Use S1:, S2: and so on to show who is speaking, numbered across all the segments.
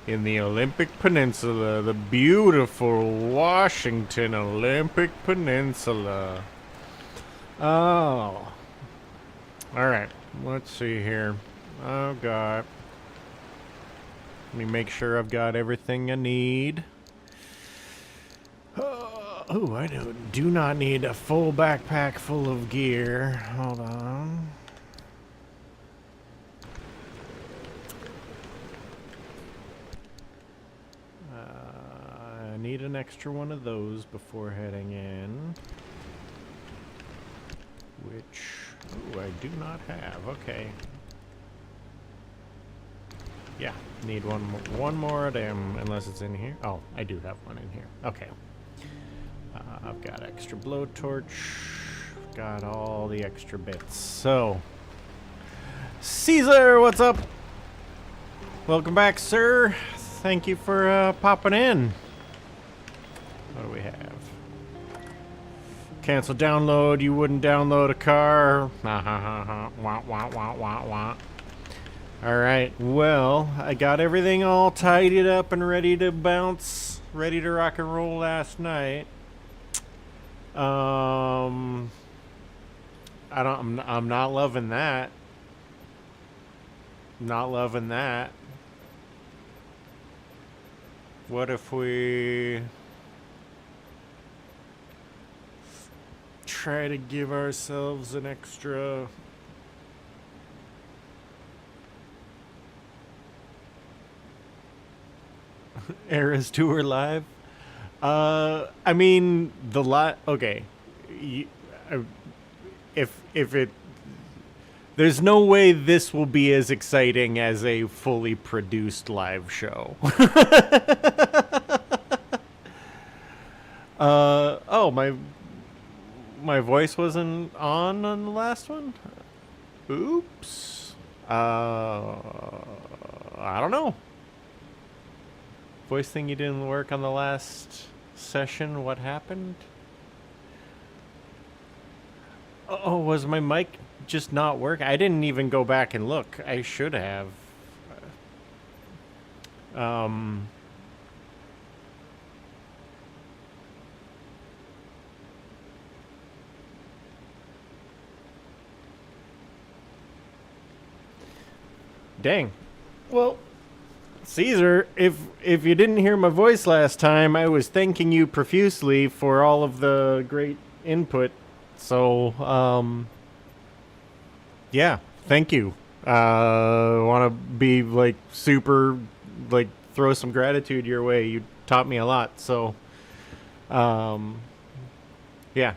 S1: in the Olympic Peninsula, the beautiful Washington Olympic Peninsula. Oh. Alright, let's see here. Oh, God. Let me make sure I've got everything I need. Oh, I do not need a full backpack full of gear. Hold on. I need an extra one of those before heading in. Which, ooh, I do not have. Okay. Yeah, need one more of them, unless it's in here. Oh, I do have one in here. Okay. I've got extra blowtorch. Got all the extra bits. So, Caesar, what's up? Welcome back, sir. Thank you for popping in. What do we have? Cancel download. You wouldn't download a car. Ha ha ha ha. Wah wah wah wah wah. Alright, well, I got everything all tidied up and ready to bounce, ready to rock and roll last night. I'm not loving that. Not loving that. What if we try to give ourselves an extra Eras Tour live? I mean, okay. If it... There's no way this will be as exciting as a fully produced live show. Oh, my voice wasn't on the last one? Oops. I don't know. Voice thingy didn't work on the last session. What happened? Oh, was my mic just not work? I didn't even go back and look. I should have. Dang. Well, Caesar, if you didn't hear my voice last time, I was thanking you profusely for all of the great input. So, yeah, thank you. Want to be like super, like throw some gratitude your way. You taught me a lot. So, yeah,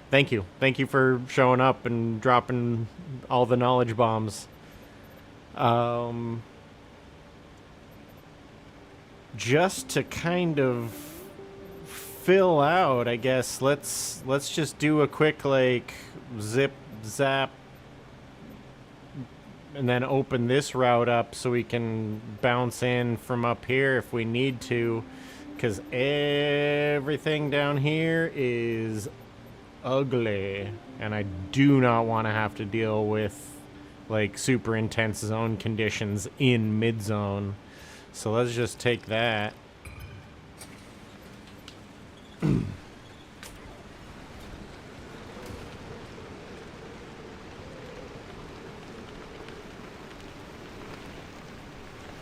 S1: thank you. Thank you for showing up and dropping all the knowledge bombs. Just to kind of fill out, I guess, let's just do a quick like zip zap and then open this route up so we can bounce in from up here if we need to, because everything down here is ugly and I do not want to have to deal with like super intense zone conditions in mid zone. So let's just take that.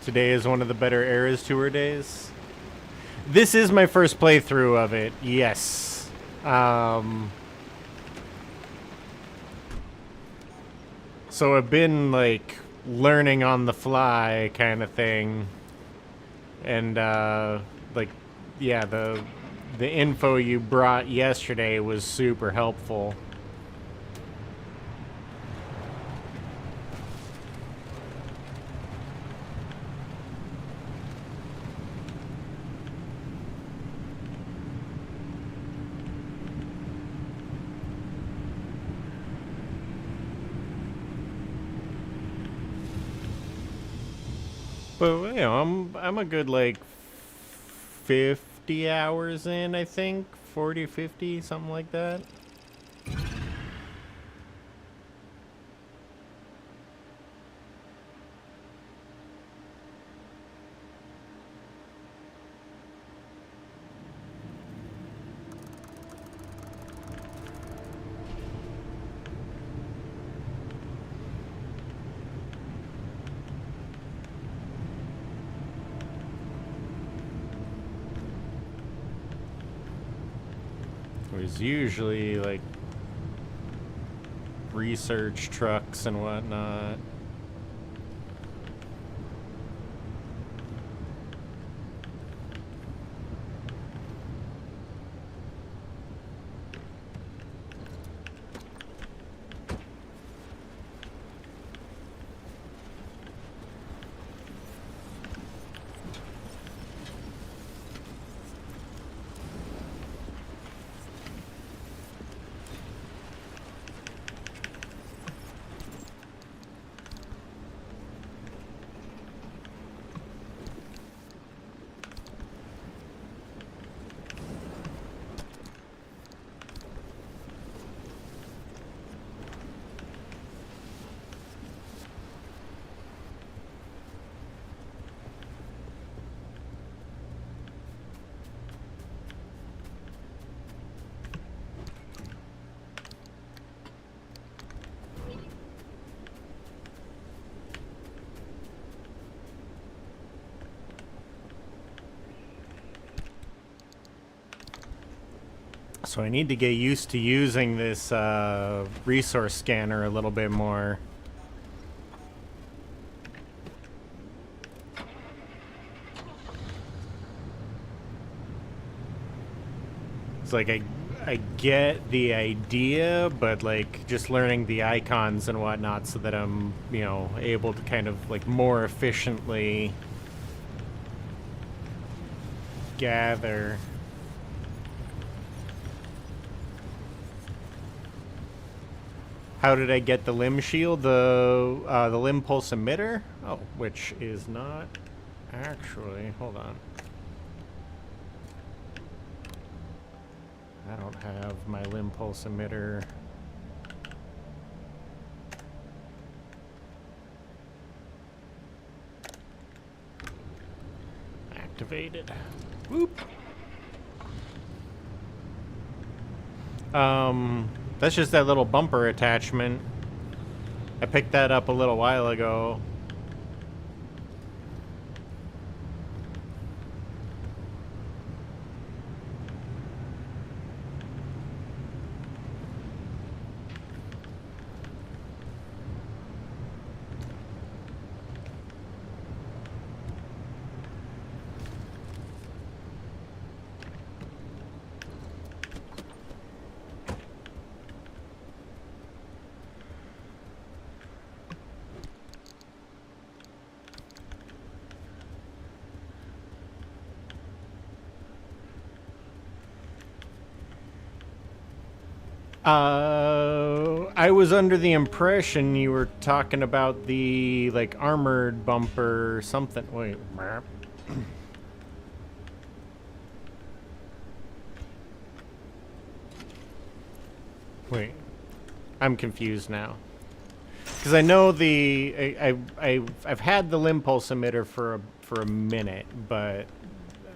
S1: Today is one of the better Eras Tour days. This is my first playthrough of it, yes. So I've been like learning on the fly kind of thing. And like, yeah, the info you brought yesterday was super helpful. But you know, I'm a good like 50 hours in, I think. 40, 50, something like that. was usually like research trucks and whatnot. So I need to get used to using this resource scanner a little bit more. It's like I get the idea, but like just learning the icons and whatnot so that I'm, you know, able to kind of like more efficiently gather. How did I get the limb shield? The limb pulse emitter? Oh, which is not actually, hold on. I don't have my limb pulse emitter. Activated. Whoop. That's just that little bumper attachment. I picked that up a little while ago. I was under the impression you were talking about the, like, armored bumper something. Wait. Wait. I'm confused now. Because I know I've had the limb pulse emitter for a minute, but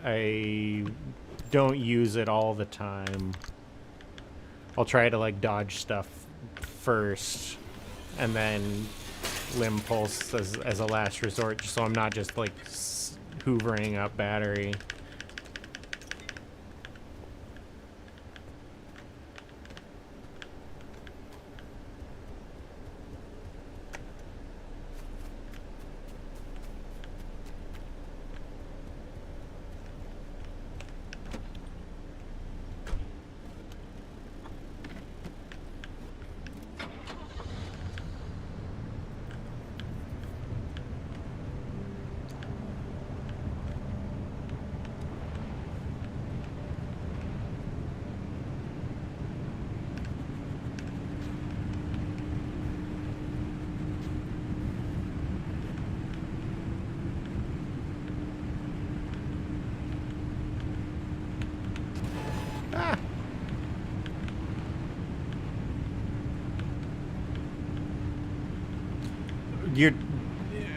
S1: I don't use it all the time. I'll try to like dodge stuff first, and then limb pulse as a last resort, just so I'm not just like hoovering up battery.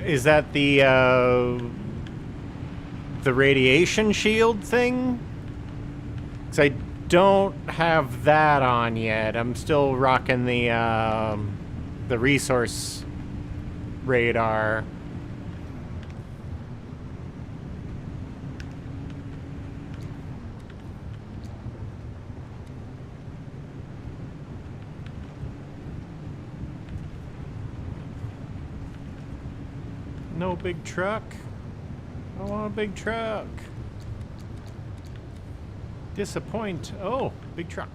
S1: Is that the radiation shield thing? 'Cause I don't have that on yet. I'm still rocking the resource radar. no big truck. I want a big truck. Disappoint. Oh, big truck.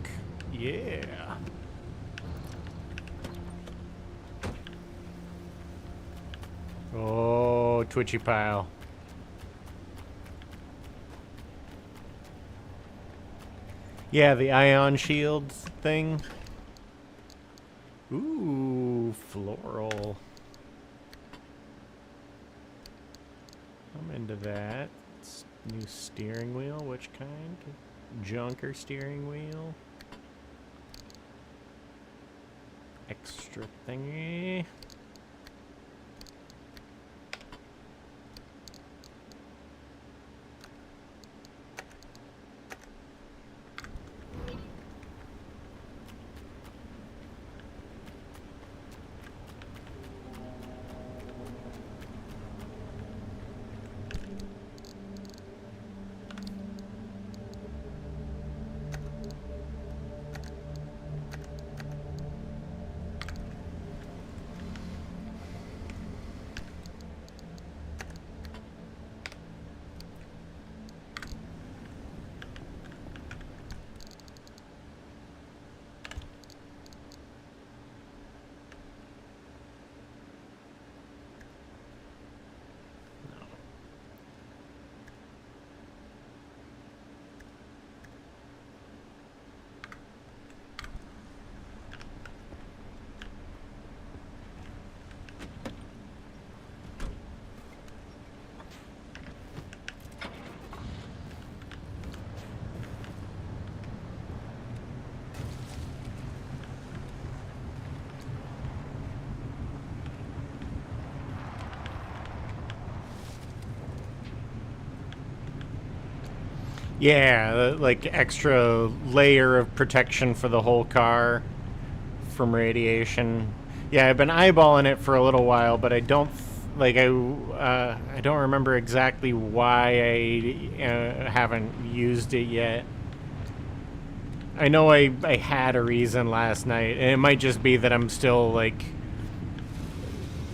S1: Yeah. Oh, twitchy pile. Yeah, the ion shields thing. Ooh, floral. I'm into that. New steering wheel, which kind? Junker steering wheel. Extra thingy. Yeah, like extra layer of protection for the whole car from radiation. Yeah, I've been eyeballing it for a little while, but I don't I don't remember exactly why I haven't used it yet. I know I had a reason last night, and it might just be that I'm still like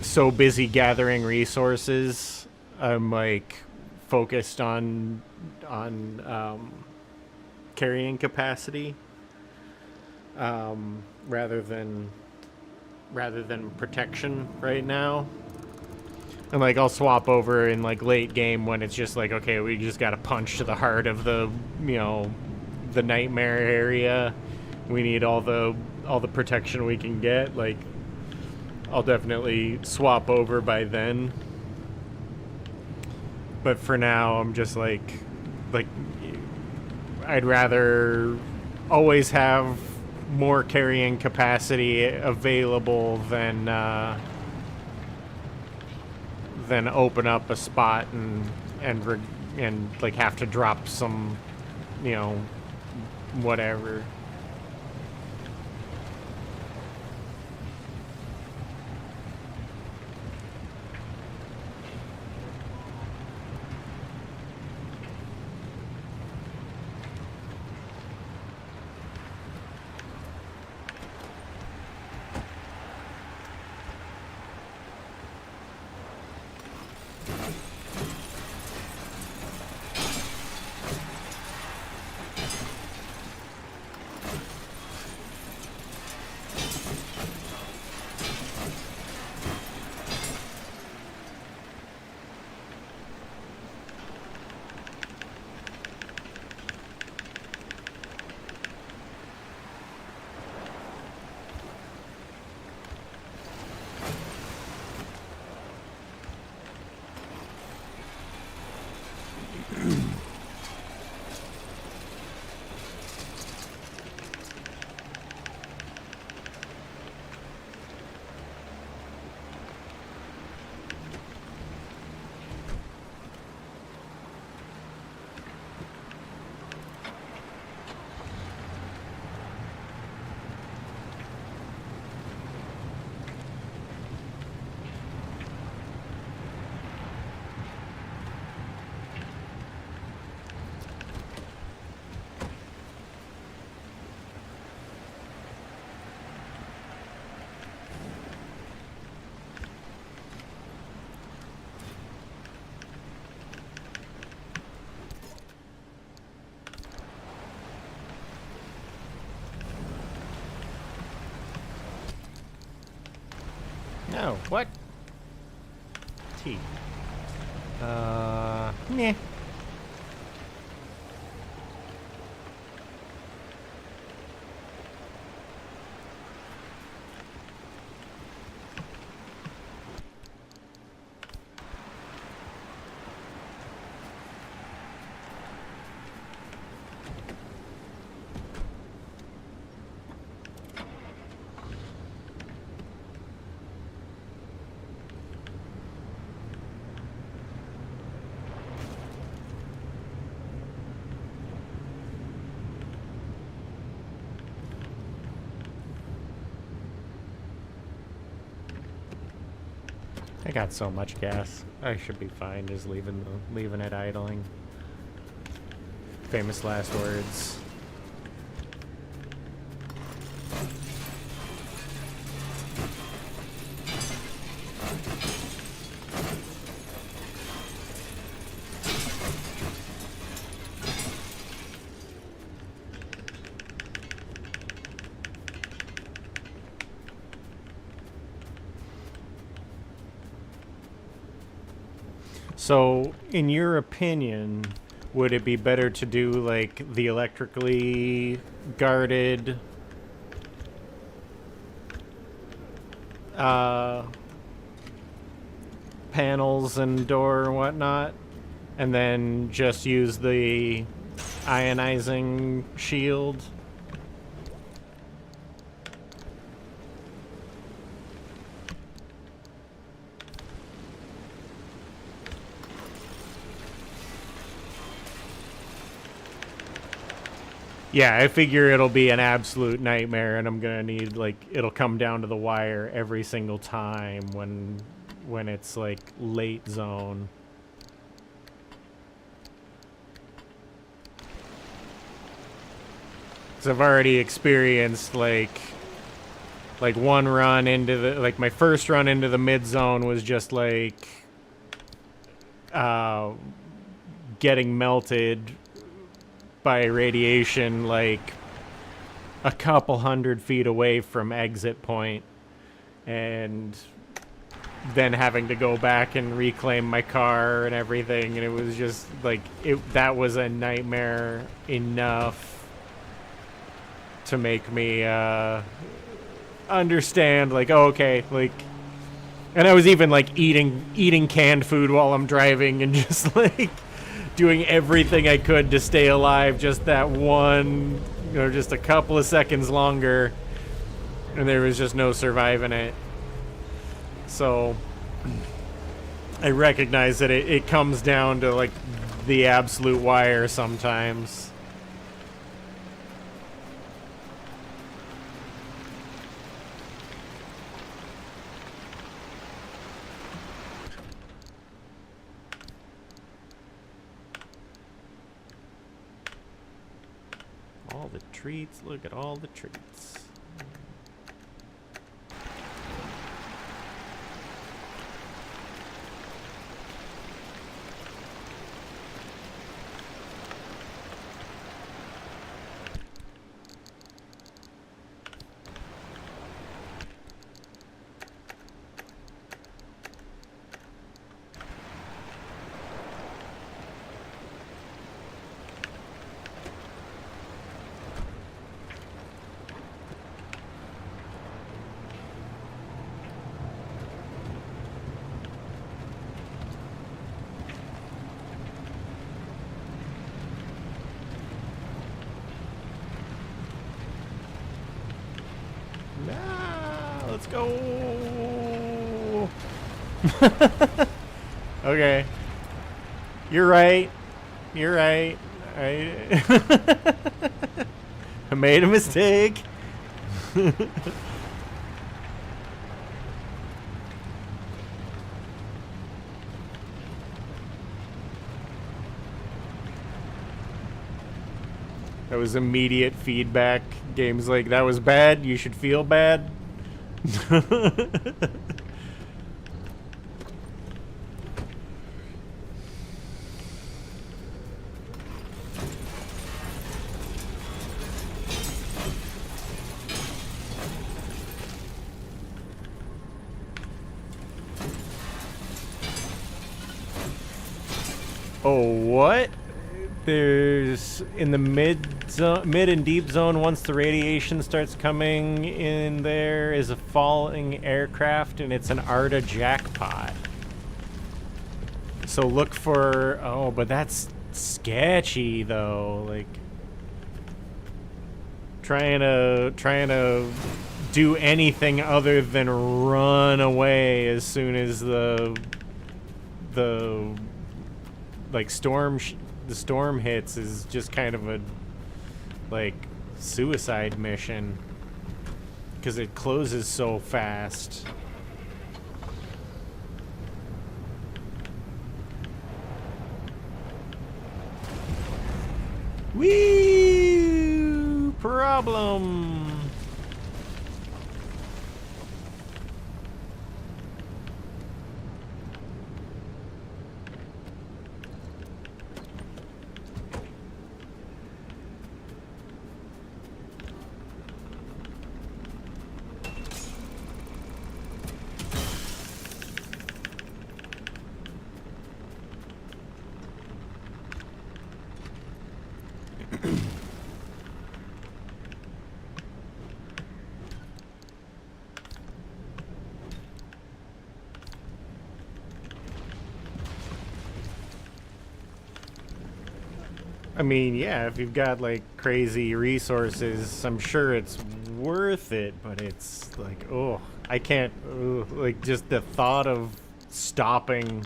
S1: so busy gathering resources. I'm like focused on carrying capacity rather than protection right now. And like I'll swap over in like late game when it's just like, okay, we just got to punch to the heart of the, you know, the nightmare area. We need all the protection we can get. Like I'll definitely swap over by then. But for now, I'm just like I'd rather always have more carrying capacity available than open up a spot and like have to drop some, you know, whatever. Oh, what? T. Meh. I got so much gas. I should be fine just leaving it idling. Famous last words. So, in your opinion, would it be better to do like the electrically guarded panels and door and whatnot, and then just use the ionizing shield? Yeah, I figure it'll be an absolute nightmare, and I'm gonna need, like, it'll come down to the wire every single time when it's like late zone. Cause I've already experienced like one run into the, like, my first run into the mid zone was just like getting melted by radiation like a couple 100 feet away from exit point, and then having to go back and reclaim my car and everything, and it was just like that was a nightmare enough to make me understand, like, oh, okay, like, and I was even like eating canned food while I'm driving and just like doing everything I could to stay alive just that one, just a couple of seconds longer, and there was just no surviving it. So I recognize that it comes down to like the absolute wire sometimes. All the treats, look at all the treats. Let's go. Okay. You're right. You're right. I made a mistake. That was immediate feedback. Games like, that was bad, you should feel bad. Oh, what? There's in the mid and deep zone. Once the radiation starts coming in, there is a falling aircraft, and it's an ARDA jackpot. So look for. Oh, but that's sketchy though. Like trying to do anything other than run away as soon as the like the storm hits is just kind of a like suicide mission because it closes so fast. Wee problem. I mean, yeah, if you've got like crazy resources, I'm sure it's worth it, but it's like, oh, I can't, like just the thought of stopping.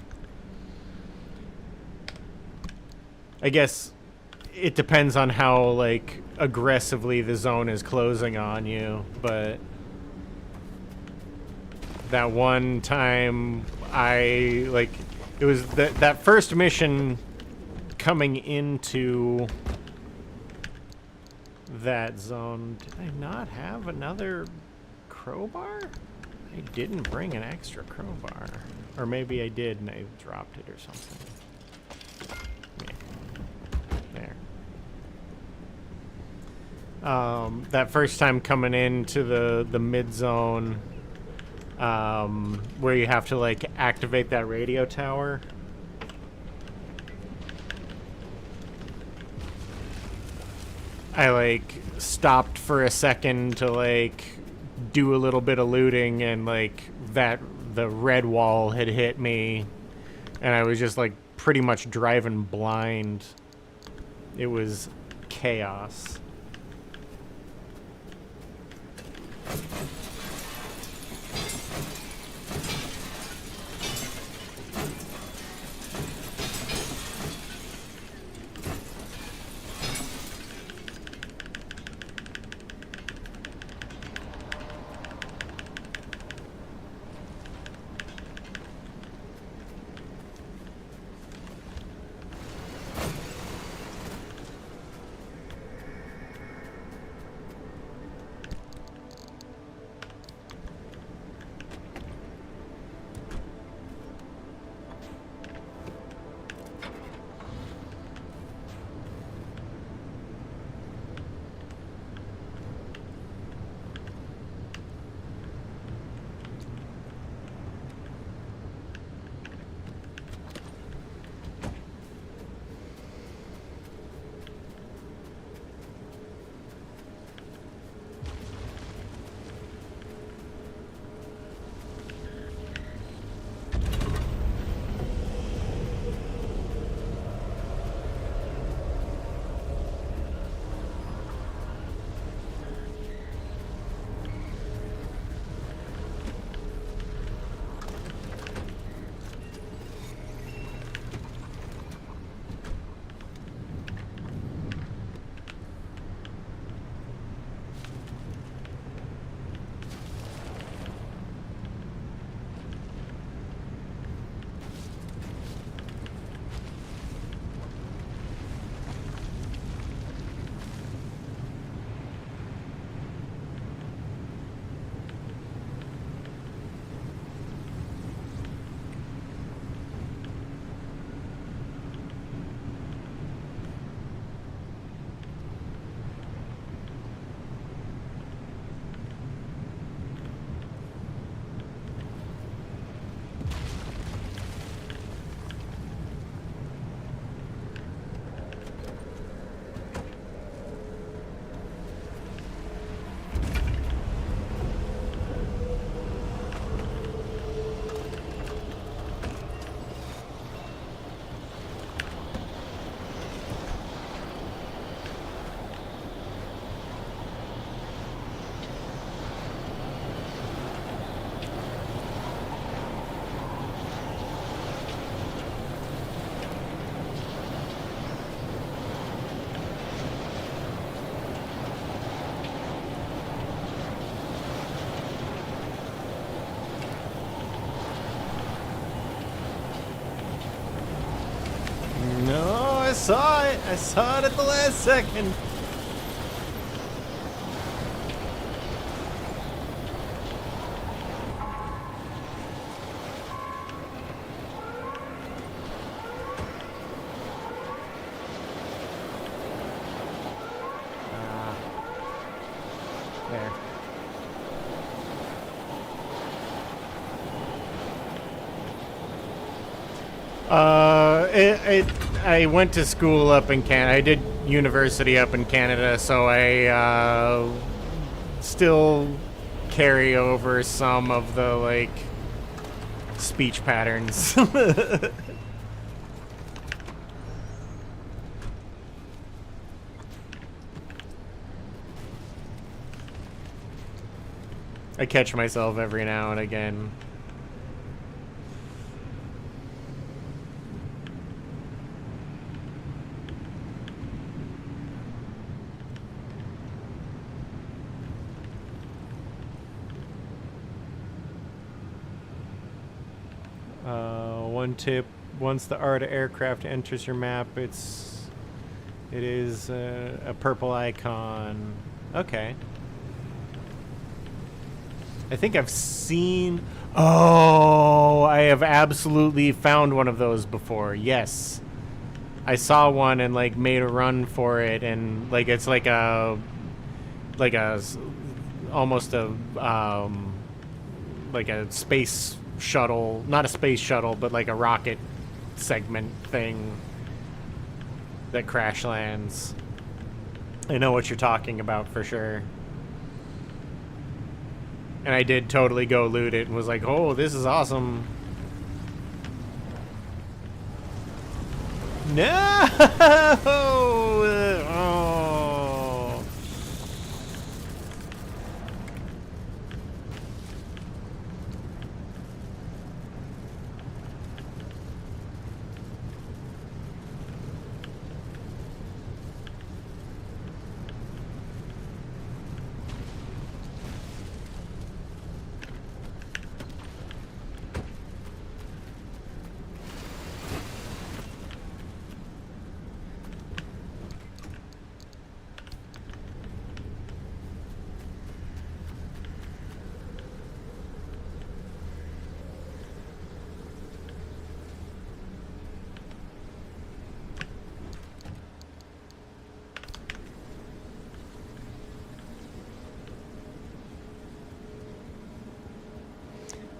S1: I guess it depends on how like aggressively the zone is closing on you, but that one time I like it was that first mission coming into that zone. Did I not have another crowbar? I didn't bring an extra crowbar, or maybe I did and I dropped it or something. There. That first time coming into the mid zone, where you have to like activate that radio tower. I like stopped for a second to like do a little bit of looting, and like the red wall had hit me, and I was just like pretty much driving blind. It was chaos. saw it. I saw it at the last second. There. I went to school up in Canada. I did university up in Canada, so I still carry over some of the like speech patterns. I catch myself every now and again. One tip: once the ARTA aircraft enters your map, it is a purple icon. Okay. I think I've seen... Oh, I have absolutely found one of those before. Yes. I saw one and like made a run for it, and like it's like a almost a like a space shuttle, not a space shuttle, but like a rocket segment thing that crash lands. I know what you're talking about for sure. And I did totally go loot it and was like, oh, this is awesome. No! Oh.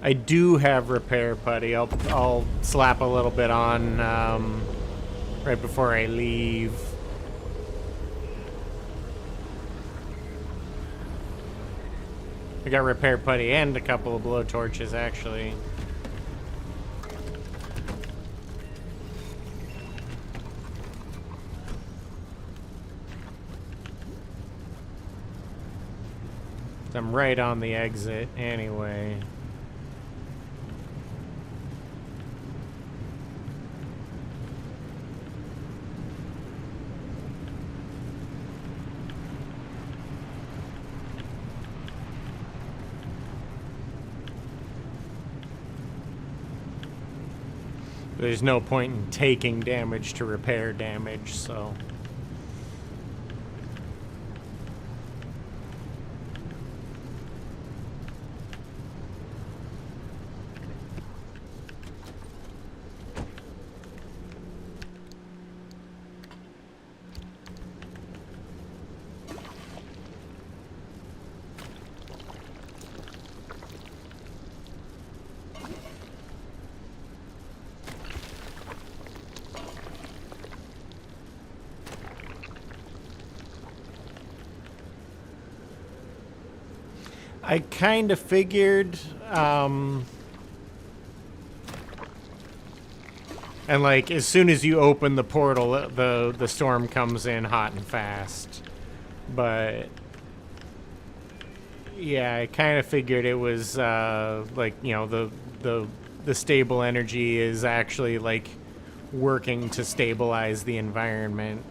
S1: I do have repair putty. I'll slap a little bit on right before I leave. I got repair putty and a couple of blow torches actually. I'm right on the exit anyway. There's no point in taking damage to repair damage, so... I kind of figured, and like as soon as you open the portal, the storm comes in hot and fast. But yeah, I kind of figured it was like, you know, the stable energy is actually like working to stabilize the environment.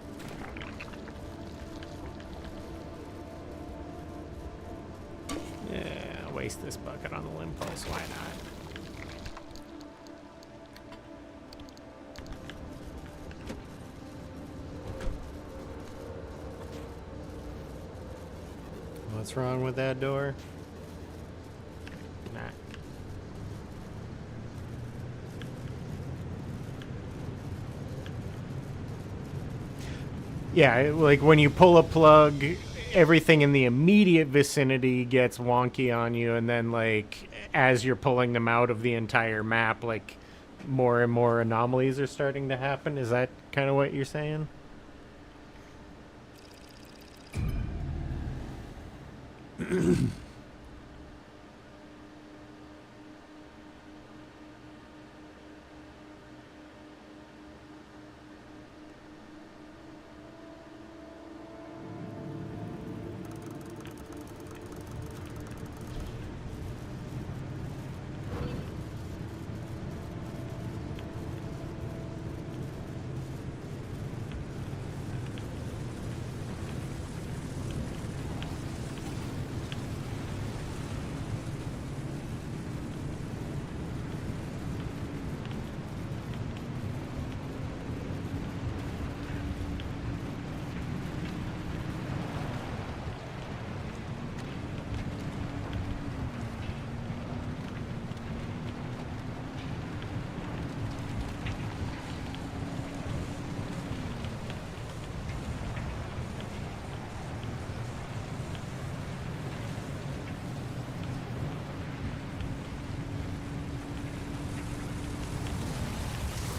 S1: Waste this bucket on the limb pulse, why not? What's wrong with that door? Nah. Yeah, like when you pull a plug, everything in the immediate vicinity gets wonky on you, and then like as you're pulling them out of the entire map, like more and more anomalies are starting to happen. Is that kind of what you're saying?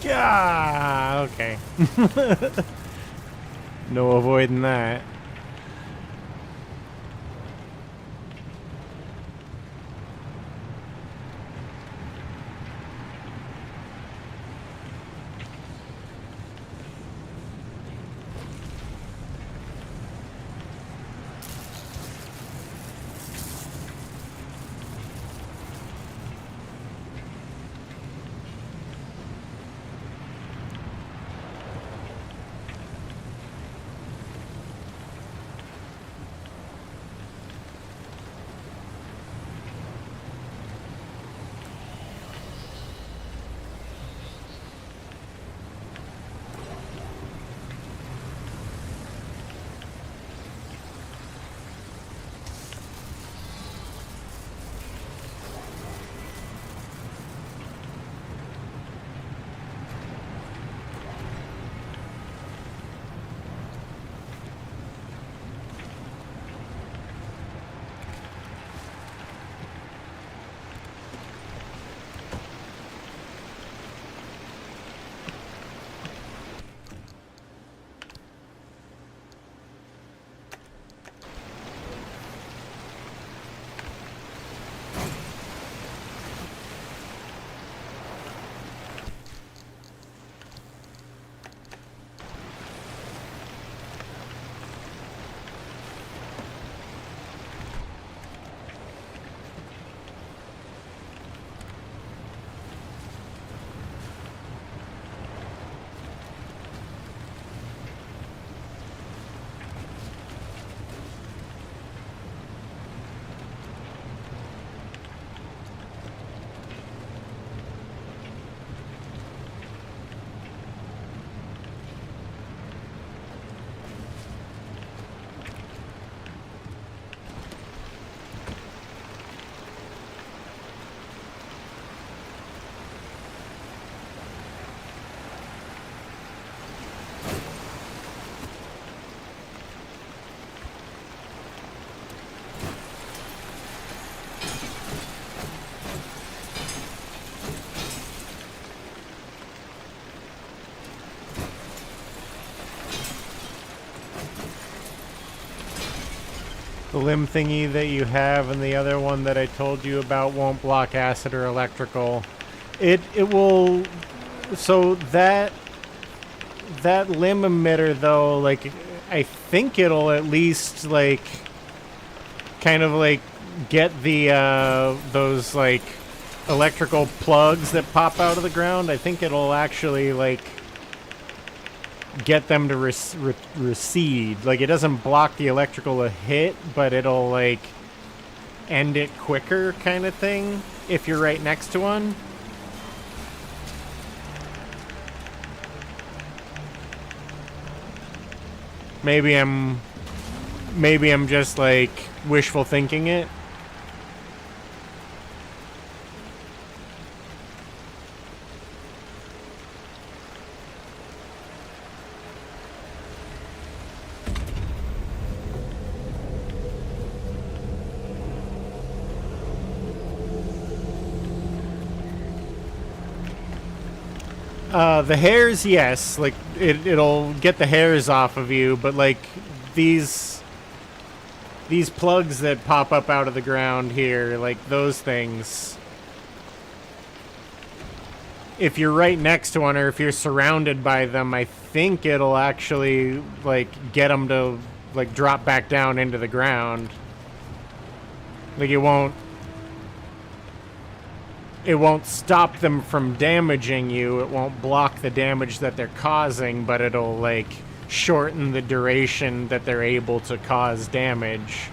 S1: Yeah, okay. No avoiding that. The limb thingy that you have and the other one that I told you about won't block acid or electrical. It will. So that limb emitter though, like I think it'll at least like kind of like get the those like electrical plugs that pop out of the ground. I think it'll actually like get them to recede. Like it doesn't block the electrical a hit, but it'll like end it quicker kind of thing if you're right next to one. Maybe I'm maybe I'm just like wishful thinking it. The hairs, yes, like it'll get the hairs off of you, but like these plugs that pop up out of the ground here, like those things, if you're right next to one or if you're surrounded by them, I think it'll actually like get them to like drop back down into the ground. Like it won't stop them from damaging you. It won't block the damage that they're causing, but it'll like shorten the duration that they're able to cause damage.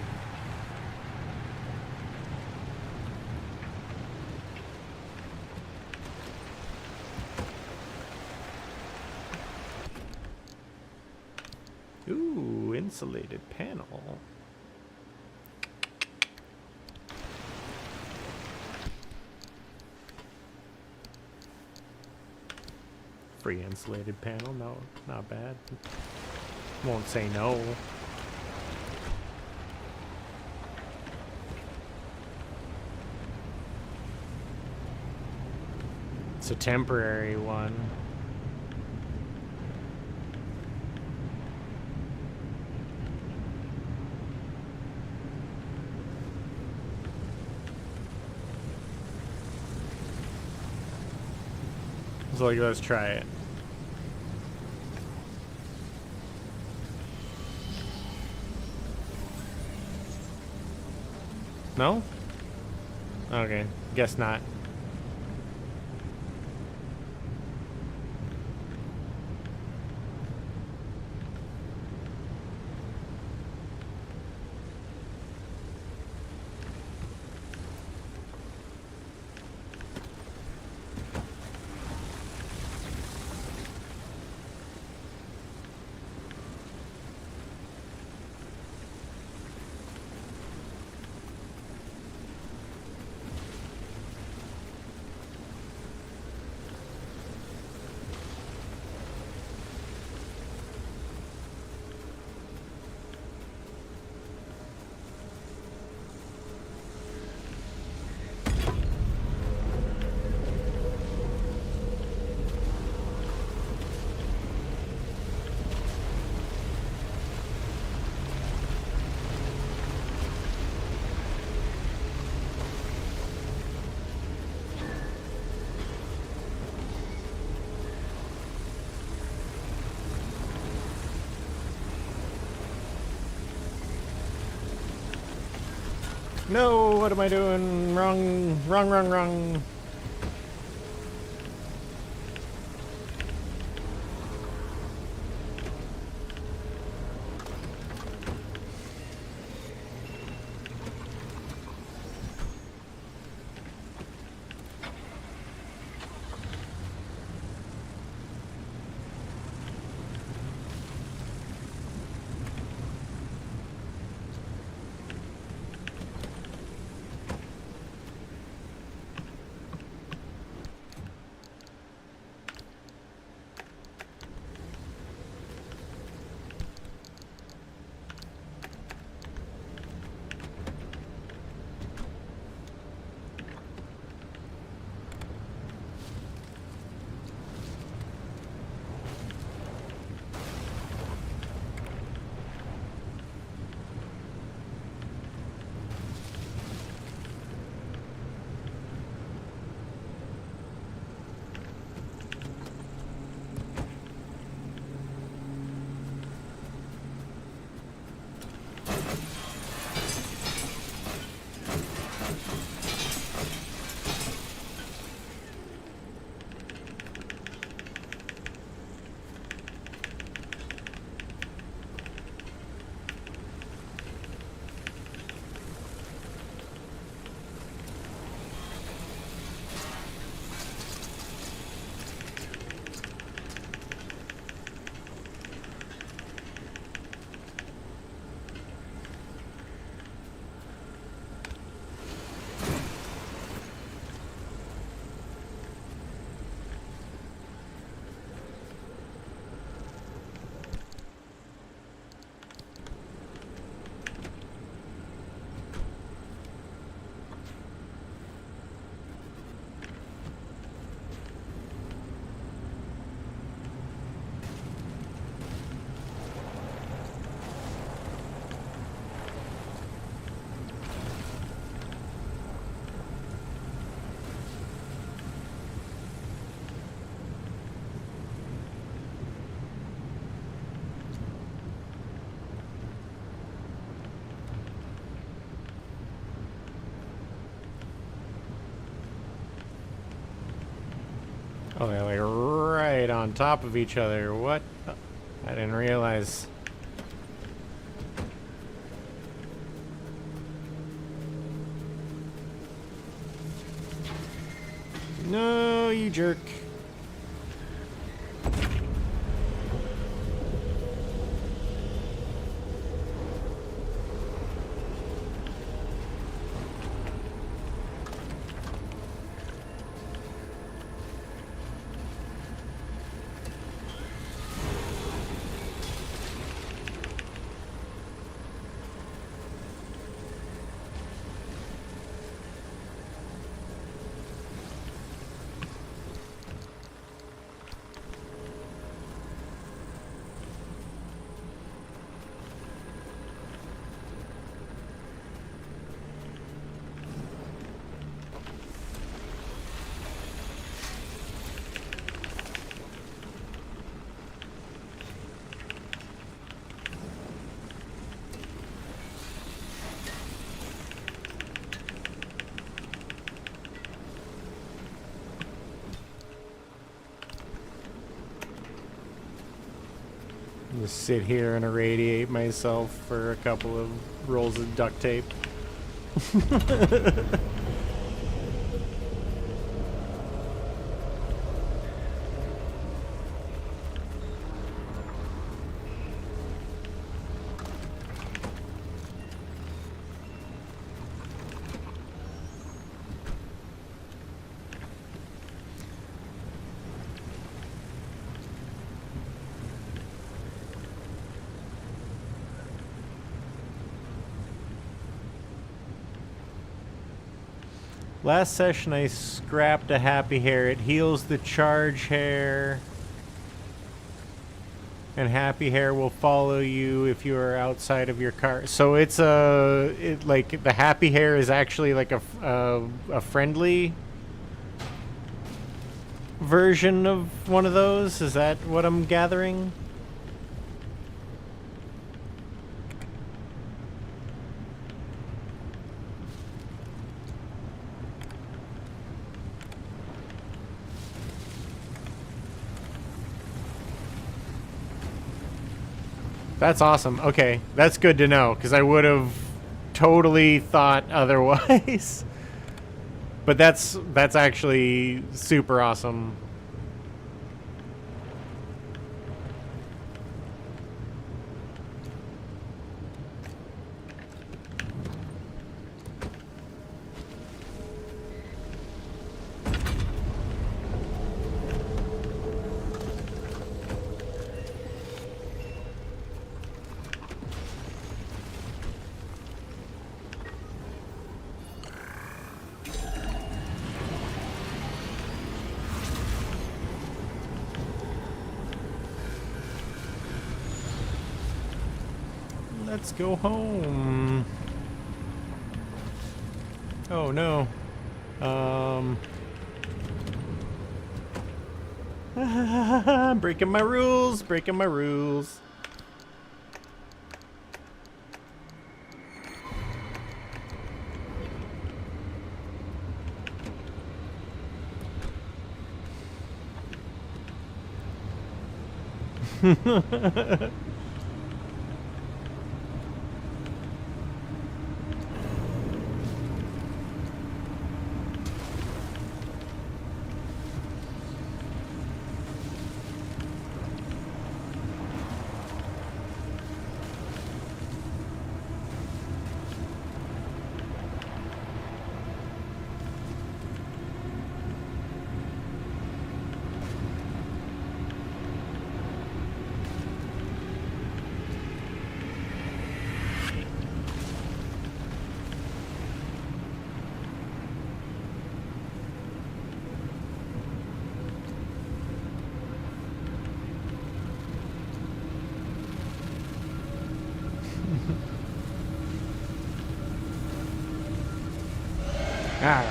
S1: Ooh, insulated panel. Free insulated panel, no, not bad. Won't say no. It's a temporary one. So like, let's try it. No? Okay, guess not. No, what am I doing? Wrong. Oh, they're like right on top of each other. What? I didn't realize. No, you jerk. Just sit here and irradiate myself for a couple of rolls of duct tape. Last session I scrapped a happy hair. It heals the charge hair. And happy hair will follow you if you are outside of your car. So it's like the happy hair is actually like a friendly version of one of those. Is that what I'm gathering? That's awesome. Okay, that's good to know, because I would have totally thought otherwise. But that's actually super awesome. Let's go home. Oh no. Breaking my rules, breaking my rules. Alright.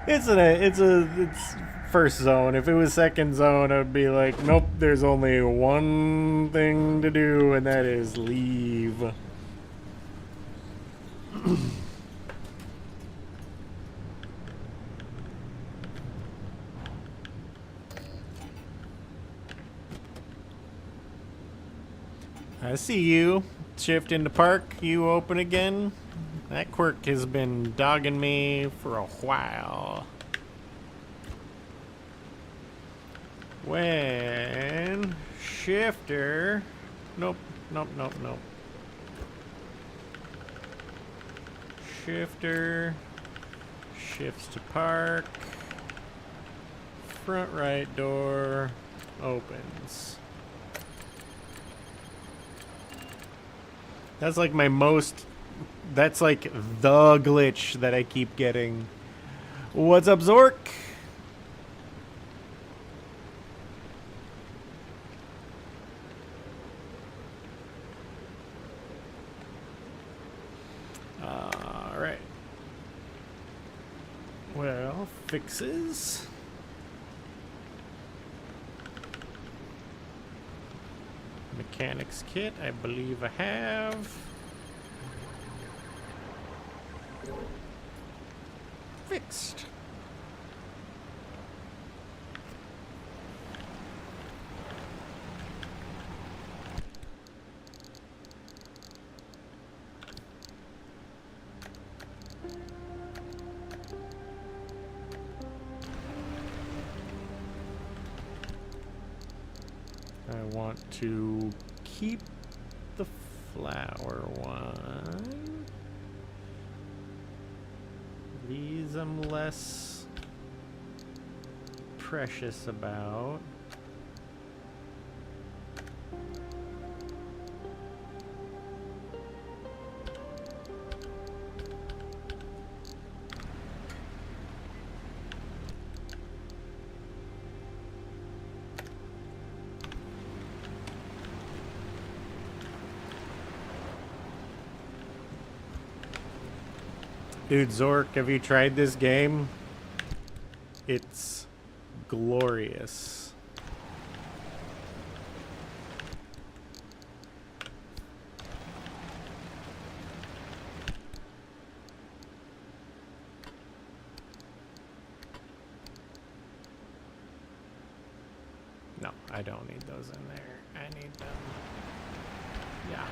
S1: It's first zone. If it was second zone, I'd be like, nope, there's only one thing to do, and that is leave. I see you. Shift into park. You open again. That quirk has been dogging me for a while. When shifter... Nope, nope, nope, nope. Shifter shifts to park. Front right door opens. That's like my most... That's like the glitch that I keep getting. What's up, Zork? Alright. Well, fixes. Mechanics kit, I believe I have. Fixed. I want to keep the flower one. These I'm less precious about. Dude, Zork, have you tried this game? It's glorious. No, I don't need those in there. I need them. Yeah.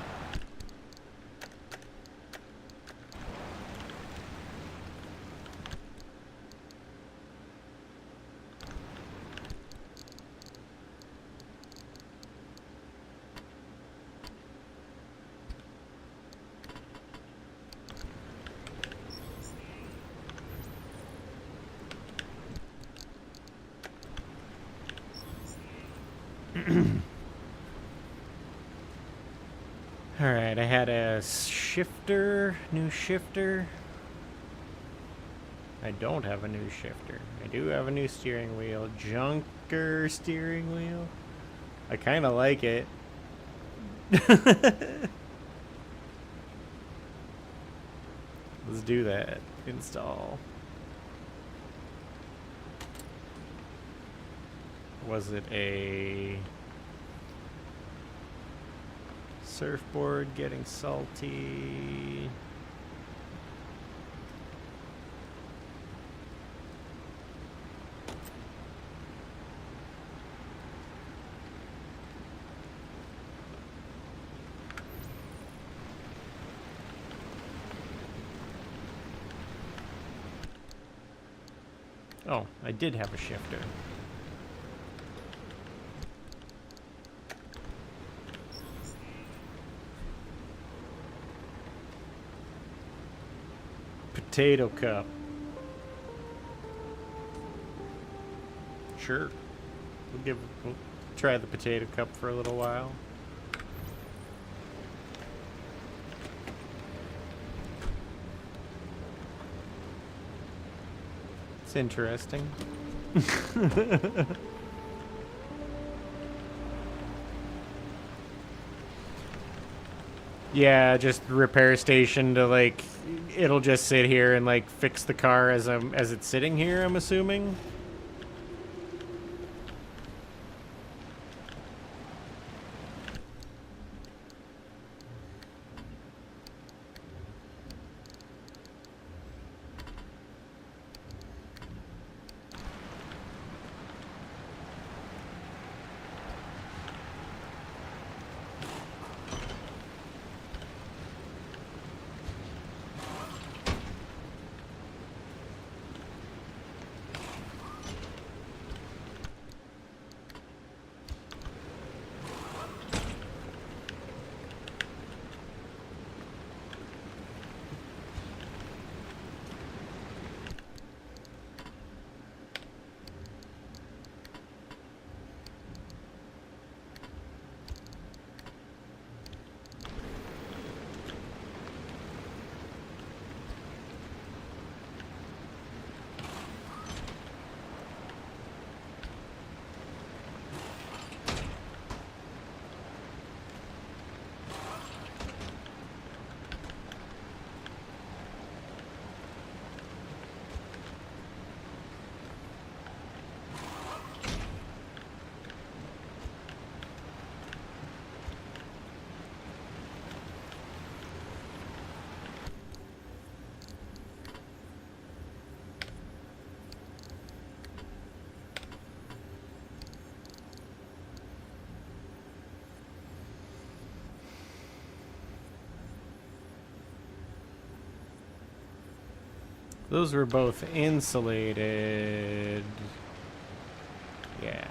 S1: Alright, I had a shifter, new shifter. I don't have a new shifter. I do have a new steering wheel. Junker steering wheel. I kind of like it. Let's do that. Install. Was it a surfboard getting salty? Oh, I did have a shifter. Potato cup. Sure. We'll try the potato cup for a little while. It's interesting. Yeah, just repair station to like, it'll just sit here and like fix the car as it's sitting here, I'm assuming. Those were both insulated. Yeah.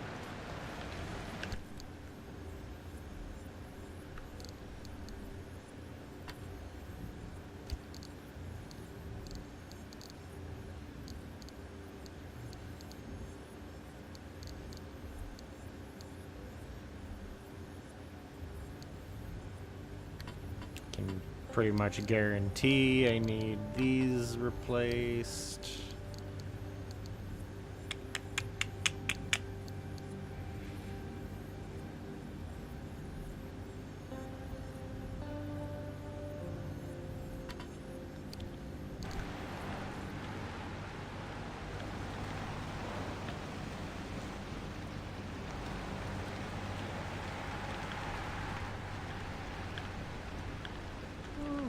S1: Can pretty much guarantee I need these replaced.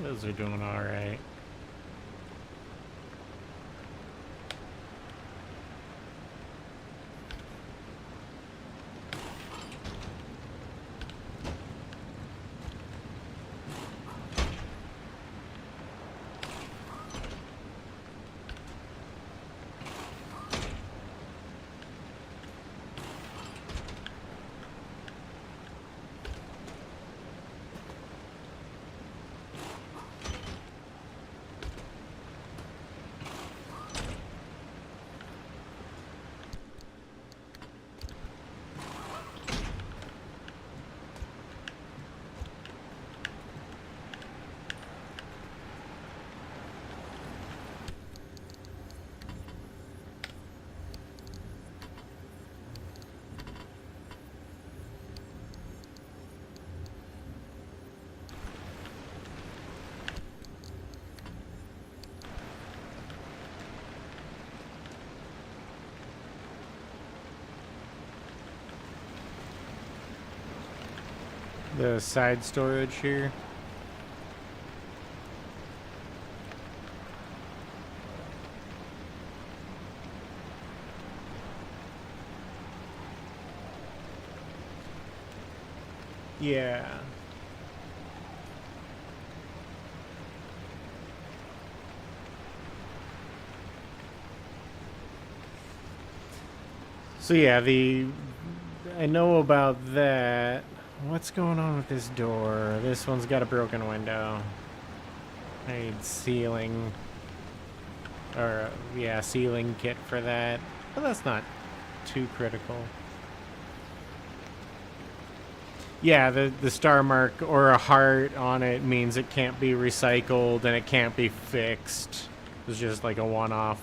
S1: Those are doing all right. The side storage here. Yeah. So yeah, I know about that. What's going on with this door? This one's got a broken window. I need sealing. Or, yeah, sealing kit for that. But that's not too critical. Yeah, the star mark or a heart on it means it can't be recycled and it can't be fixed. It's just like a one-off.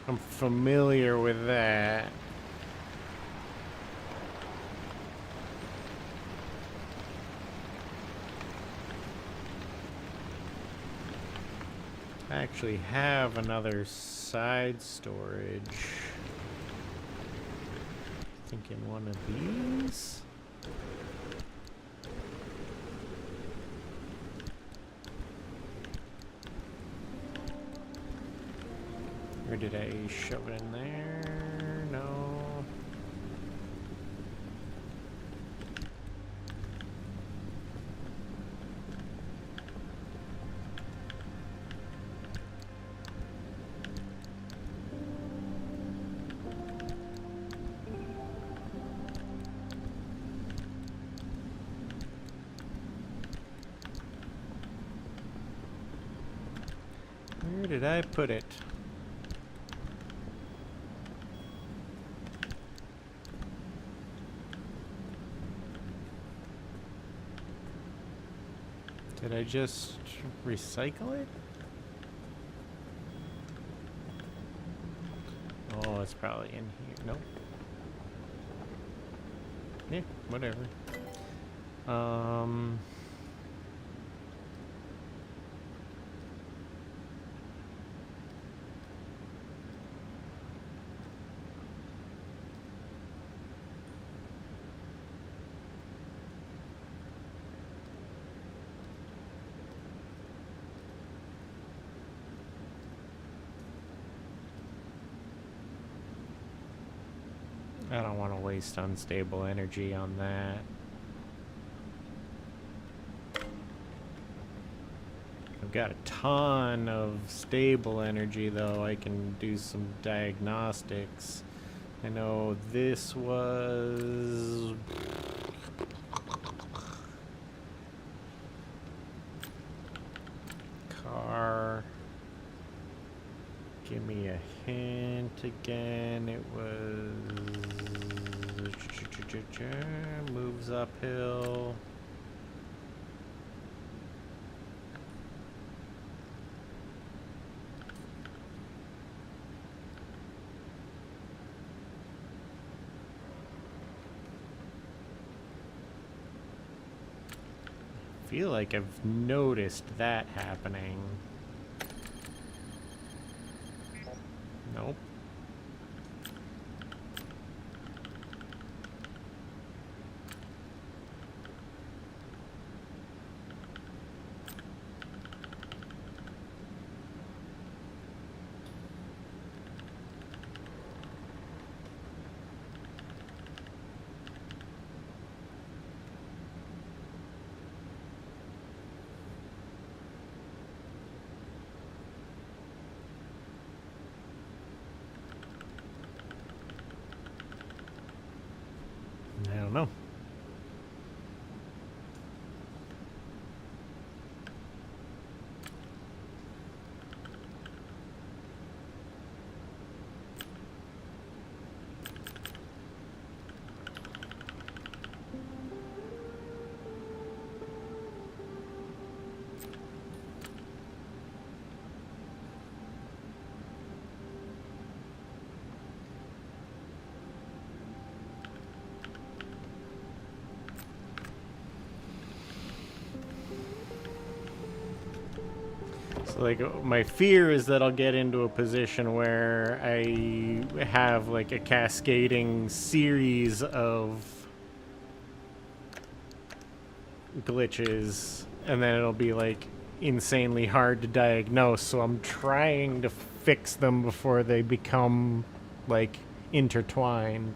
S1: I'm familiar with that. I actually have another side storage. I think in one of these. Or did I shove it in there? No. Where did I put it? Did I just recycle it? Oh, it's probably in here. Nope. Yeah, whatever. I don't want to waste unstable energy on that. I've got a ton of stable energy, though. I can do some diagnostics. I know this was... car. Give me a hint again. It was... moves uphill. I feel like I've noticed that happening. Nope. I don't know. So, like, my fear is that I'll get into a position where I have, like, a cascading series of glitches, and then it'll be, like, insanely hard to diagnose. So I'm trying to fix them before they become, like, intertwined.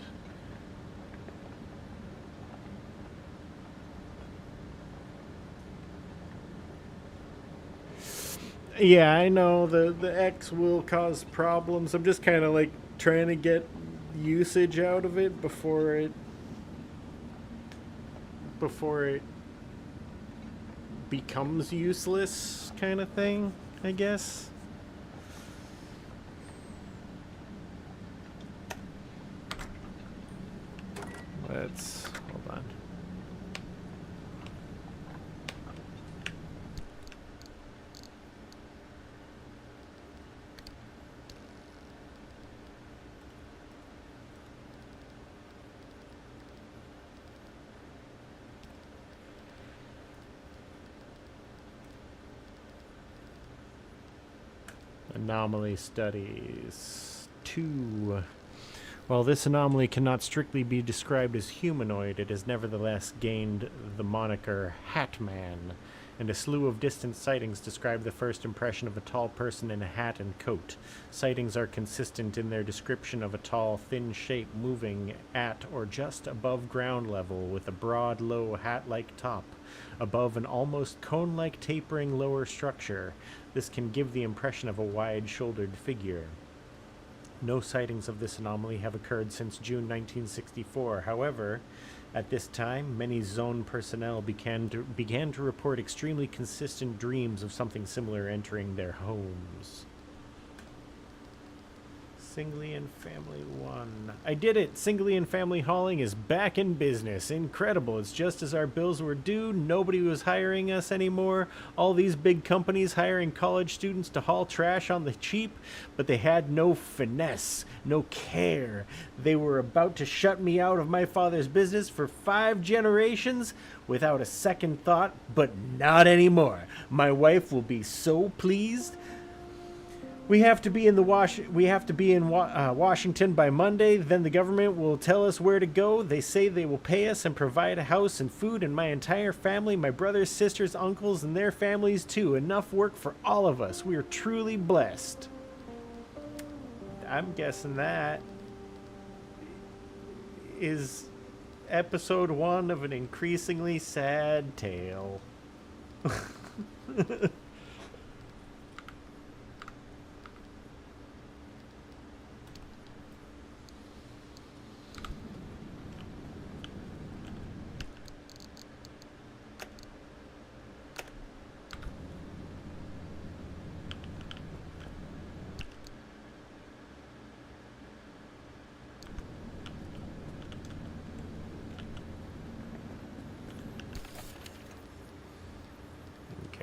S1: Yeah, I know the X will cause problems. I'm just kind of like trying to get usage out of it before it becomes useless, kind of thing, I guess. Let's hold on. Anomaly studies 2. While this anomaly cannot strictly be described as humanoid, it has nevertheless gained the moniker Hatman, and a slew of distant sightings describe the first impression of a tall person in a hat and coat. Sightings are consistent in their description of a tall, thin shape moving at or just above ground level with a broad, low hat-like top, above an almost cone-like tapering lower structure. This can give the impression of a wide-shouldered figure. No sightings of this anomaly have occurred since June 1964. However, at this time, many zone personnel began to report extremely consistent dreams of something similar entering their homes. Singly and Family 1. I did it! Singly and Family Hauling is back in business. Incredible. It's just as our bills were due. Nobody was hiring us anymore. All these big companies hiring college students to haul trash on the cheap, but they had no finesse, no care. They were about to shut me out of my father's business for 5 generations without a second thought, but not anymore. My wife will be so pleased. We have to be in Washington by Monday. Then the government will tell us where to go. They say they will pay us and provide a house and food and my entire family, my brothers, sisters, uncles, and their families too. Enough work for all of us. We are truly blessed. I'm guessing that is episode 1 of an increasingly sad tale.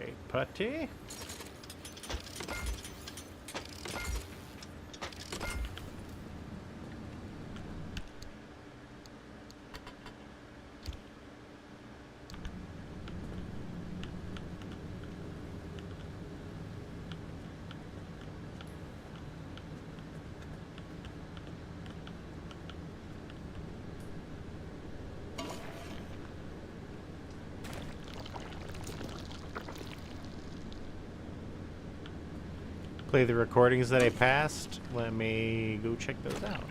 S1: right, putty. Play the recordings that I passed. Let me go check those out.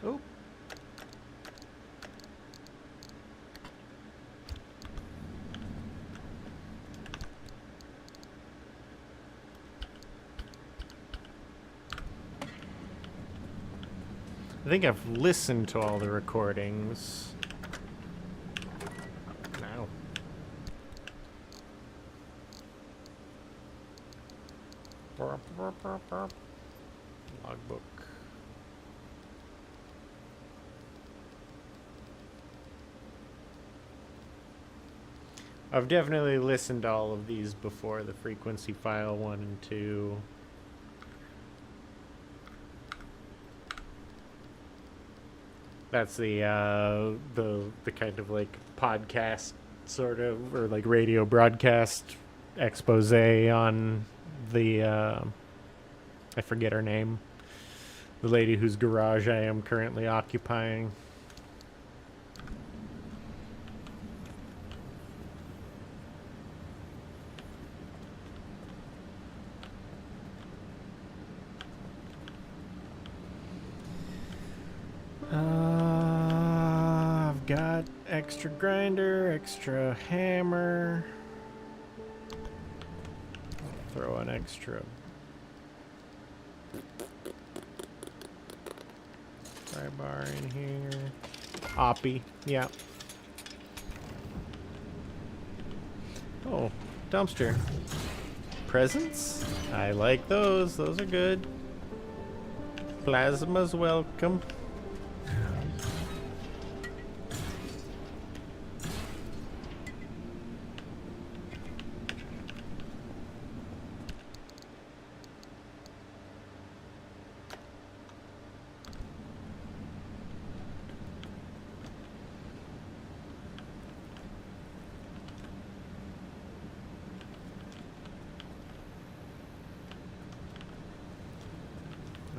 S1: Oh. I think I've listened to all the recordings. No. Logbook. I've definitely listened to all of these before, the frequency file 1 and 2. That's the kind of like podcast sort of, or like radio broadcast expose on the I forget her name, the lady whose garage I am currently occupying. I've got extra grinder, extra hammer. Throw an extra pry bar in here. Oppie, yeah. Oh, dumpster. Presents? I like those. Those are good. Plasma's welcome.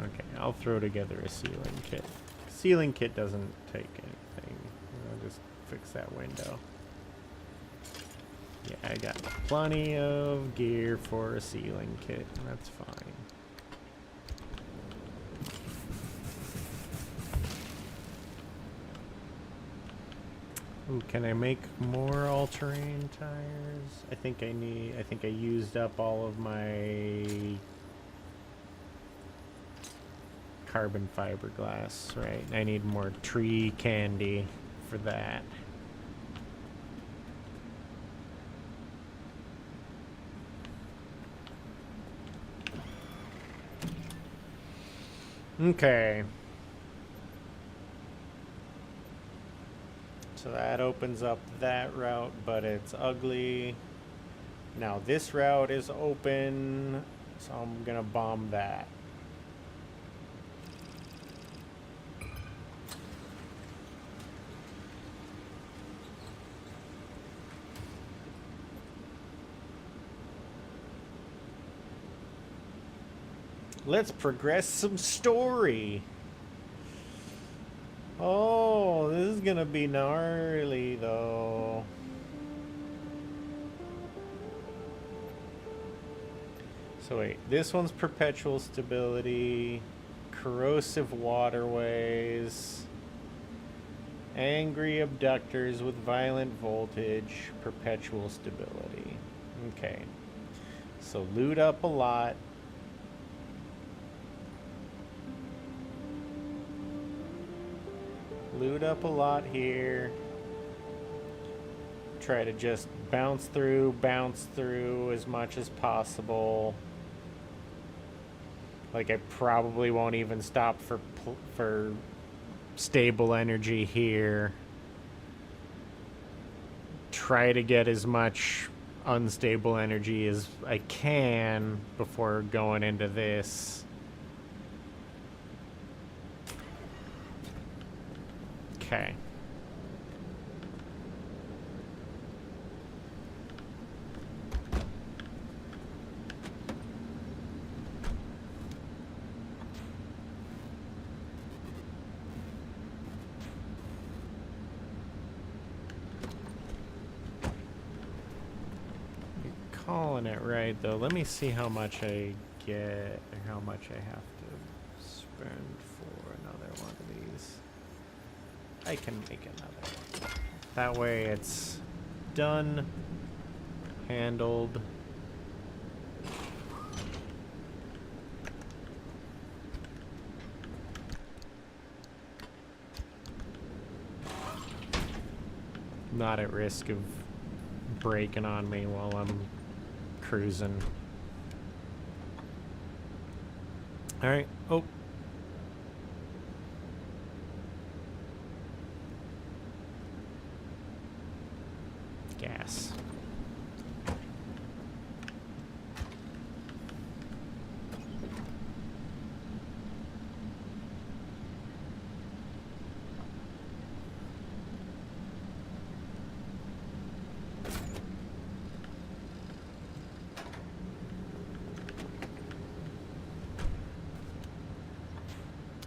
S1: Okay, I'll throw together a sealing kit. Sealing kit doesn't take anything. I'll just fix that window. Yeah, I got plenty of gear for a sealing kit. That's fine. Ooh, can I make more all-terrain tires? I think I used up all of my carbon fiberglass, right? I need more tree candy for that. Okay. So that opens up that route, but it's ugly. Now this route is open, so I'm gonna bomb that. Let's progress some story. Oh, this is gonna be gnarly though. So wait, this one's perpetual stability, corrosive waterways, angry abductors with violent voltage, perpetual stability. Okay, so loot up a lot. Loot up a lot here. Try to just bounce through as much as possible. Like I probably won't even stop for stable energy here. Try to get as much unstable energy as I can before going into this. Okay. Calling it right though. Let me see how much I get, or how much I have to spend for another one of these. I can make another one. That way it's done, handled. Not at risk of breaking on me while I'm cruising. All right. Oh. Gas.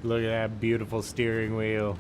S1: Look at that beautiful steering wheel.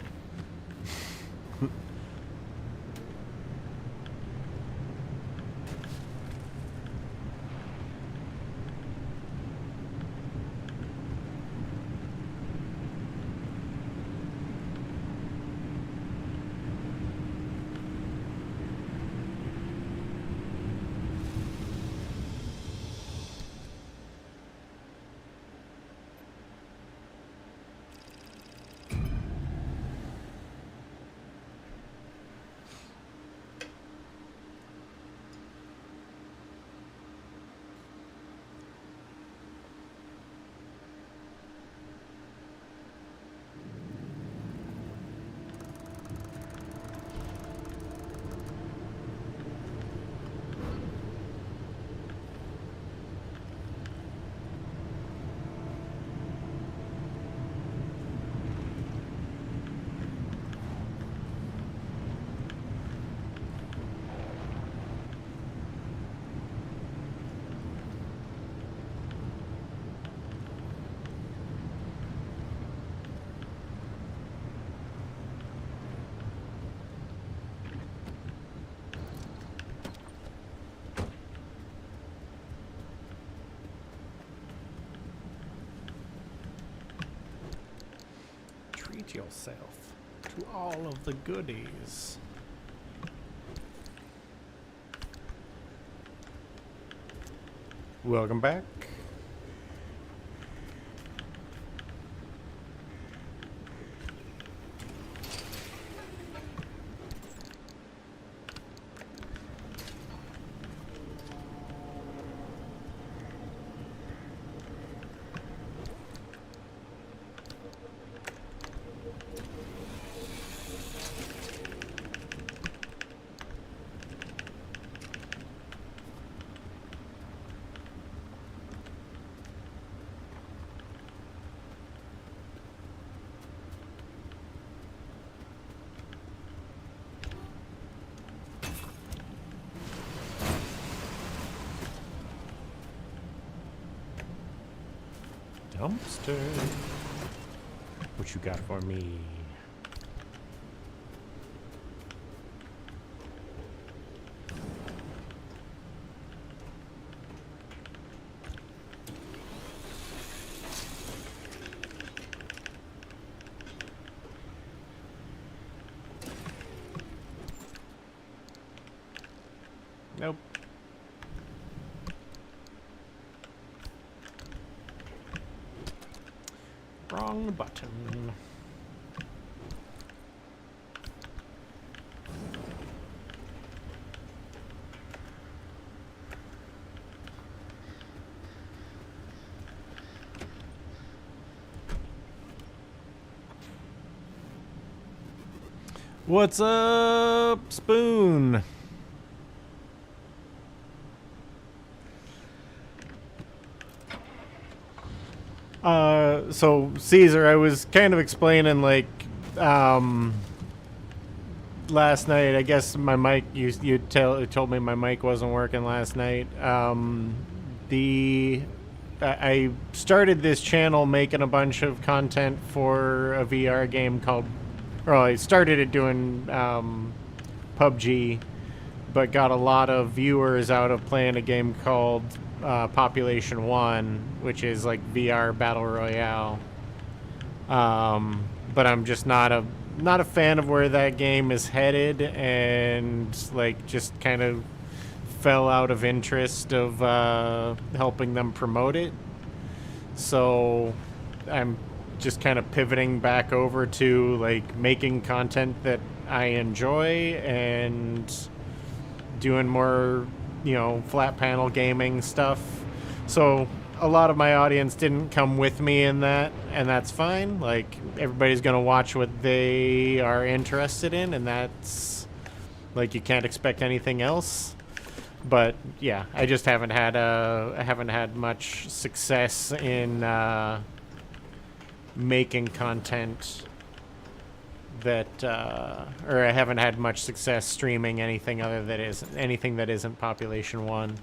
S1: Treat yourself to all of the goodies. Welcome back. Dumpster. What you got for me? Nope. Wrong button. What's up, Spoon? So Caesar, I was kind of explaining like, um, last night. I guess my mic. Told me my mic wasn't working last night. The I started this channel making a bunch of content for a VR game called. Well, I started it doing PUBG, but got a lot of viewers out of playing a game called Population One, which is like VR battle royale. But I'm just not a fan of where that game is headed, and like just kind of fell out of interest of helping them promote it. So I'm just kind of pivoting back over to like making content that I enjoy and doing more, flat panel gaming stuff. So a lot of my audience didn't come with me in that, and that's fine. Like, everybody's going to watch what they are interested in, and that's like, you can't expect anything else. But yeah, I just haven't had much success in making content that or I haven't had much success streaming anything that isn't Population One.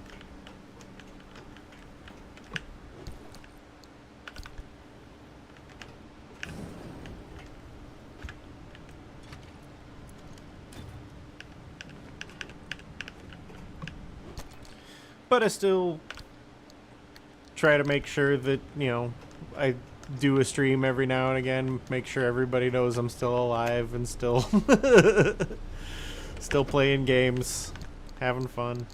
S1: But I still try to make sure that, I do a stream every now and again, make sure everybody knows I'm still alive and still still playing games, having fun.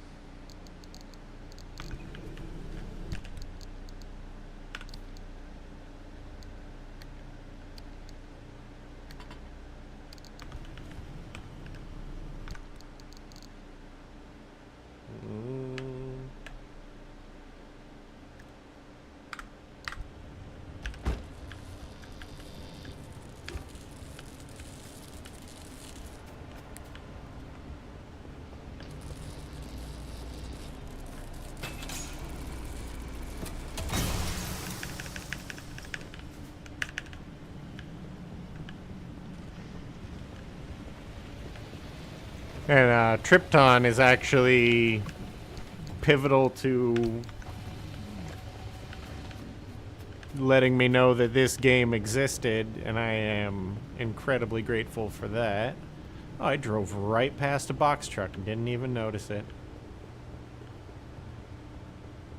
S1: And Tripton is actually pivotal to letting me know that this game existed, and I am incredibly grateful for that. Oh, I drove right past a box truck and didn't even notice it.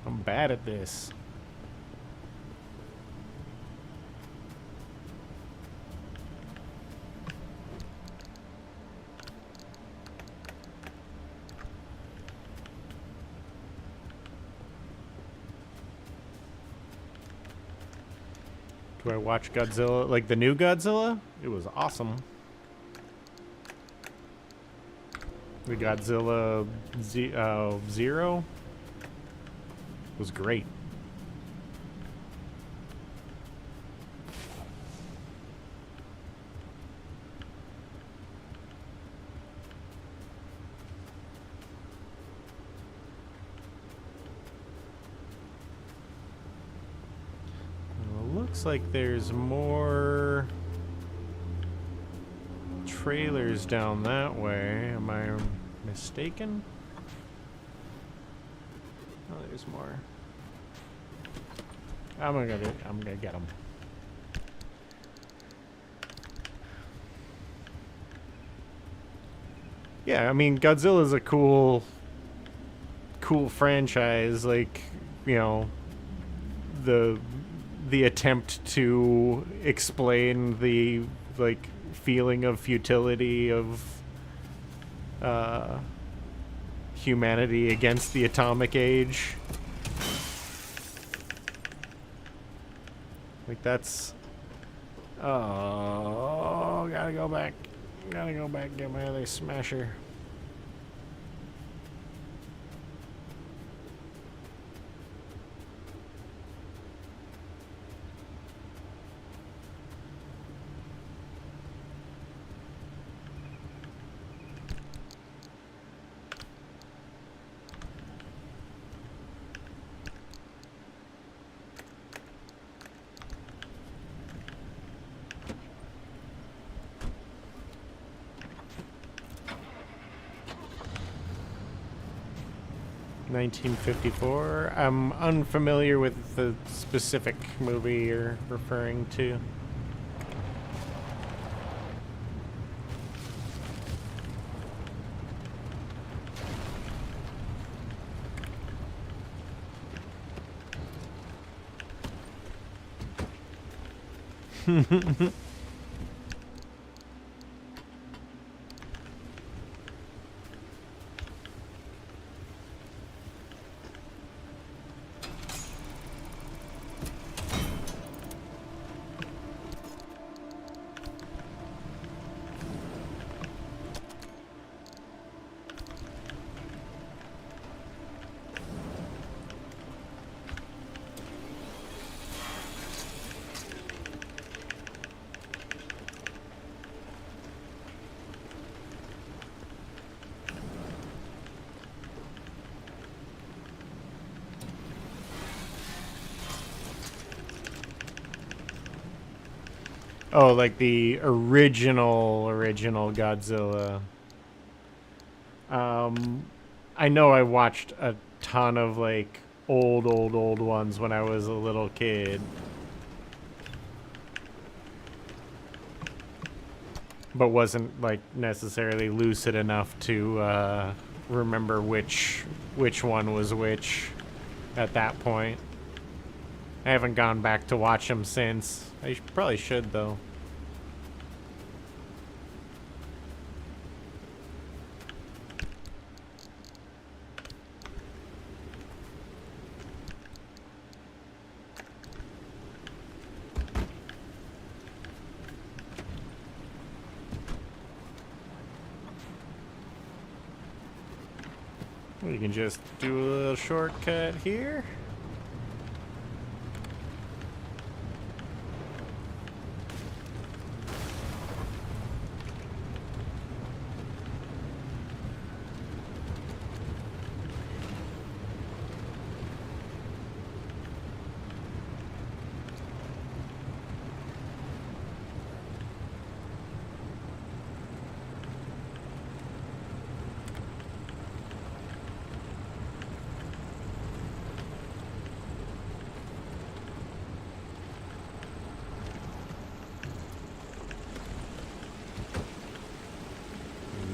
S1: I'm bad at this. Do I watch Godzilla, like the new Godzilla? It was awesome. The Godzilla Zero was great. Looks like there's more trailers down that way. Am I mistaken? Oh, there's more. I'm gonna get them. Yeah, I mean, Godzilla's a cool franchise. Like, the attempt to explain the like feeling of futility of humanity against the atomic age. Like, that's... Oh, gotta go back. Get my other smasher. 1954. I'm unfamiliar with the specific movie you're referring to. Oh, like the original Godzilla. I know I watched a ton of like old ones when I was a little kid. But wasn't like necessarily lucid enough to remember which one was which at that point. I haven't gone back to watch them since. I probably should, though. We can just do a little shortcut here.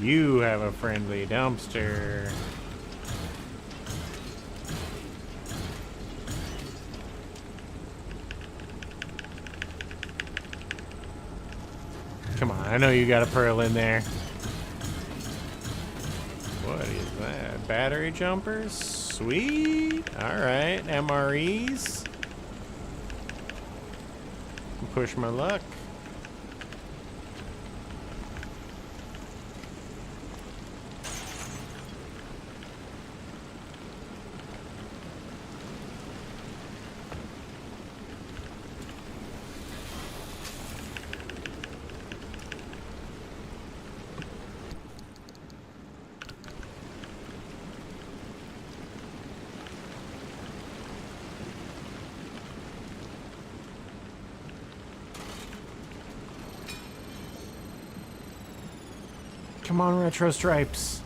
S1: You have a friendly dumpster. Come on, I know you got a pearl in there. What is that? Battery jumpers? Sweet. Alright, MREs. Push my luck. Come on, Retro Stripes.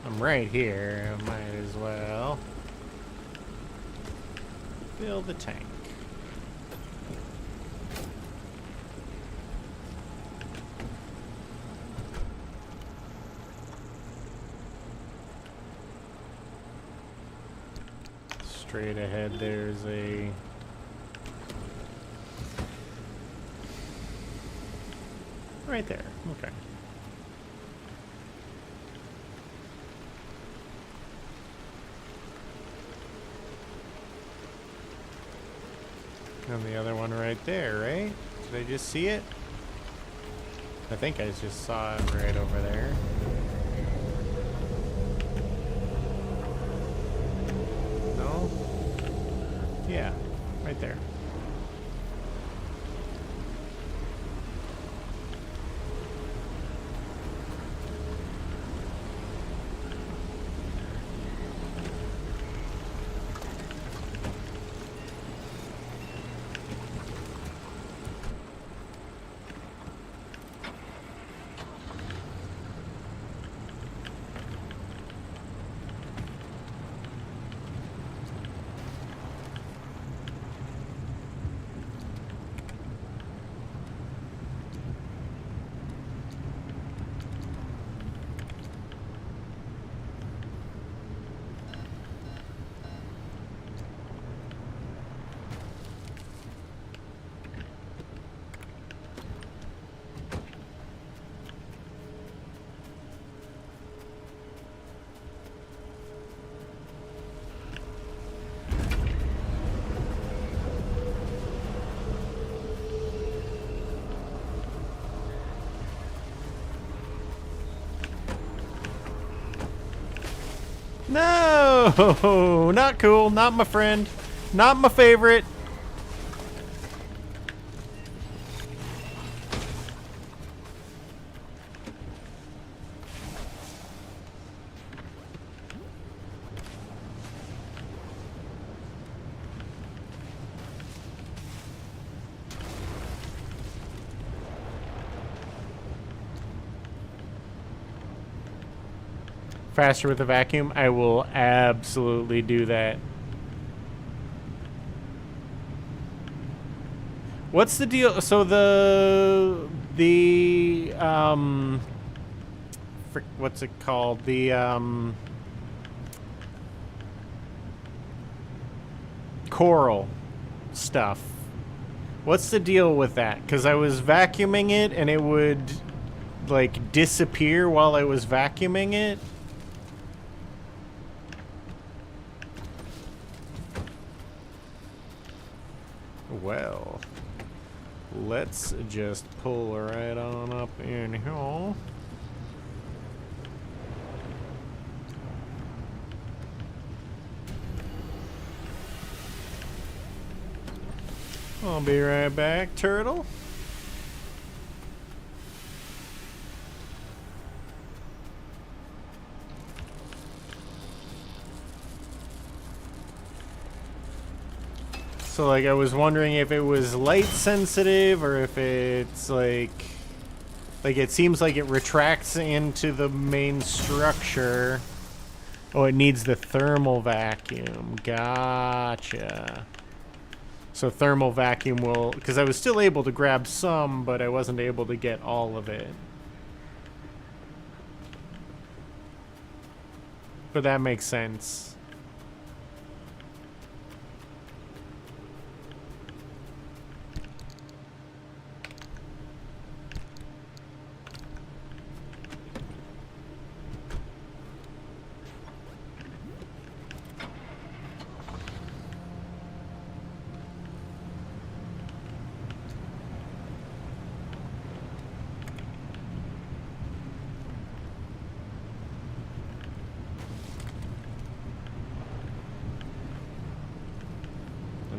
S1: I'm right here. Might as well fill the tank. Straight ahead, there's a Right there. Okay. And the other one right there, right? Did I just see it? I think I just saw it right over there. No? Yeah, right there. No, not cool. Not my friend. Not my favorite. Faster with a vacuum? I will absolutely do that. What's the deal? So what's it called? The coral stuff. What's the deal with that? Because I was vacuuming it and it would like disappear while I was vacuuming it. Well, let's just pull right on up in here. I'll be right back, turtle. So, like, I was wondering if it was light sensitive or if it's like it seems like it retracts into the main structure. Oh, it needs the thermal vacuum. Gotcha. So thermal vacuum will, because I was still able to grab some, but I wasn't able to get all of it. But that makes sense.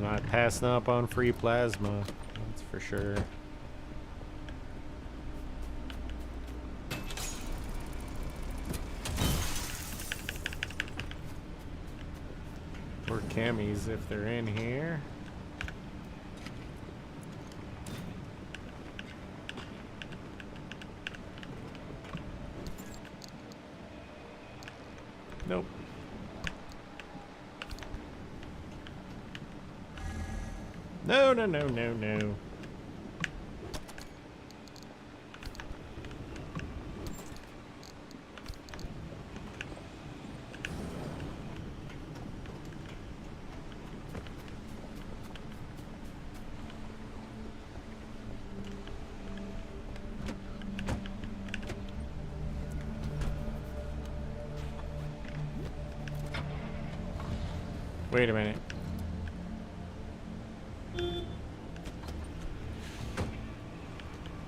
S1: Not passing up on free plasma, that's for sure. Or camis if they're in here. Nope. No, no, no, no, no. Wait a minute.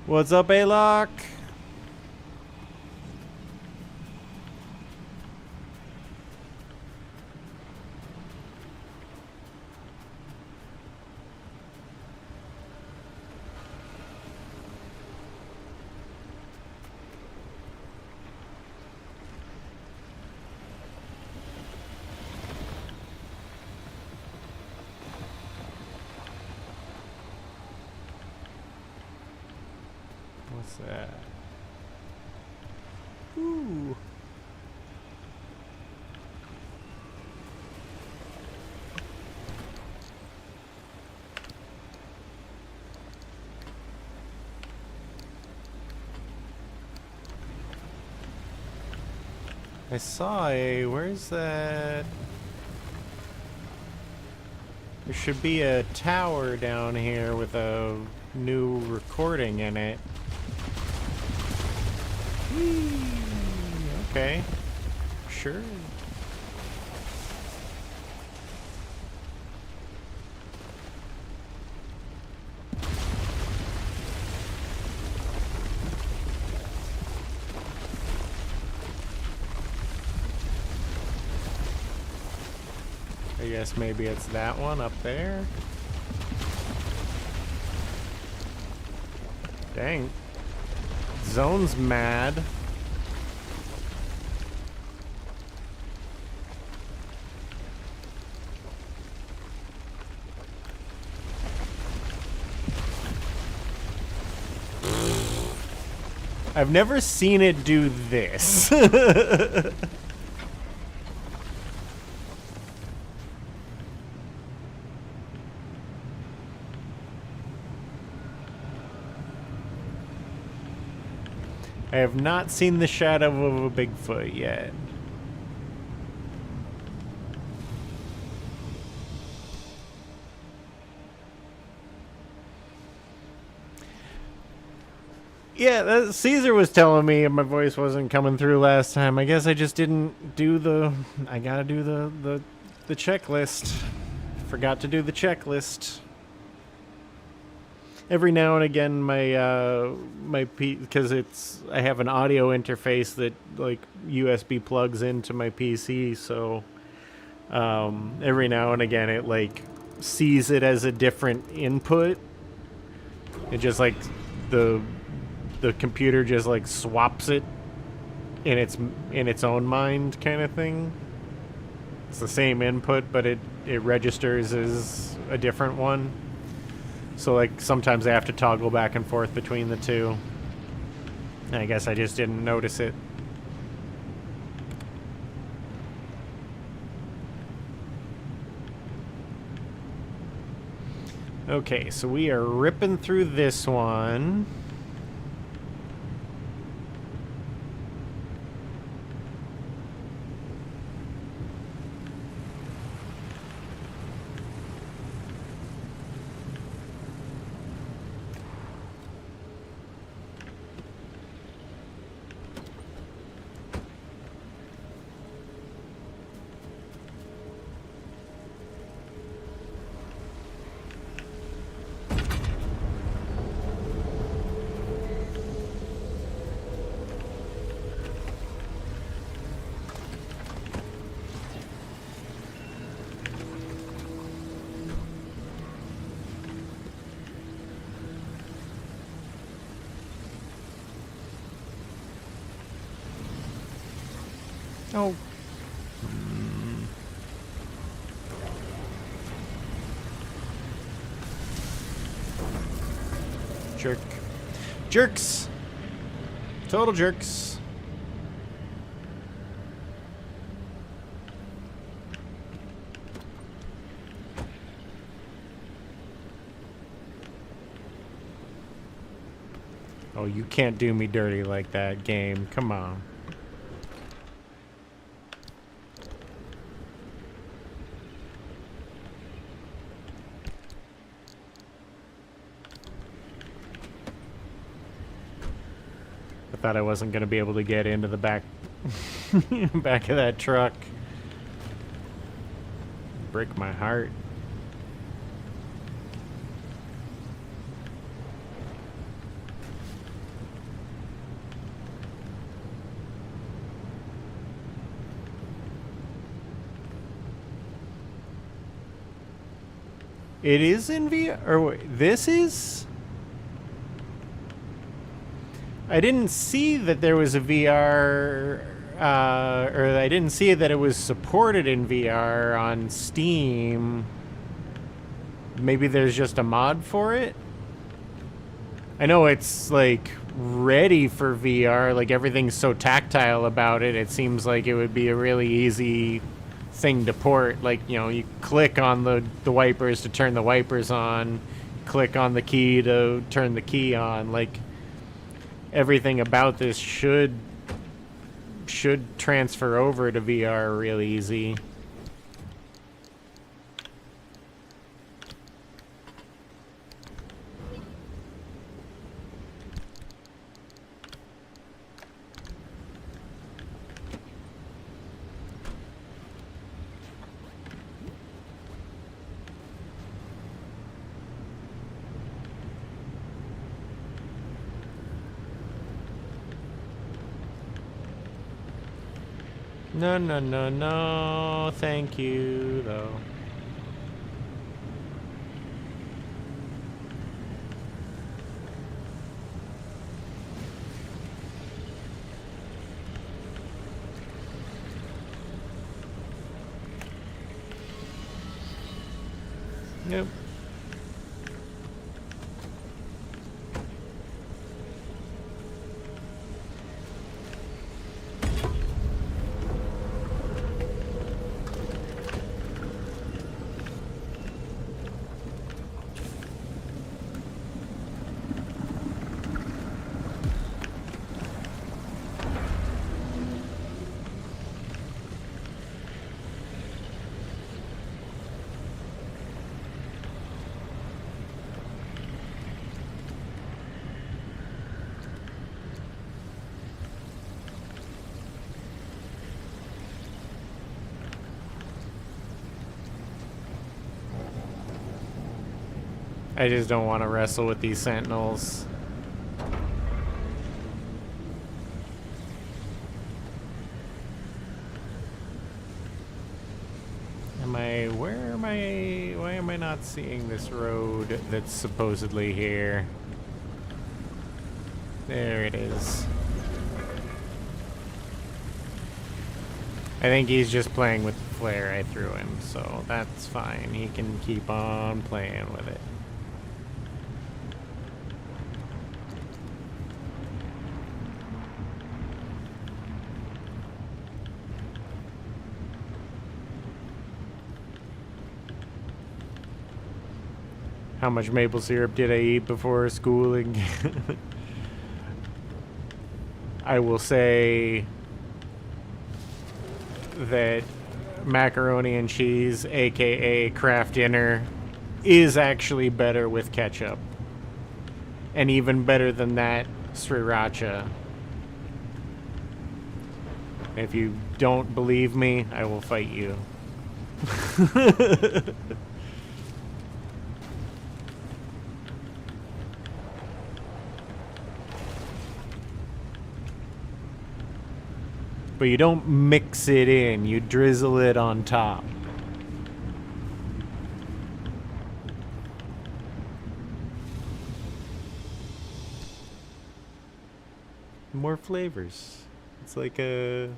S1: What's up, A-Lock? What's that? Ooh. I saw a... Where's that? There should be a tower down here with a new recording in it. Okay. Sure. I guess maybe it's that one up there. Dang. Zone's mad. I've never seen it do this. I have not seen the shadow of a Bigfoot yet. Yeah, Caesar was telling me my voice wasn't coming through last time. I guess I just didn't do the... I gotta do the checklist. Forgot to do the checklist. Every now and again, because I have an audio interface that like USB plugs into my PC, so every now and again it like sees it as a different input. It just like the computer just like swaps it in its own mind kind of thing. It's the same input, but it registers as a different one. So like sometimes I have to toggle back and forth between the two. And I guess I just didn't notice it. Okay, so we are ripping through this one. Oh. Jerk. Jerks! Total jerks. Oh, you can't do me dirty like that, game. Come on. I thought I wasn't going to be able to get into the back of that truck. break my heart. It is in VR? Or wait, this is? I didn't see that there was a VR, or I didn't see that it was supported in VR on Steam. Maybe there's just a mod for it? I know it's, like, ready for VR. Like, everything's so tactile about it. It seems like it would be a really easy thing to port. Like, you know, you click on the wipers to turn the wipers on, click on the key to turn the key on. Like, everything about this should transfer over to VR real easy. No, no, no, no. Thank you, though. Nope. I just don't want to wrestle with these sentinels. Why am I not seeing this road that's supposedly here? There it is. I think he's just playing with the flare I threw him, so that's fine. He can keep on playing with it. How much maple syrup did I eat before schooling? I will say that macaroni and cheese, aka Kraft Dinner, is actually better with ketchup. And even better than that, sriracha. If you don't believe me, I will fight you. But you don't mix it in, you drizzle it on top. More flavors. It's like a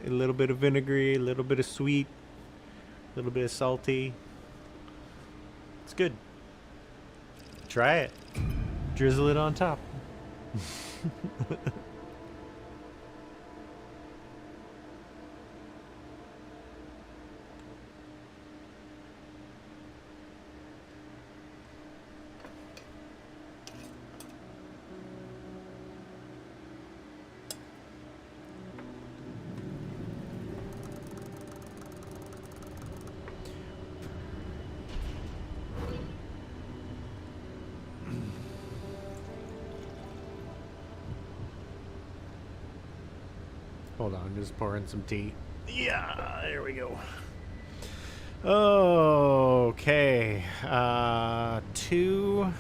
S1: little bit of vinegary, a little bit of sweet, a little bit of salty. It's good. Try it. Drizzle it on top. Hold on, just pouring some tea. Yeah, there we go. Okay. Two.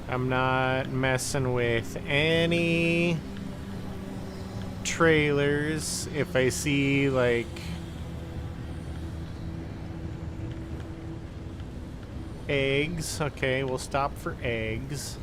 S1: I'm not messing with any trailers. If I see like eggs, okay, we'll stop for eggs.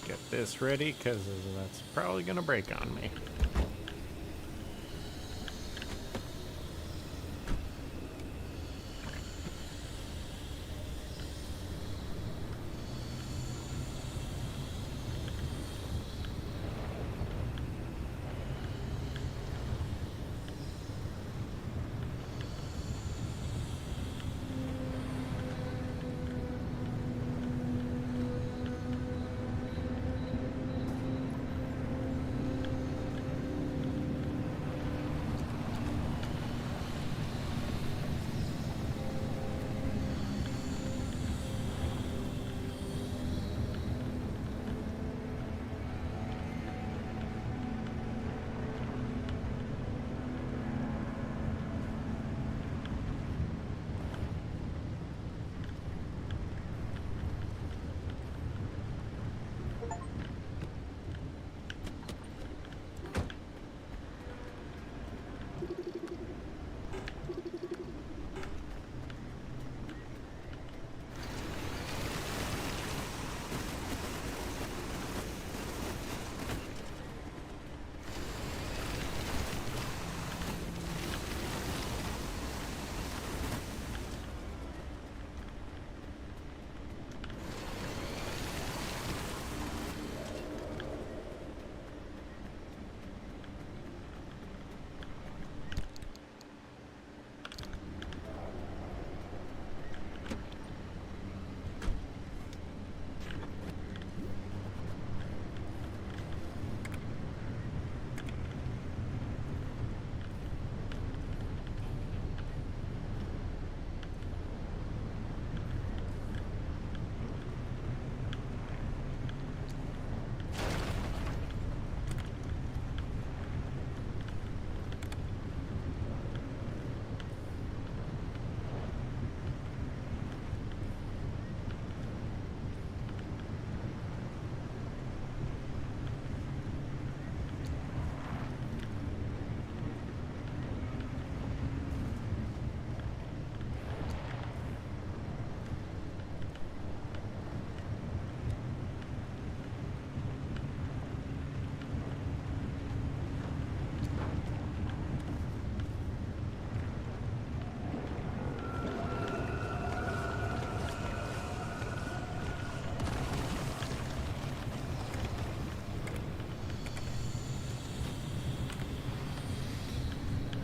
S1: Get this ready, because that's probably going to break on me.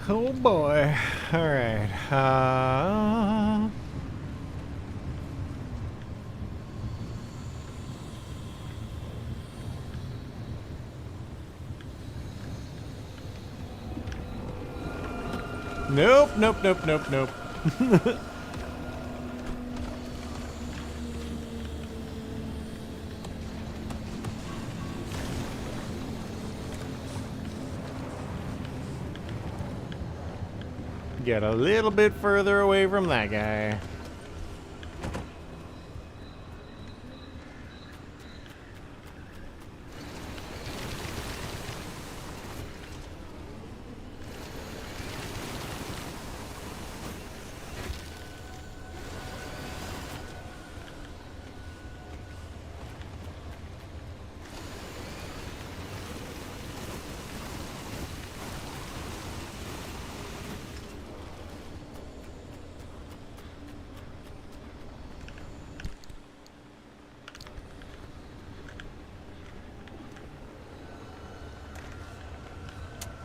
S1: Oh boy. Alright. Nope, nope, nope, nope, nope. Get a little bit further away from that guy.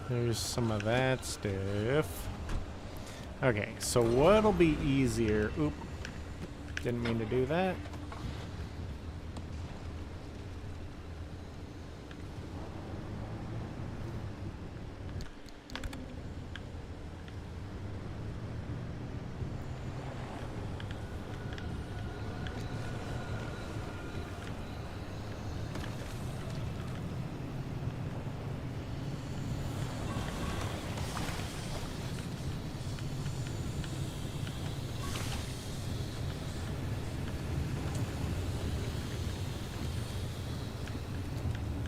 S1: There's some of that stuff. Okay, so what'll be easier? Oop. Didn't mean to do that.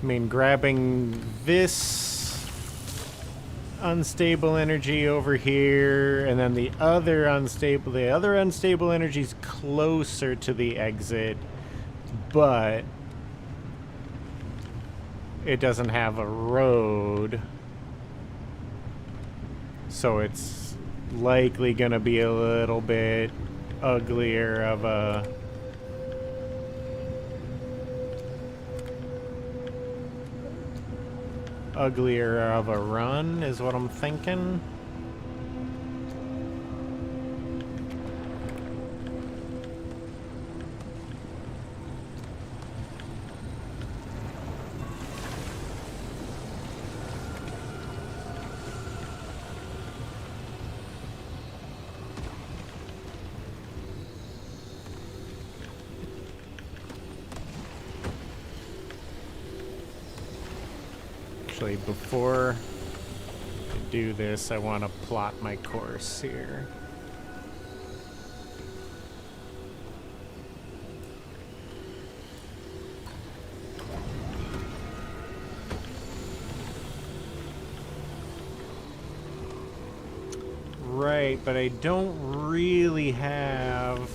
S1: I mean, grabbing this unstable energy over here, and then the other unstable energy's closer to the exit, but it doesn't have a road, so it's likely gonna be a little bit uglier of a run, is what I'm thinking. Actually, before I do this, I want to plot my course here. Right, but I don't really have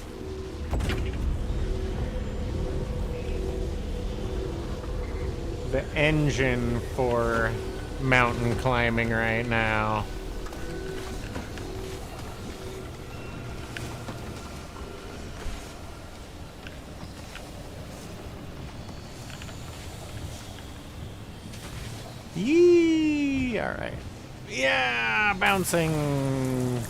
S1: the engine for mountain climbing right now. Yee! All right. Yeah, bouncing.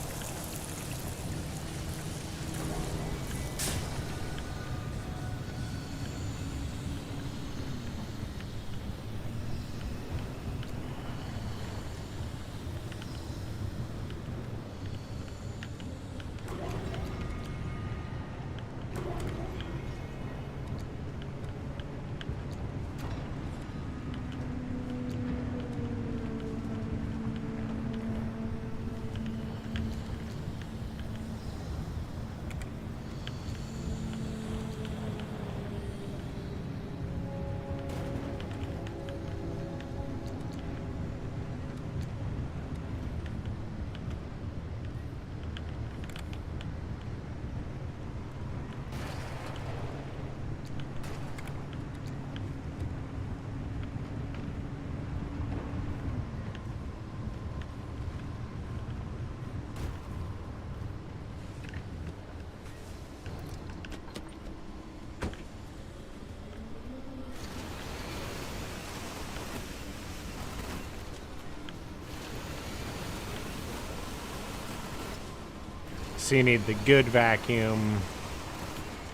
S1: So you need the good vacuum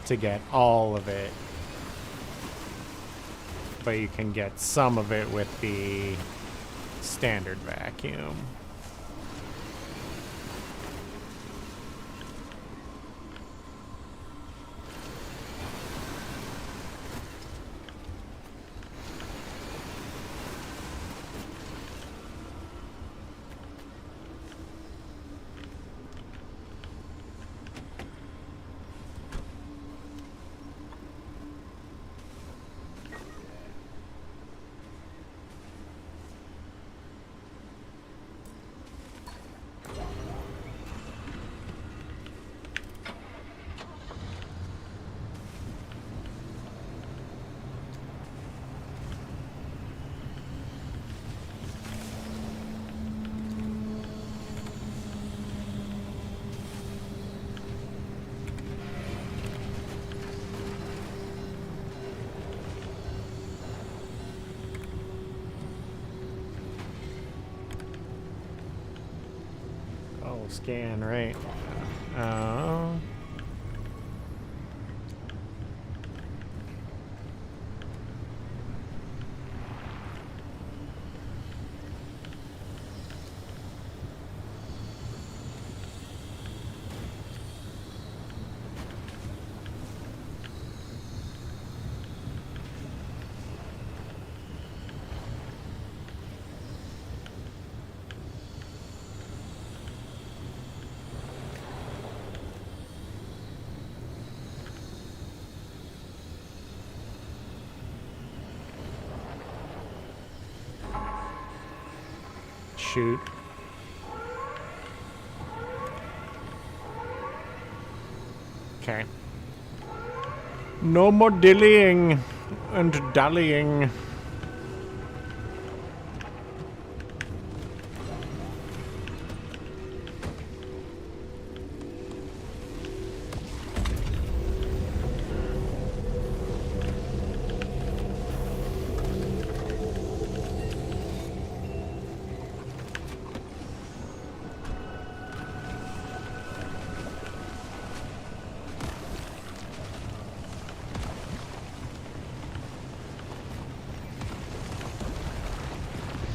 S1: to get all of it, but you can get some of it with the standard vacuum. Scan, right. Oh. Shoot. Okay. No more dillying and dallying.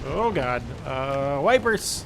S1: Oh god. Wipers!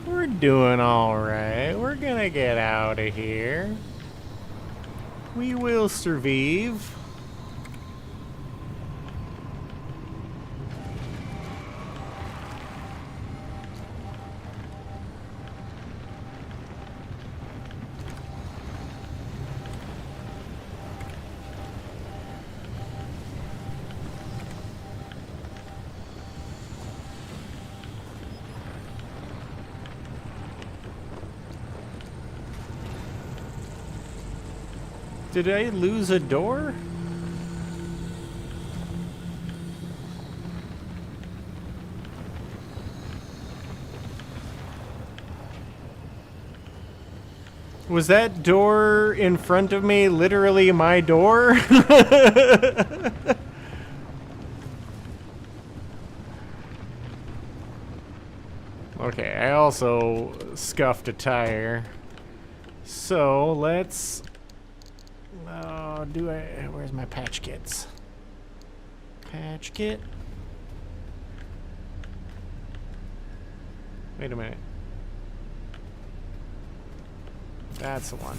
S1: We're doing alright. We're gonna get out of here. We will survive. Did I lose a door? Was that door in front of me literally my door? Okay, I also scuffed a tire. So let's... where's my patch kits? Patch kit? Wait a minute. That's the one.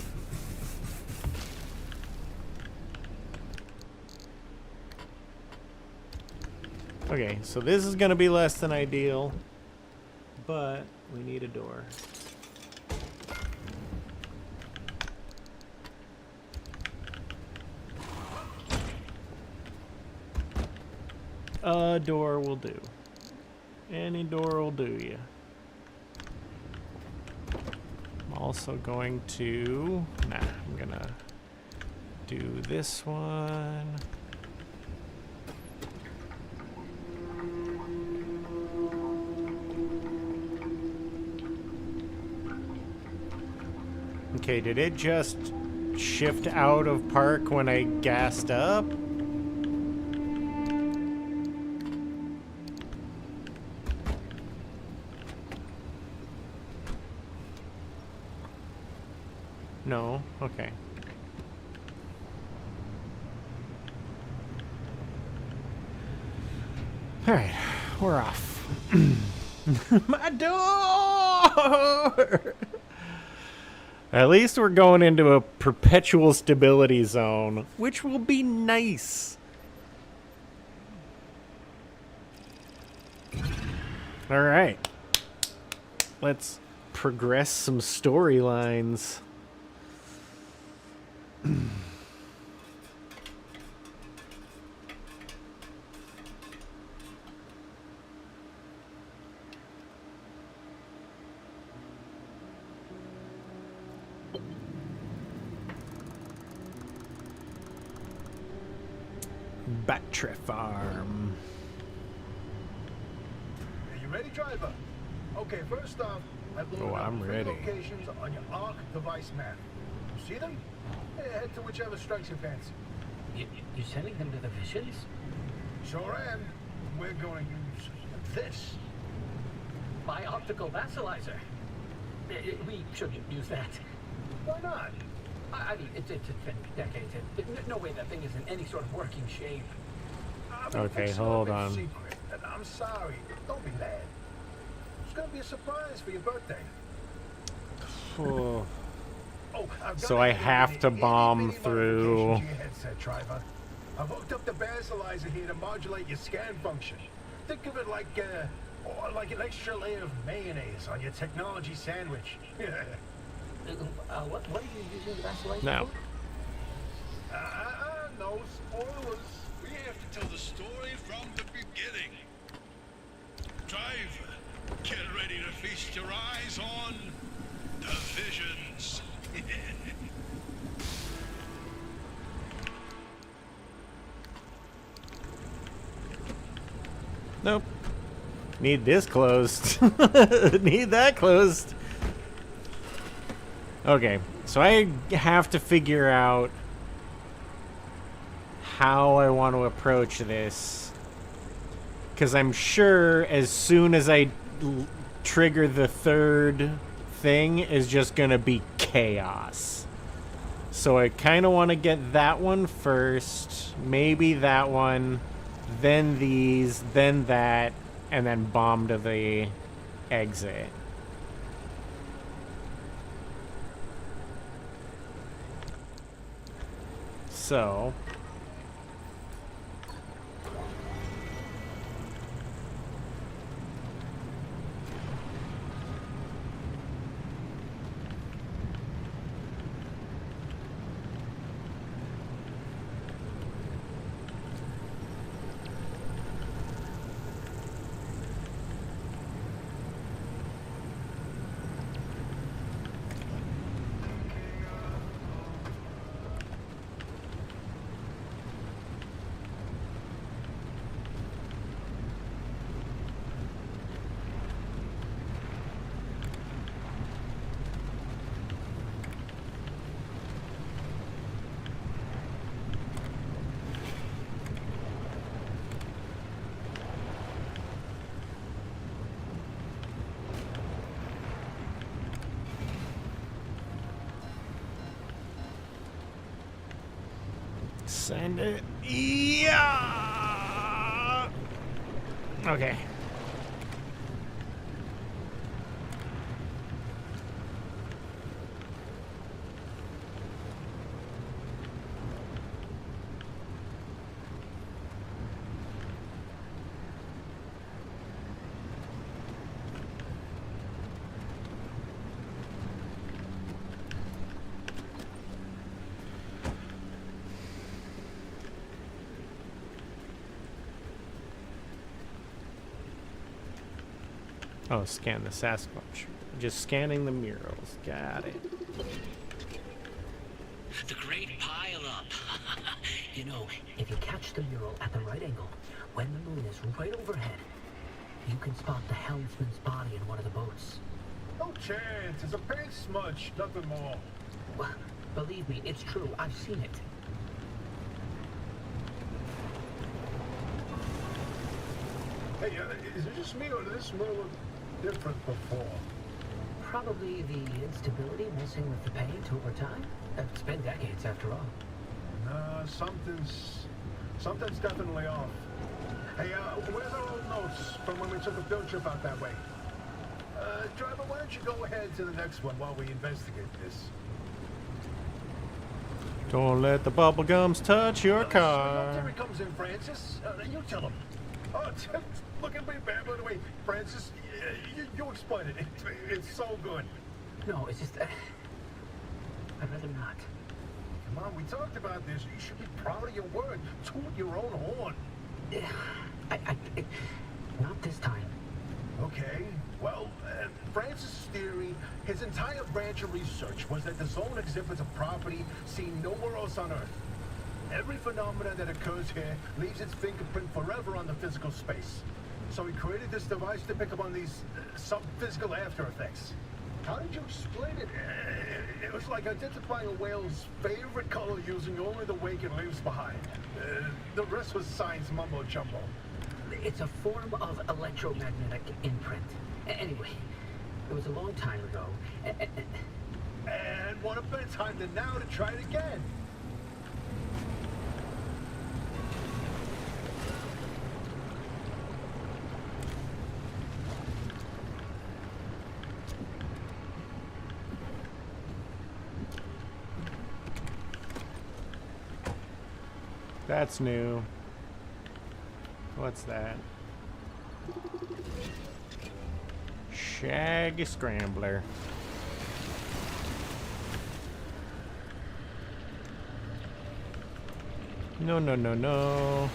S1: Okay, so this is gonna be less than ideal, but we need a door. A door will do. Any door will do you. I'm also going to... I'm gonna do this one. Okay, did it just shift out of park when I gassed up? No? Okay. Alright, we're off. My door! At least we're going into a perpetual stability zone, which will be nice. All right. Let's progress some storylines. Battery Farm.
S2: Are you ready, driver? Okay, first off, I've loaded
S1: I'm
S2: up 3
S1: ready.
S2: locations on your ARC device map. You see them? Head to whichever strikes your fancy.
S3: You're sending them to the Visions?
S2: Sure am. We're going to use this.
S3: My optical vassalizer. We shouldn't use that.
S2: Why not?
S3: I mean, it's been decades. No way that thing is in any sort of working shape.
S2: I've been
S1: Okay,
S2: fixing it
S1: hold
S2: up in
S1: on.
S2: secret, and I'm sorry. Don't be mad. It's gonna be a surprise for your birthday.
S1: Oh.
S2: Oh, I've
S1: So
S2: got
S1: I
S2: a
S1: have to
S2: itty-bitty
S1: bomb
S2: modification
S1: through-
S2: to your headset, driver. I've hooked up the basalizer here to modulate your scan function. Think of it like an extra layer of mayonnaise on your technology sandwich.
S3: What are you using the vassalizer
S1: No.
S3: for?
S2: No spoilers.
S4: We have to tell the story from the beginning. Driver, get ready to feast your eyes on the Visions.
S1: Nope. Need this closed. Need that closed. Okay, so I have to figure out how I want to approach this. Because I'm sure as soon as I trigger the third thing is just going to be chaos. So I kind of want to get that one first. Maybe that one. Then these. Then that. And then bomb to the exit. So... Send it. Yeah. Okay. Oh, scan the Sasquatch. Just scanning the murals. Got it.
S3: The great pile-up. You know, if you catch the mural at the right angle, when the moon is right overhead, you can spot the helmsman's body in one of the boats.
S2: No chance. It's a paint smudge. Nothing more.
S3: Well, believe me, it's true. I've seen it.
S2: Hey, is it just me or did this mural look different before?
S3: Probably the instability messing with the paint over time. It's been decades after all.
S2: Nah, something's definitely off. Hey, where's our old notes from when we took a field trip out that way? Driver, why don't you go ahead to the next one while we investigate this?
S1: Don't let the bubblegums touch your
S2: There
S1: car.
S2: he comes in, Francis. You tell him. Oh, look at me babbling away. Francis, You explain it. It's so good.
S3: No, it's just... I'd rather not.
S2: Come on, we talked about this. You should be proud of your word. Toot your own horn.
S3: Not this time.
S2: Okay, well, Francis' theory, his entire branch of research was that the zone exhibits a property seen nowhere else on Earth. Every phenomenon that occurs here leaves its fingerprint forever on the physical space. So he created this device to pick up on these sub-physical after effects. How did you explain it? It was like identifying a whale's favorite color using only the wake it leaves behind. The rest was science mumbo-jumbo.
S3: It's a form of electromagnetic imprint. Anyway, it was a long time ago.
S2: And what a better time than now to try it again?
S1: That's new. What's that? Shaggy Scrambler. No, no, no, no.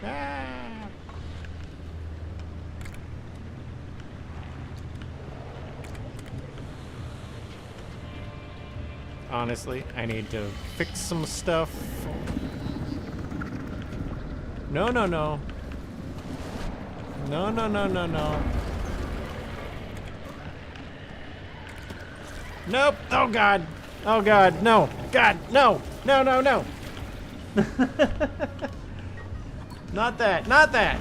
S1: Ah! Honestly, I need to fix some stuff. No, no, no. No, no, no, no, no. Nope. Oh, God. Oh, God. No. God, no. No, no, no. Not that. Not that.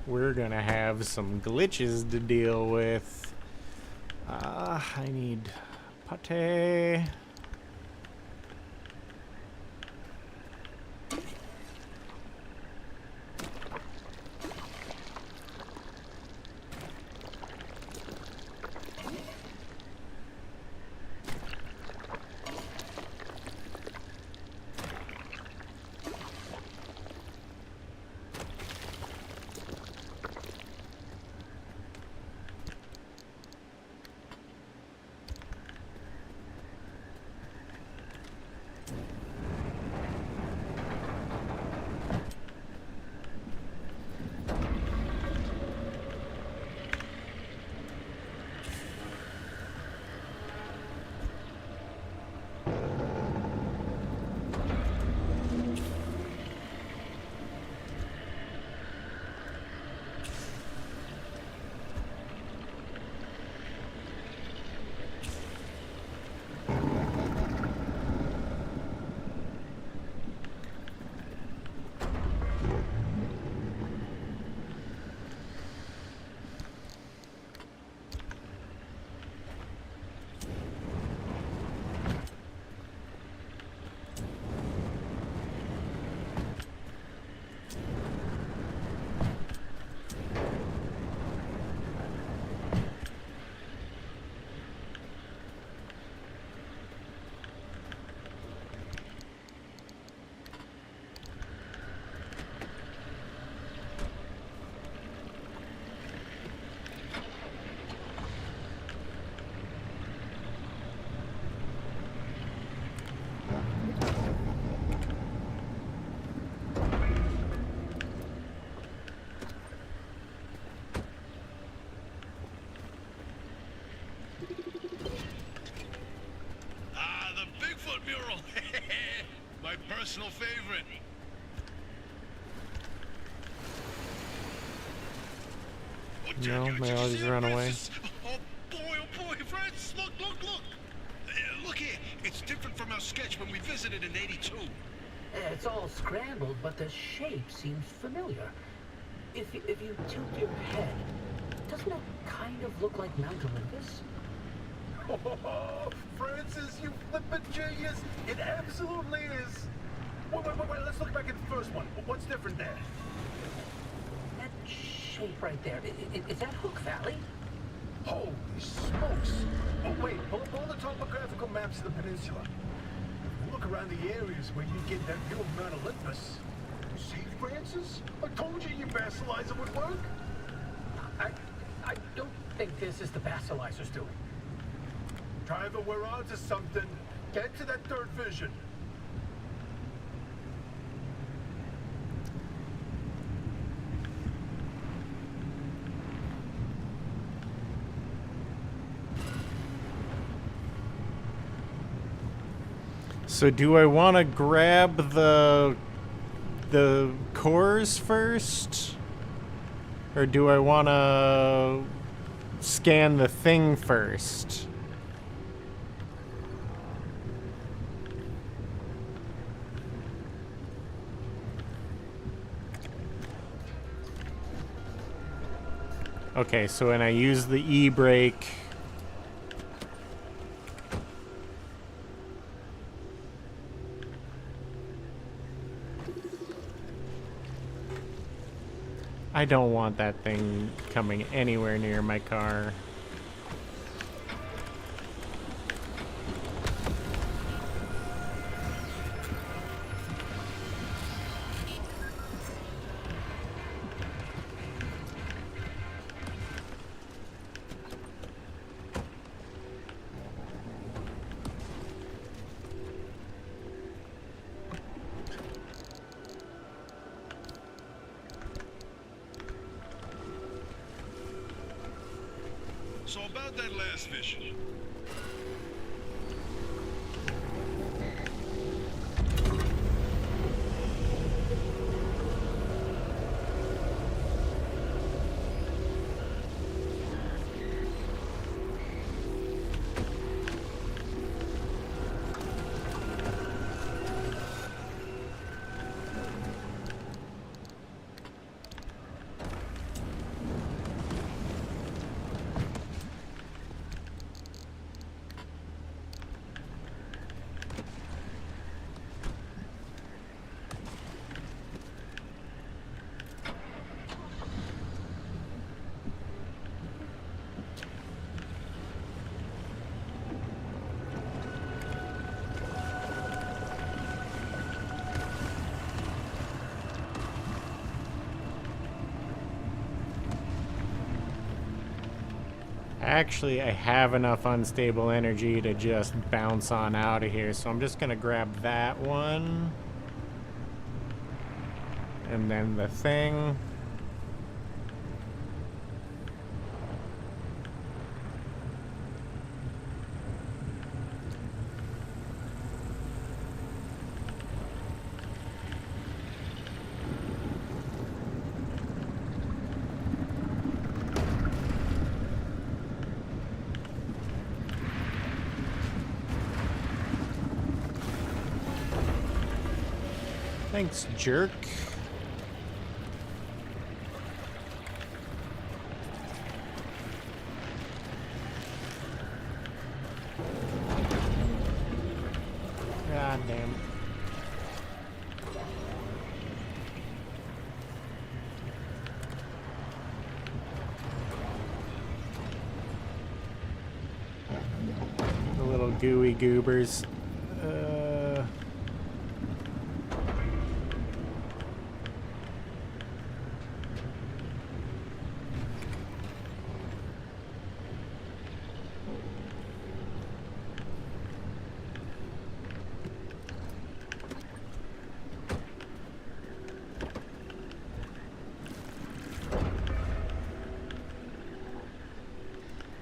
S1: We're gonna have some glitches to deal with. I need pate.
S4: mural. My personal favorite.
S1: No, may I just run away?
S4: Oh boy, Francis, look. Look here, it's different from our sketch when we visited in '82.
S3: It's all scrambled, but the shape seems familiar. If you tilt your head, doesn't it kind of look like Mount Olympus?
S2: Oh, Francis, you flippin' genius! It absolutely is! Wait, let's look back at the first one. What's different there?
S3: That shape right there, is that Hook Valley?
S2: Holy smokes! Oh, wait, pull up all the topographical maps of the peninsula. Look around the areas where you get that view of Mount Olympus. See, Francis? I told you your basilizer would work.
S3: I don't think this is the basilizer's doing.
S2: Driver, we're on to something. Get to that third vision.
S1: So do I want to grab the cores first? Or do I want to scan the thing first? Okay, so when I use the e-brake, I don't want that thing coming anywhere near my car.
S4: So about that last vision. Actually, I have enough unstable energy to just bounce on out of here, so I'm just gonna grab that one. And then the thing. Thanks, jerk. God damn. The little gooey goobers.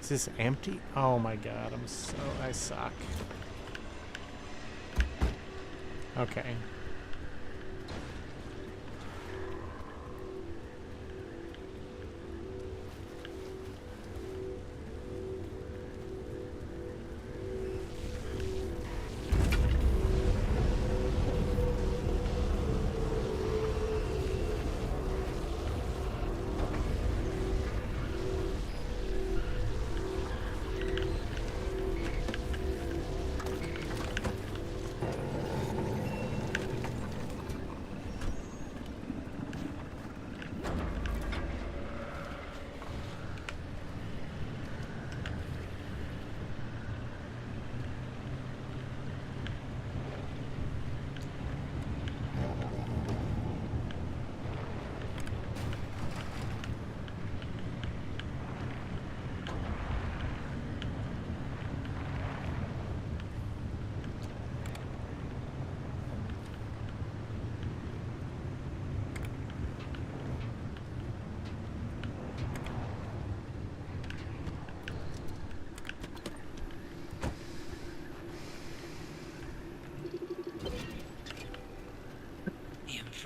S4: Is this empty? Oh my god, I suck. Okay.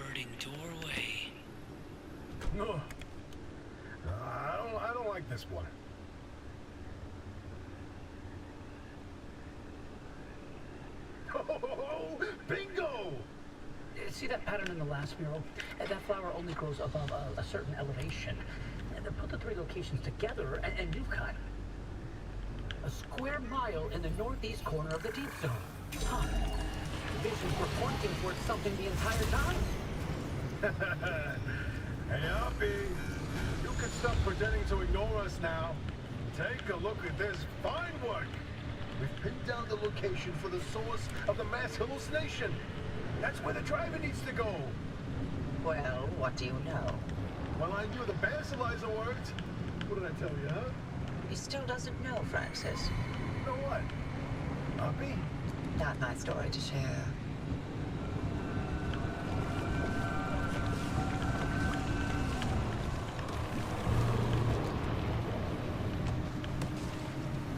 S3: diverting doorway.
S2: No. I don't like this one. Oh, bingo!
S3: See that pattern in the last mural? That flower only grows above a certain elevation. And then put the three locations together, and you've got a square mile in the northeast corner of the deep zone. Huh. The visions were pointing towards something the entire time.
S2: Hey, Uppy, you can stop pretending to ignore us now. Take a look at this fine work. We've pinned down the location for the source of the mass hallucination. That's where the driver needs to go.
S5: Well, what do you know?
S2: Well, I knew the basilizer worked. What did I tell you, huh?
S5: He still doesn't know, Francis.
S2: You know what? Uppy?
S5: Not my story to share.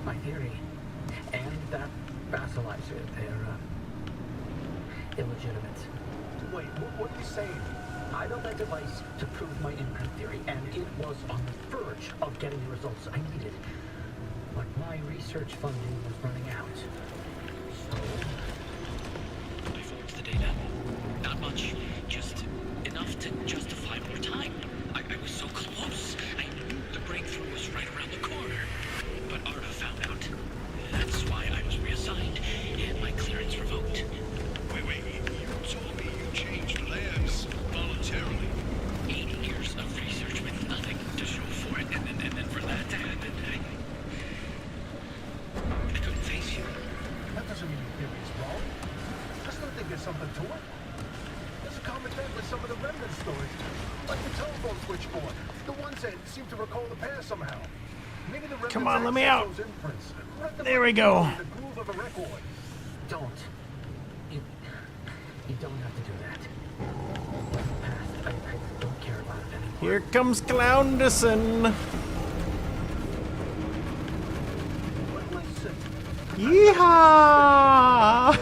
S3: My theory, and that basilizer, they're illegitimate.
S2: Wait, what are you saying?
S3: I built that device to prove my imprint theory, and it was on the verge of getting the results I needed. But my research funding was running out. So I forged the data. Not much, just enough to justify more time. I was so close. I knew the breakthrough was right around the corner. But Arda found out. That's why I was reassigned, and my clearance revoked.
S6: Wait, you told me you changed labs voluntarily.
S3: 80 years of research with nothing to show for it, and then for that to happen, I couldn't face you.
S2: That doesn't mean your theory is wrong. I still think there's something to it. There's a common thread with some of the remnant stories, like the telephone switchboard. The ones that seem to recall the past somehow. Maybe the remnants
S1: Come on, let me
S2: access
S1: out.
S2: those imprints.
S1: There we go.
S2: The groove of a record.
S3: Don't. You don't have to do that. Past, I don't care about it anymore.
S1: Here comes Clownderson. Yeehaw!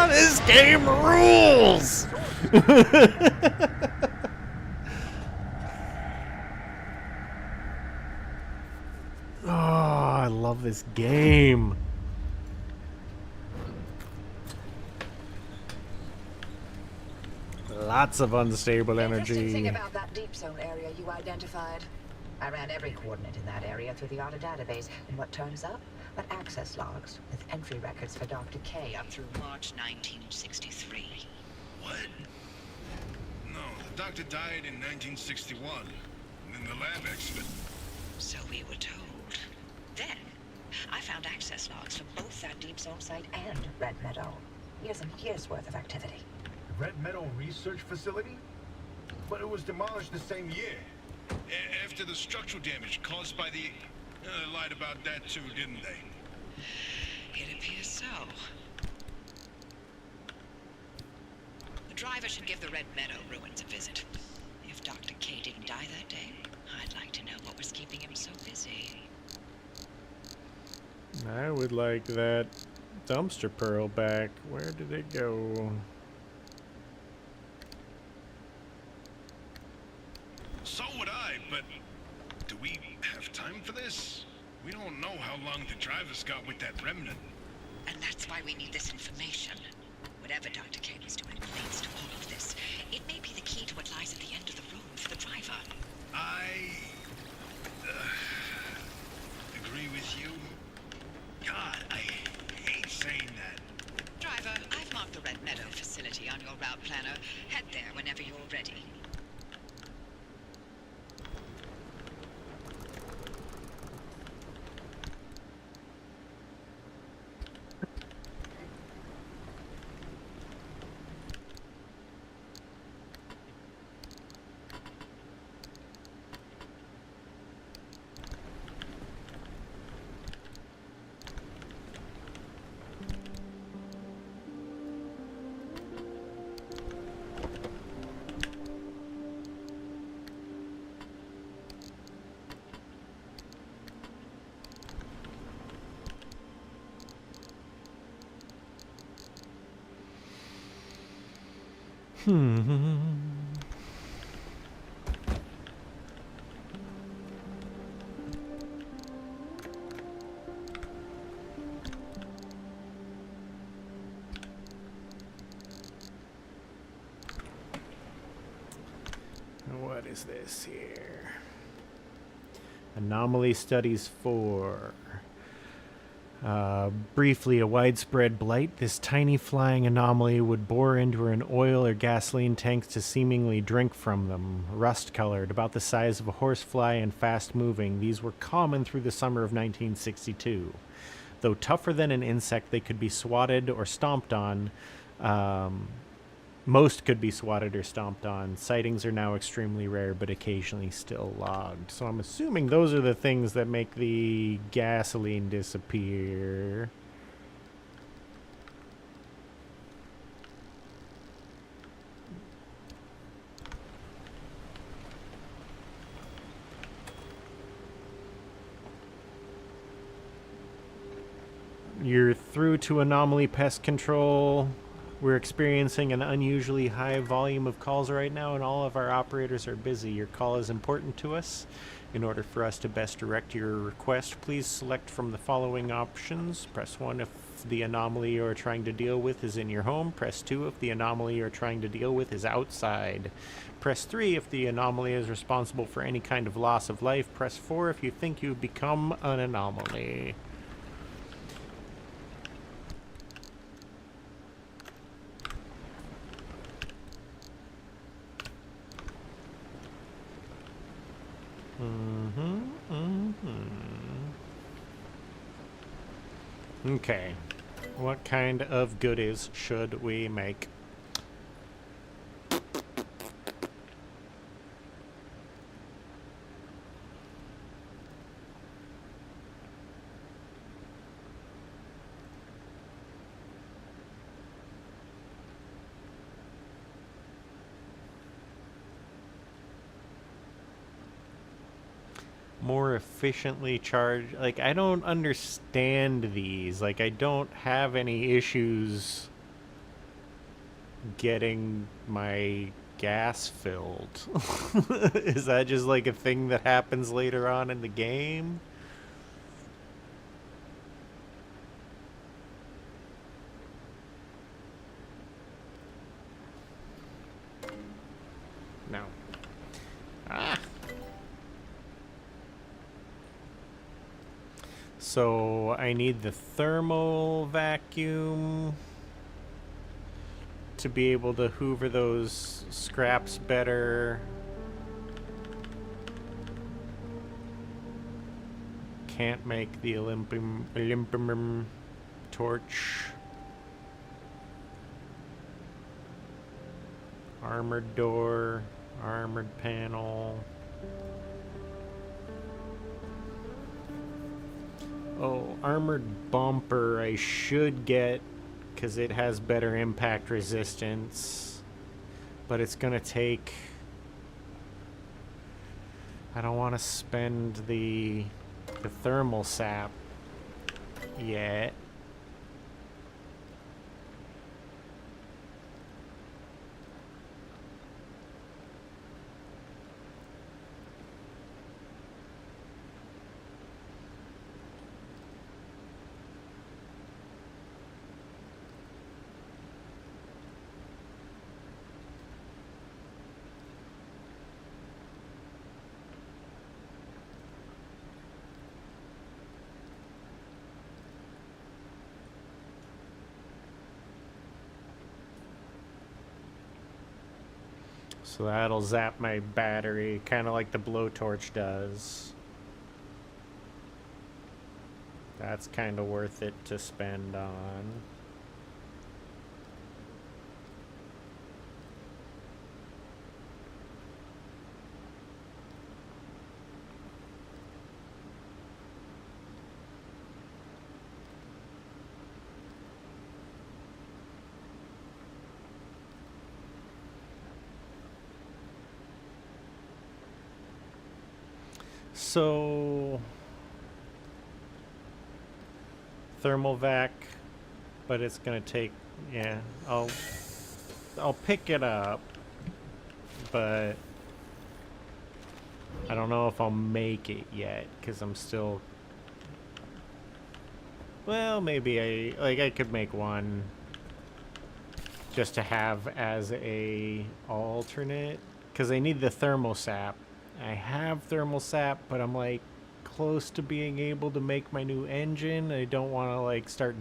S1: This game rules! Oh, I love this game. Lots of unstable
S5: Interesting thing
S1: energy.
S5: about that deep zone area you identified. I ran every coordinate in that area through the ARDA database, and what turns up? But access logs with entry records for Dr. K up through March 1963.
S6: What? No, the doctor died in 1961. And then the lab exhibit.
S5: So we were told. Then, I found access logs for both that deep zone site and Red Meadow. Years and years worth of activity.
S2: The Red Meadow Research Facility? But it was demolished the same year.
S6: After the structural damage caused by the... They lied about that too, didn't they?
S5: It appears so. The driver should give the Red Meadow ruins a visit. If Dr. K didn't die that day, I'd like to know what was keeping him so busy.
S1: I would like that dumpster pearl back. Where did it go?
S6: So would I, but... Do we have time for this? We don't know how long the driver's got with that remnant.
S5: And that's why we need this information. Whatever Dr. K was doing relates to all of this. It may be the key to what lies at the end of the road for the driver.
S6: I... agree with you. God, I hate saying that.
S5: Driver, I've marked the Red Meadow facility on your route planner. Head there whenever you're ready.
S1: What is this here? Anomaly Studies 4. Briefly, a widespread blight. This tiny flying anomaly would bore into an oil or gasoline tanks to seemingly drink from them. Rust-colored, about the size of a horsefly and fast-moving, these were common through the summer of 1962. Though tougher than an insect, they could be swatted or stomped on. Most could be swatted or stomped on. Sightings are now extremely rare, but occasionally still logged. So I'm assuming those are the things that make the gasoline disappear. You're through to Anomaly Pest Control. We're experiencing an unusually high volume of calls right now, and all of our operators are busy. Your call is important to us. In order for us to best direct your request, please select from the following options. Press 1 if the anomaly you're trying to deal with is in your home. Press 2 if the anomaly you're trying to deal with is outside. Press 3 if the anomaly is responsible for any kind of loss of life. Press 4 if you think you've become an anomaly. Okay. What kind of goodies should we make? More efficiently charge. Like, I don't understand these. Like, I don't have any issues getting my gas filled. Is that just like a thing that happens later on in the game? No. Ah! So I need the thermal vacuum to be able to hoover those scraps better. Can't make the Olympium torch. Armored door, armored panel. Oh, armored bumper I should get because it has better impact resistance. But it's gonna take... I don't want to spend the thermal sap yet. So that'll zap my battery, kind of like the blowtorch does. That's kind of worth it to spend on. So thermal vac, but it's gonna take, yeah, I'll pick it up, but I don't know if I'll make it yet because I'm still. Well, maybe I could make one just to have as a alternate because I need the thermal sap. I have thermal sap, but I'm like close to being able to make my new engine. I don't want to like start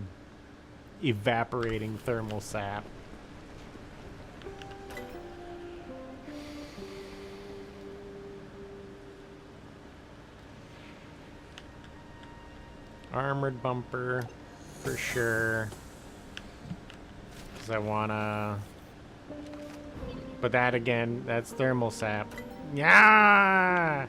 S1: evaporating thermal sap. Armored bumper for sure. Because I wanna. But that again, that's thermal sap. Yeah!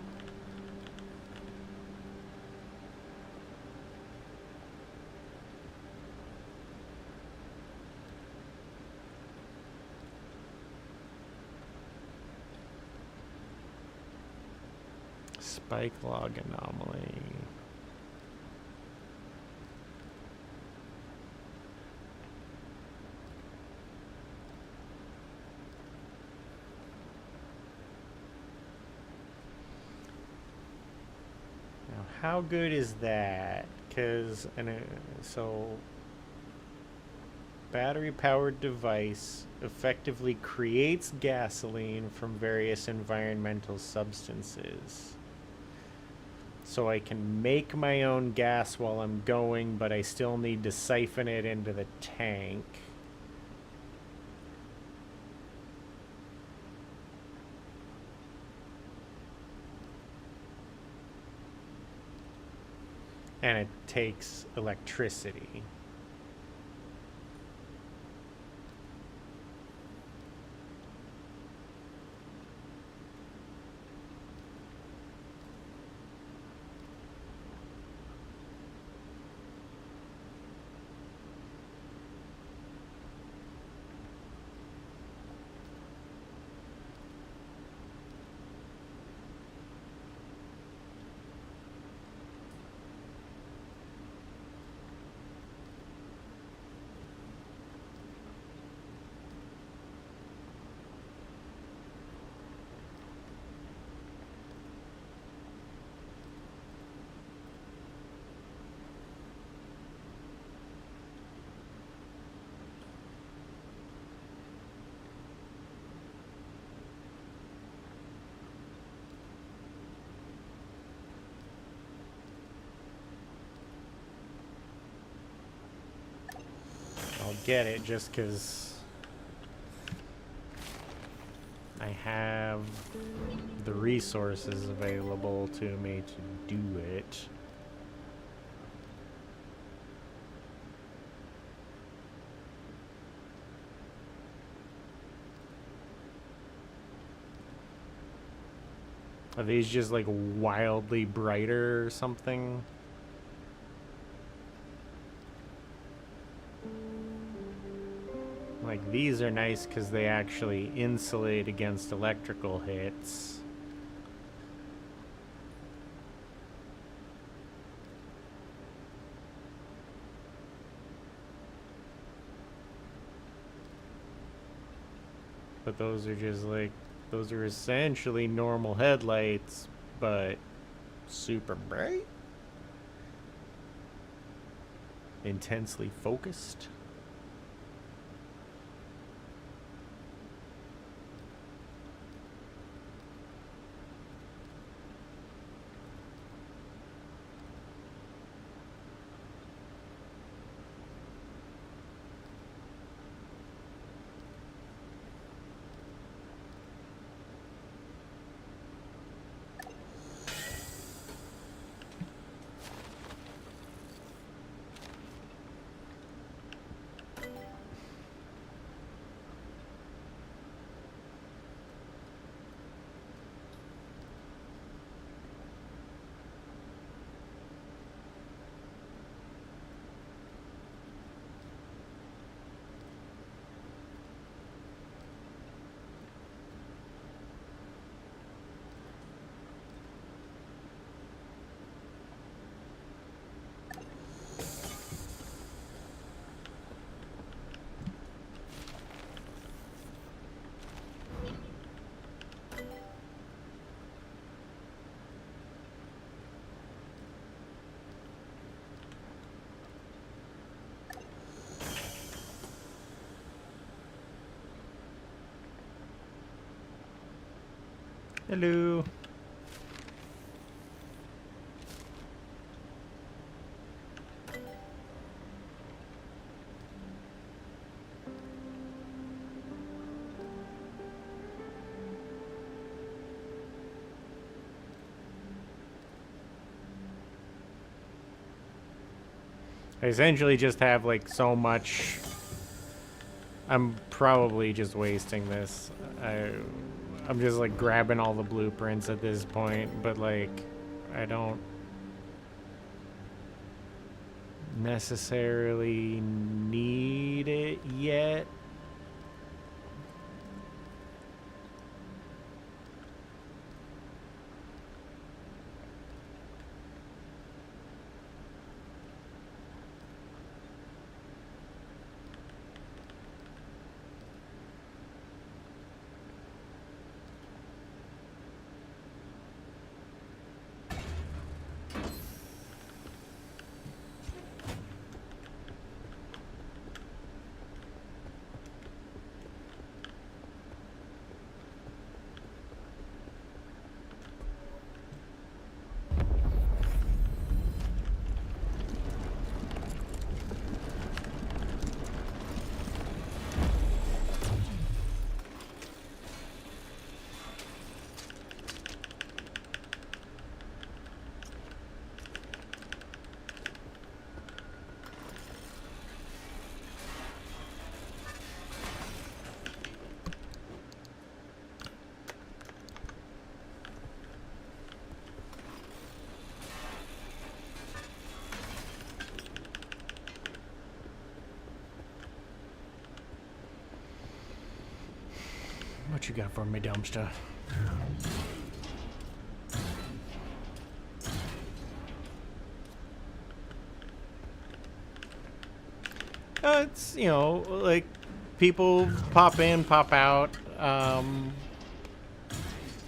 S1: Spike log anomaly. Now, how good is that? Because, so, battery-powered device effectively creates gasoline from various environmental substances. So I can make my own gas while I'm going, but I still need to siphon it into the tank. And it takes electricity. I'll get it just because I have the resources available to me to do it. Are these just like wildly brighter or something? Like these are nice because they actually insulate against electrical hits. But those are just like, those are essentially normal headlights, but super bright. Intensely focused. Hello. I essentially just have like so much. I'm probably just wasting this. I'm just like grabbing all the blueprints at this point, but like I don't necessarily need it yet. What you got for me, dumpster? It's, you know, like people pop in, pop out. And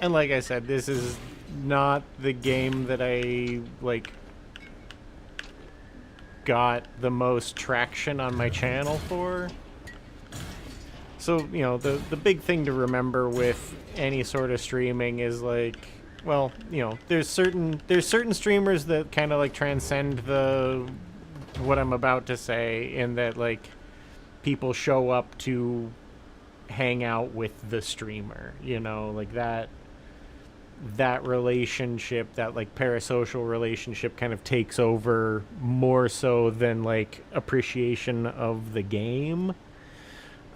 S1: like I said, this is not the game that I like got the most traction on my channel for. So, you know, the big thing to remember with any sort of streaming is like, well, you know, there's certain streamers that kind of like transcend the what I'm about to say, in that like people show up to hang out with the streamer, you know, like that relationship, that like parasocial relationship kind of takes over more so than like appreciation of the game.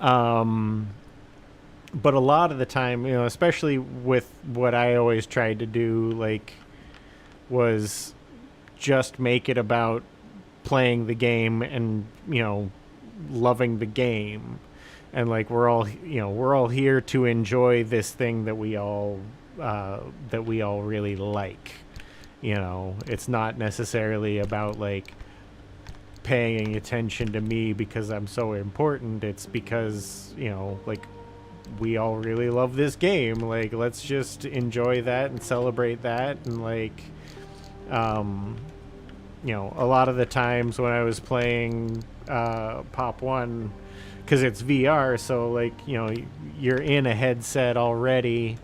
S1: But a lot of the time, you know, especially with what I always tried to do, like, was just make it about playing the game and, you know, loving the game. And like, we're all here to enjoy this thing that we all really like. You know, it's not necessarily about like paying attention to me because I'm so important. It's because, you know, like, we all really love this game. Like, let's just enjoy that and celebrate that. And like, you know, a lot of the times when I was playing Pop 1, because it's VR, so like, you know, you're in a headset already.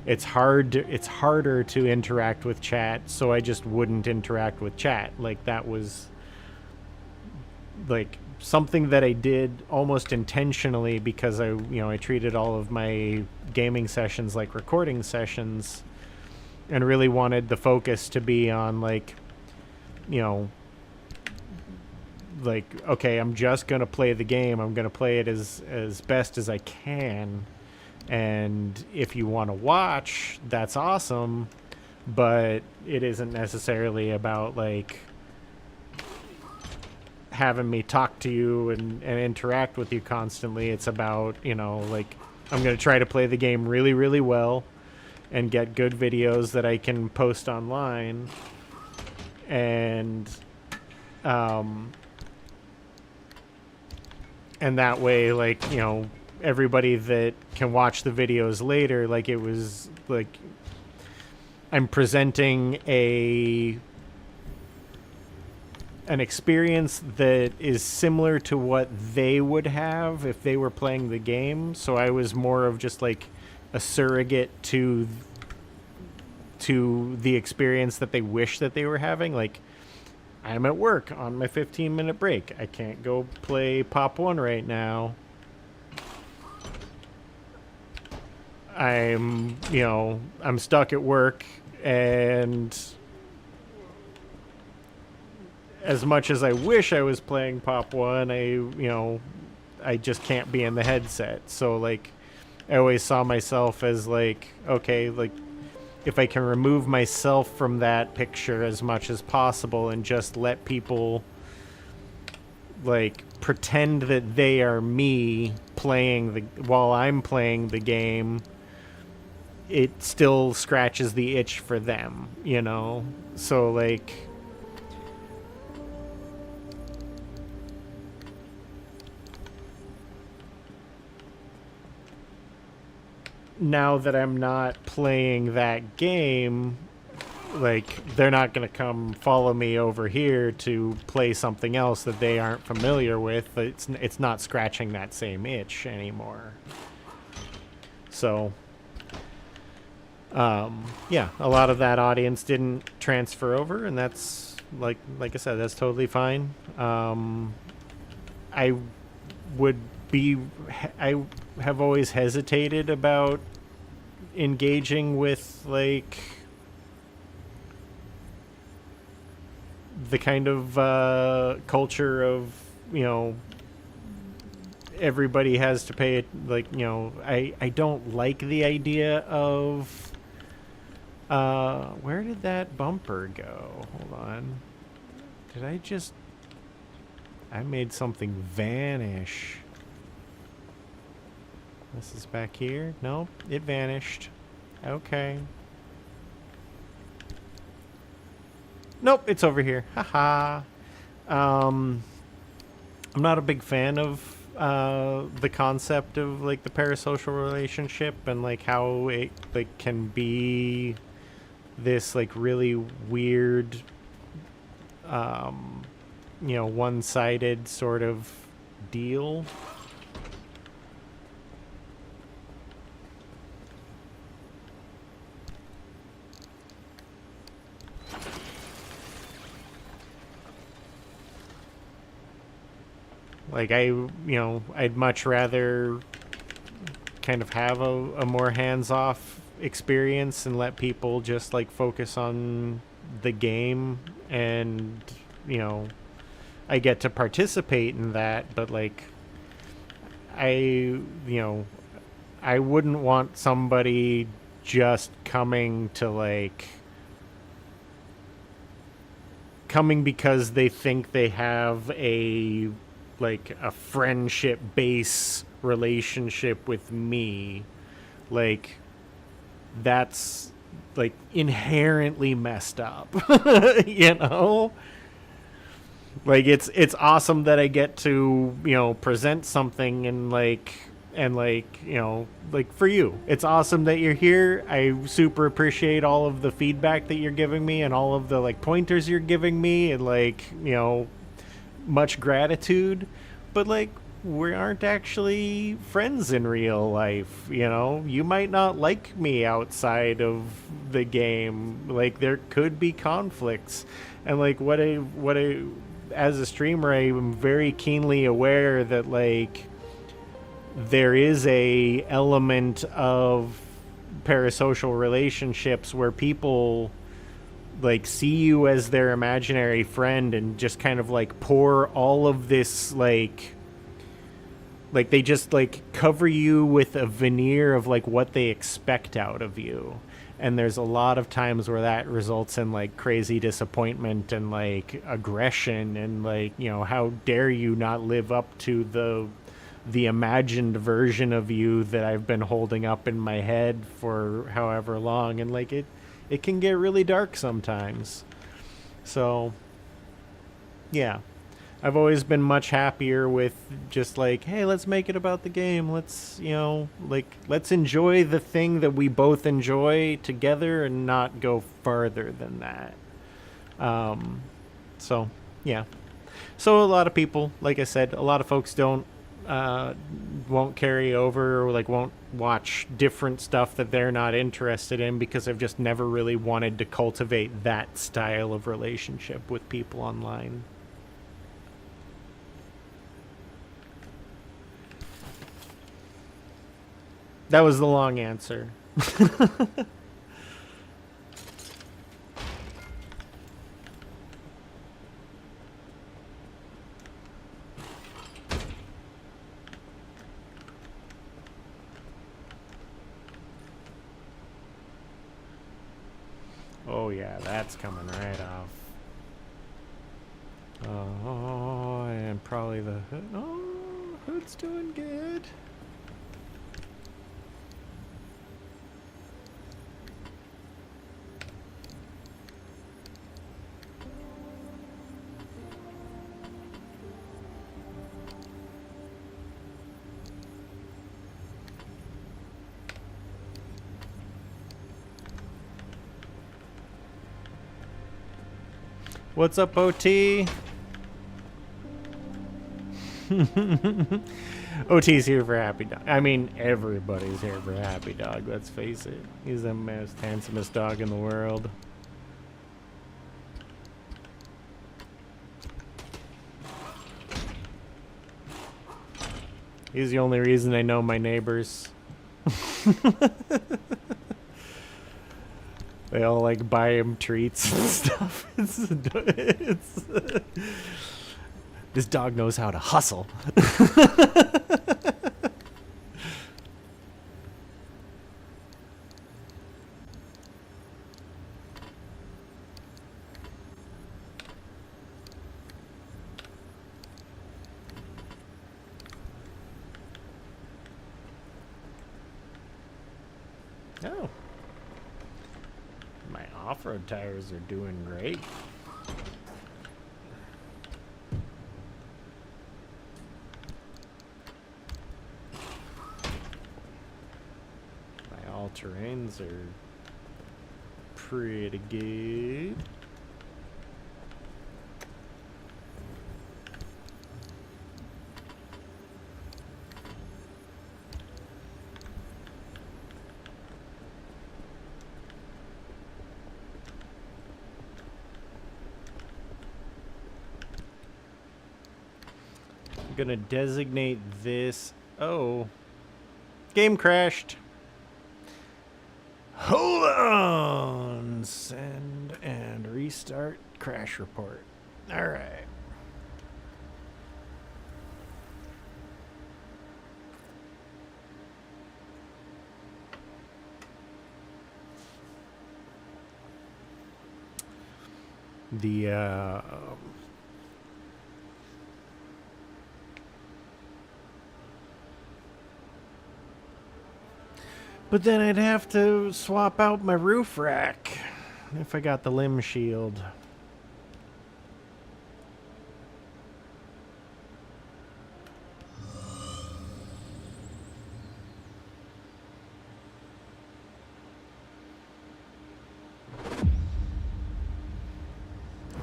S1: It's harder to interact with chat, so I just wouldn't interact with chat. Like, that was like something that I did almost intentionally, because I treated all of my gaming sessions like recording sessions, and really wanted the focus to be on like, you know, like, okay, I'm just gonna play the game. I'm gonna play it as best as I can, and if you want to watch, that's awesome, but it isn't necessarily about like having me talk to you and interact with you constantly. It's about, you know, like, I'm going to try to play the game really, really well and get good videos that I can post online. And that way, like, you know, everybody that can watch the videos later, like, it was like I'm presenting an experience that is similar to what they would have if they were playing the game. So I was more of just like a surrogate to to the experience that they wish that they were having. Like, I'm at work on my 15-minute break. I can't go play Pop 1 right now. I'm stuck at work, and as much as I wish I was playing Pop 1, I just can't be in the headset. So, like, I always saw myself as, like, okay, like, if I can remove myself from that picture as much as possible and just let people, like, pretend that they are me while I'm playing the game, it still scratches the itch for them, you know? So, like, now that I'm not playing that game, like, they're not going to come follow me over here to play something else that they aren't familiar with. It's not scratching that same itch anymore. So, yeah, a lot of that audience didn't transfer over, and that's, like I said, that's totally fine. I have always hesitated about engaging with, like, the kind of culture of, everybody has to pay it. Like, I don't like the idea of where did that bumper go? Hold on. I made something vanish. This is back here? Nope, it vanished. Okay. Nope, it's over here. Haha. I'm not a big fan of the concept of, like, the parasocial relationship and, like, how it, like, can be this, like, really weird, one-sided sort of deal. Like, I'd much rather kind of have a more hands-off experience and let people just, like, focus on the game, and, I get to participate in that, but, like, I wouldn't want somebody just coming because they think they have a friendship base relationship with me. Like, that's, like, inherently messed up. Like, it's awesome that I get to, present something and for you. It's awesome that you're here. I super appreciate all of the feedback that you're giving me and all of the, like, pointers you're giving me, and, like, much gratitude, but, like, we aren't actually friends in real life. You might not like me outside of the game. Like, there could be conflicts, and, like, as a streamer, I am very keenly aware that, like, there is a element of parasocial relationships where people, like, see you as their imaginary friend and just kind of, like, pour all of this, like they just, like, cover you with a veneer of, like, what they expect out of you. And there's a lot of times where that results in, like, crazy disappointment and, like, aggression and, like, how dare you not live up to the imagined version of you that I've been holding up in my head for however long. And, like, it can get really dark sometimes. So, yeah. I've always been much happier with just, like, hey, let's make it about the game. Let's, let's enjoy the thing that we both enjoy together and not go farther than that. So, yeah. So a lot of people, like I said, a lot of folks don't won't carry over, or like won't watch different stuff that they're not interested in, because I've just never really wanted to cultivate that style of relationship with people online. That was the long answer. Oh yeah, that's coming right off. Oh, and probably the hood. Oh, hood's doing good. What's up, OT? OT's here for Happy Dog. I mean, everybody's here for Happy Dog, let's face it. He's the most handsomest dog in the world. He's the only reason I know my neighbors. They all like buy him treats and stuff. This dog knows how to hustle. Oh. My off-road tires are doing great. My all-terrains are pretty good. Gonna designate this. Oh, game crashed. Hold on. Send and restart crash report. All right. But then I'd have to swap out my roof rack if I got the limb shield.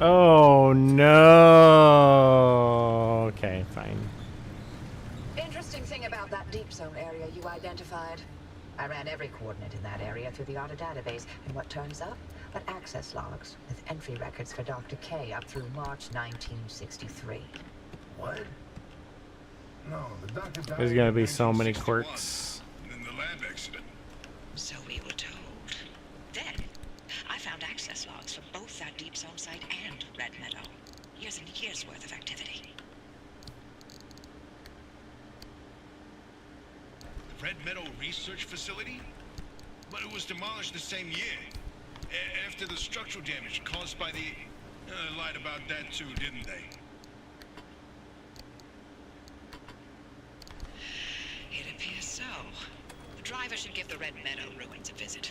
S1: Oh no. Okay, fine.
S5: Interesting thing about that deep zone area you identified. I ran every coordinate in that area through the auto database, and what turns up? But access logs with entry records for Dr. K up through March 1963.
S2: What? No, the doctor died.
S1: There's gonna be so many quirks.
S6: In the lab accident.
S5: So we were told. Then, I found access logs for both that deep zone site and Red Meadow. Years and years worth of activity.
S6: Red Meadow Research Facility? But it was demolished the same year. After the structural damage caused by the... lied about that too, didn't they?
S5: It appears so. The driver should give the Red Meadow ruins a visit.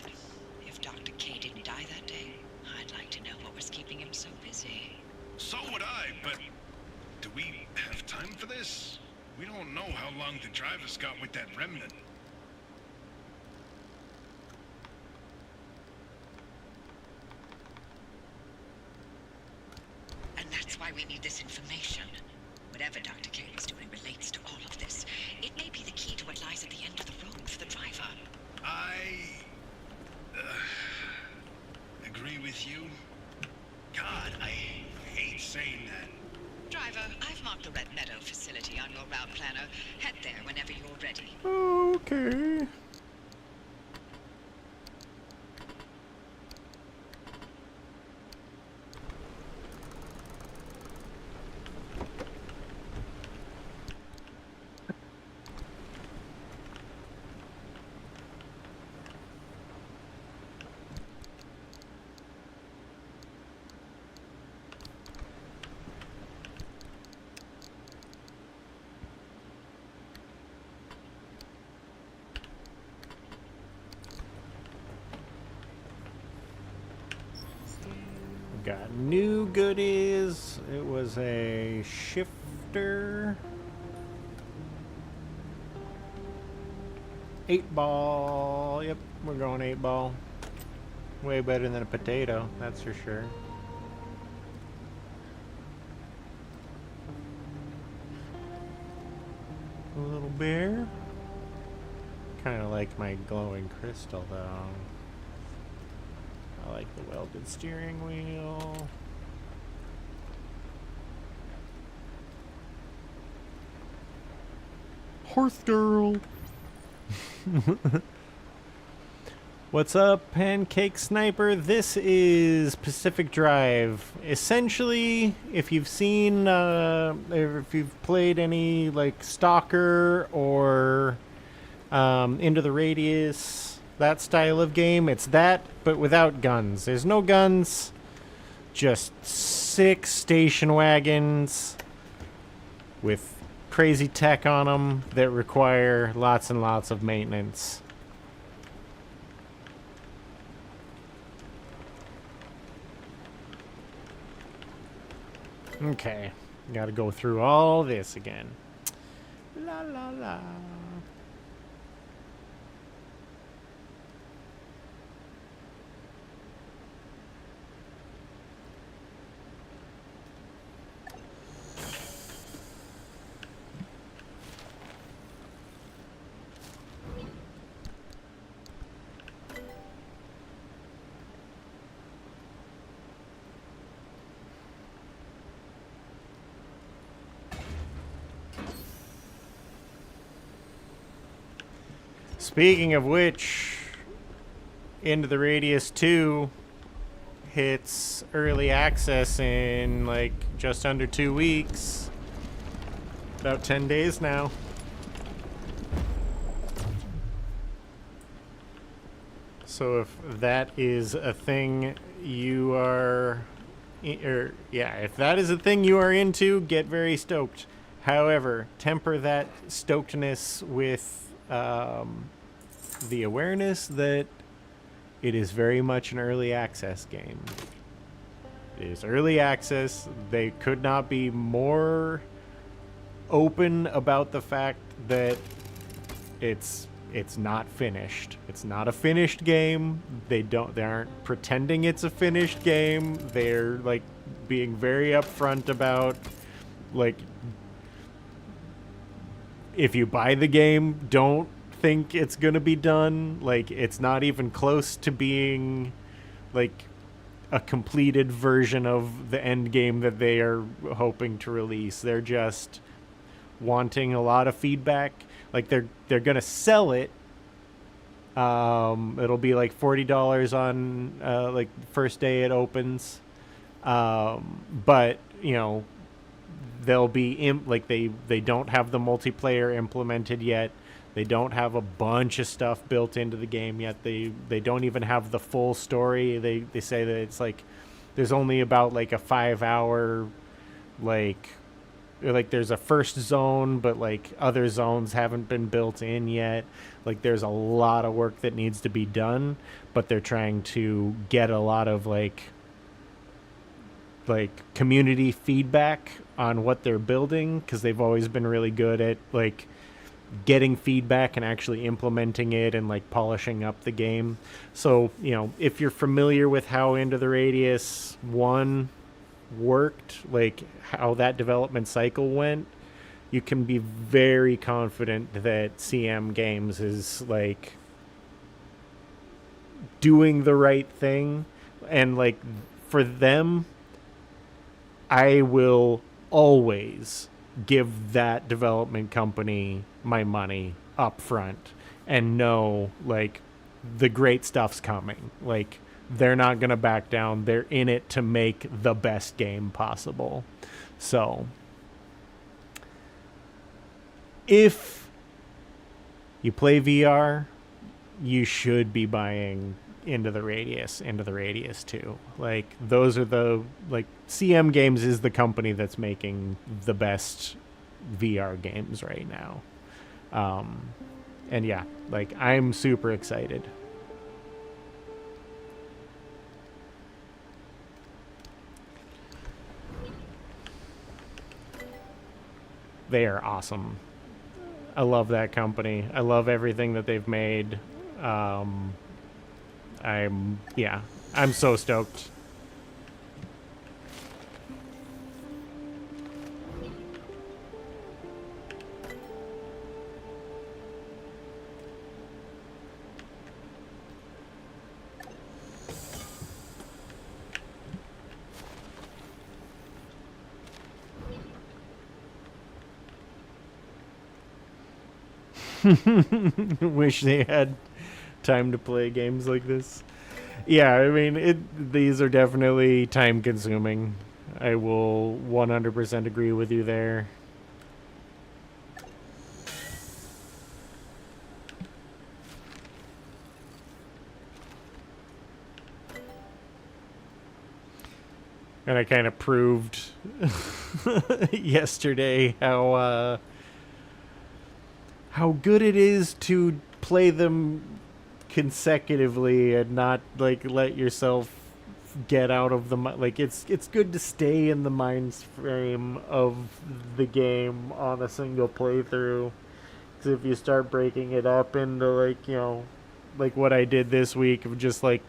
S5: If Dr. K didn't die that day, I'd like to know what was keeping him so busy.
S6: So would I, but... do we have time for this? We don't know how long the driver's got with that remnant.
S5: And that's why we need this information. Whatever Dr. K was doing relates to all of this. It may be the key to what lies at the end of the road for the driver.
S6: I agree with you. God, I hate saying that.
S5: Driver, I've marked the Red Meadow facility on your route planner. Head there whenever you're ready.
S1: Okay. Got new goodies. It was a shifter. 8-ball. Yep, we're going 8-ball. Way better than a potato, that's for sure. A little bear. Kind of like my glowing crystal, though. I like the welded steering wheel. Horse girl. What's up, Pancake Sniper? This is Pacific Drive. Essentially, if you've seen, if you've played any like Stalker or Into the Radius, that style of game, it's that, but without guns. There's no guns, just 6 station wagons with crazy tech on them that require lots and lots of maintenance. Okay, gotta go through all this again. La la la. Speaking of which, Into the Radius 2 hits early access in like just under 2 weeks. About 10 days now. So if that is a thing you are, if that is a thing you are into, get very stoked. However, temper that stokedness with the awareness that it is very much an early access game. It is early access. They could not be more open about the fact that it's not finished. It's not a finished game. They aren't pretending it's a finished game. They're like being very upfront about like, if you buy the game, don't think it's gonna be done. Like, it's not even close to being like a completed version of the end game that they are hoping to release. They're just wanting a lot of feedback. Like, they're gonna sell it. It'll be like $40 on like first day it opens. But you know, they'll be like they don't have the multiplayer implemented yet. They don't have a bunch of stuff built into the game yet. They don't even have the full story. They say that it's like there's only about like a 5-hour like there's a first zone, but like other zones haven't been built in yet. Like, there's a lot of work that needs to be done, but they're trying to get a lot of like community feedback on what they're building, because they've always been really good at like getting feedback and actually implementing it and like polishing up the game. So, you know, if you're familiar with how Into the Radius 1 worked, like how that development cycle went, you can be very confident that CM Games is like doing the right thing. And like for them, I will always give that development company my money up front and know like the great stuff's coming. Like they're not going to back down. They're in it to make the best game possible. So if you play VR, you should be buying Into the Radius too. Like those are the, like, CM Games is the company that's making the best VR games right now. And yeah, like I'm super excited. They are awesome. I love that company. I love everything that they've made. I'm so stoked. Wish they had time to play games like this. Yeah, I mean, these are definitely time consuming. I will 100% agree with you there. And I kind of proved yesterday how good it is to play them consecutively and not like let yourself get out of the like it's good to stay in the mind frame of the game on a single playthrough, because if you start breaking it up into like, you know, like what I did this week of just like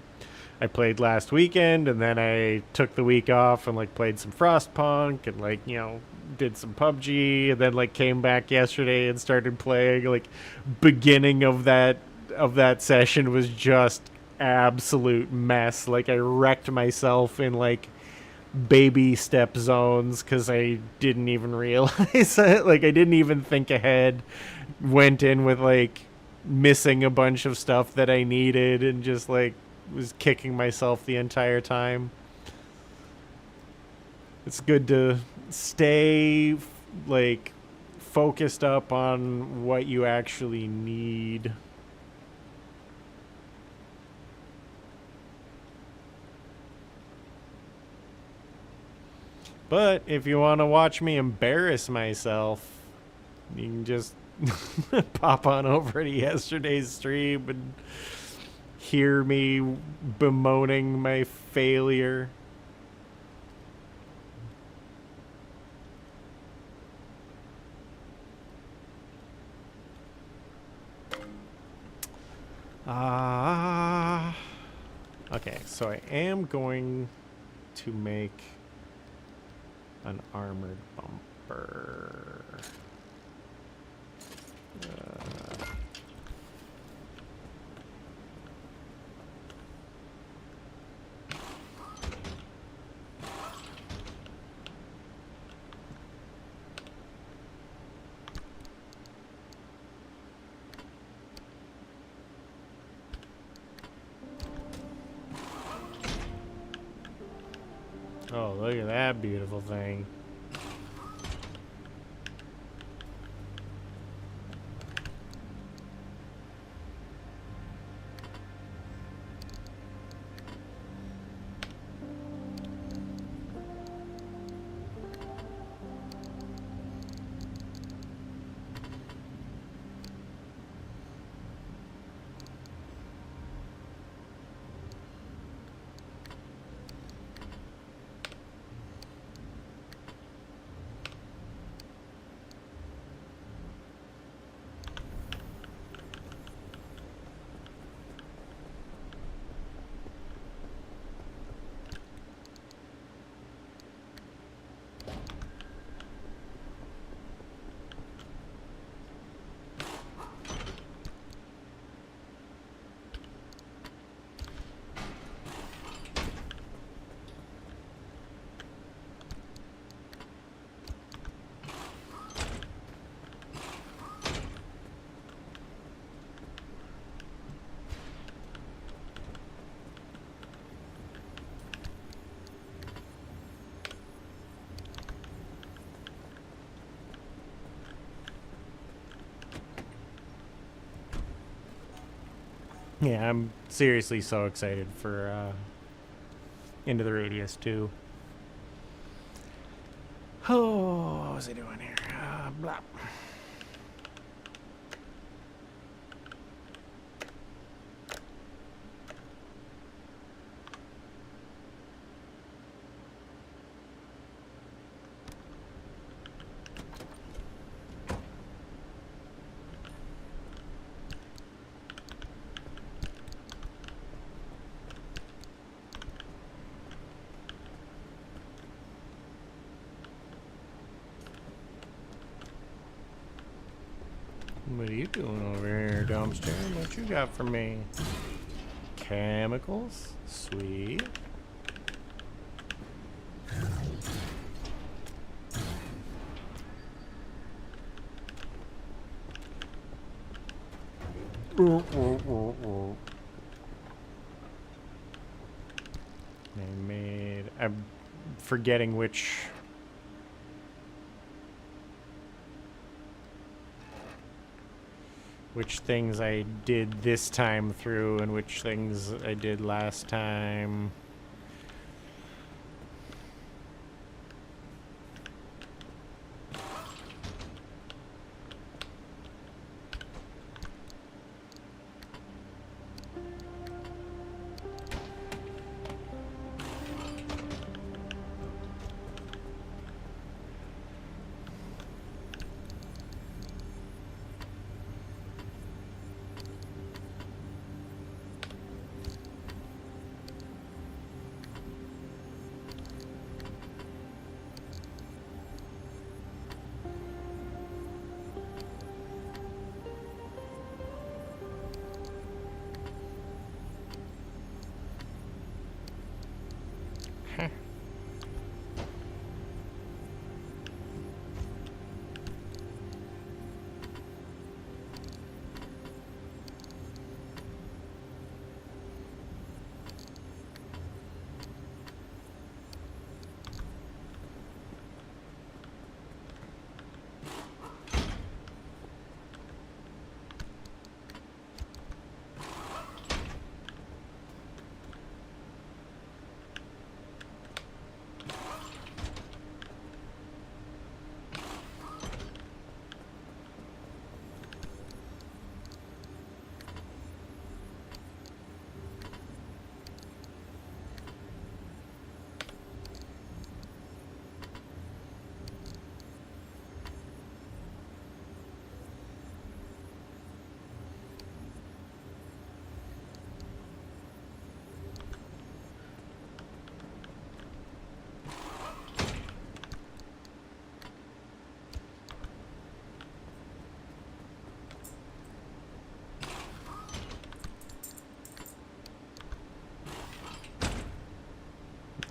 S1: I played last weekend and then I took the week off and like played some Frostpunk and like, you know, did some PUBG and then like came back yesterday and started playing. Like beginning of that session was just absolute mess. Like I wrecked myself in like baby step zones because I didn't even realize it. Like I didn't even think ahead. Went in with like missing a bunch of stuff that I needed and just like was kicking myself the entire time. It's good to stay like focused up on what you actually need. But if you want to watch me embarrass myself, you can just pop on over to yesterday's stream and hear me bemoaning my failure. Okay, so I am going to make an armored bumper. Oh, look at that beautiful thing. Yeah, I'm seriously so excited for Into the Radius 2. Oh, what was I doing here? Blah. What are you doing over here, dumpster? What you got for me? Chemicals? Sweet. I'm forgetting which things I did this time through and which things I did last time.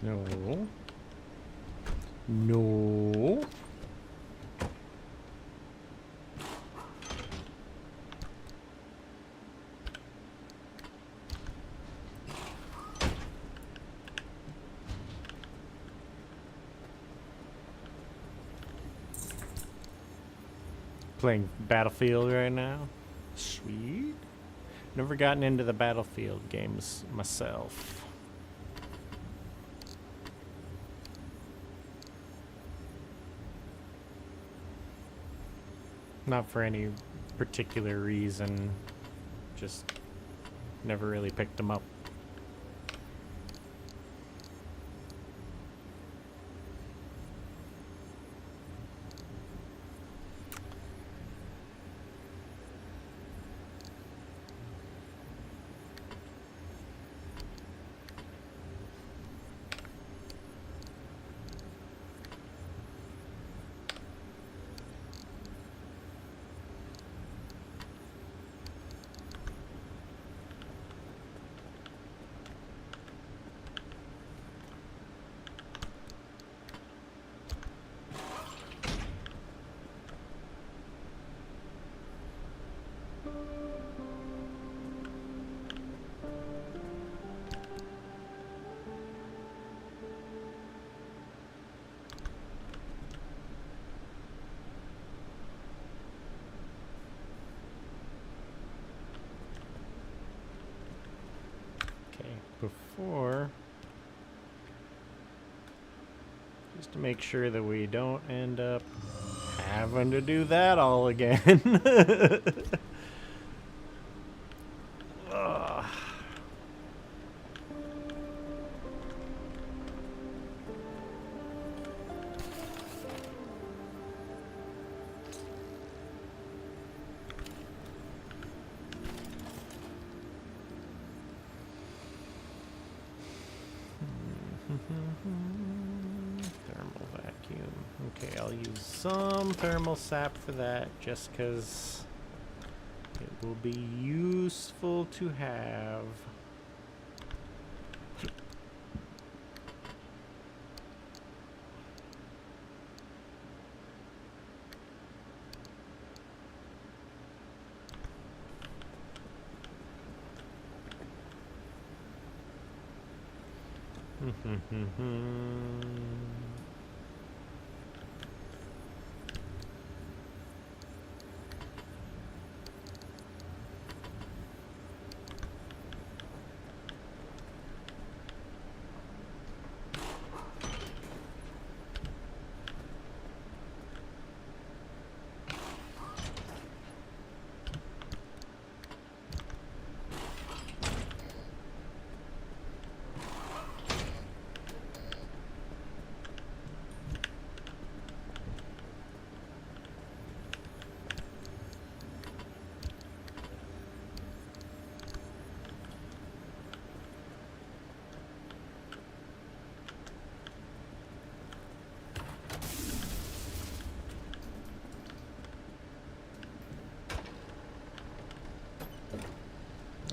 S1: No. No. Playing Battlefield right now. Sweet. Never gotten into the Battlefield games myself. Not for any particular reason, just never really picked them up. before. Just to make sure that we don't end up having to do that all again. Ugh. Thermal vacuum. Okay, I'll use some thermal sap for that just because it will be useful to have.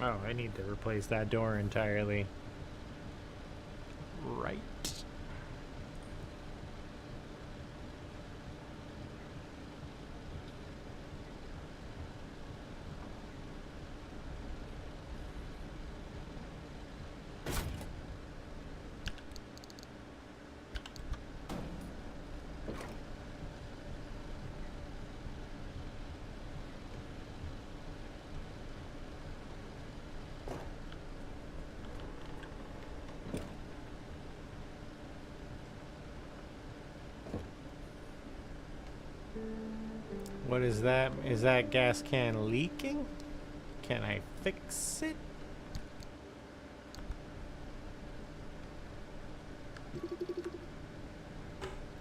S1: Oh, I need to replace that door entirely. Right. What is that? Is that gas can leaking? Can I fix it?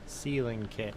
S1: Sealing kit.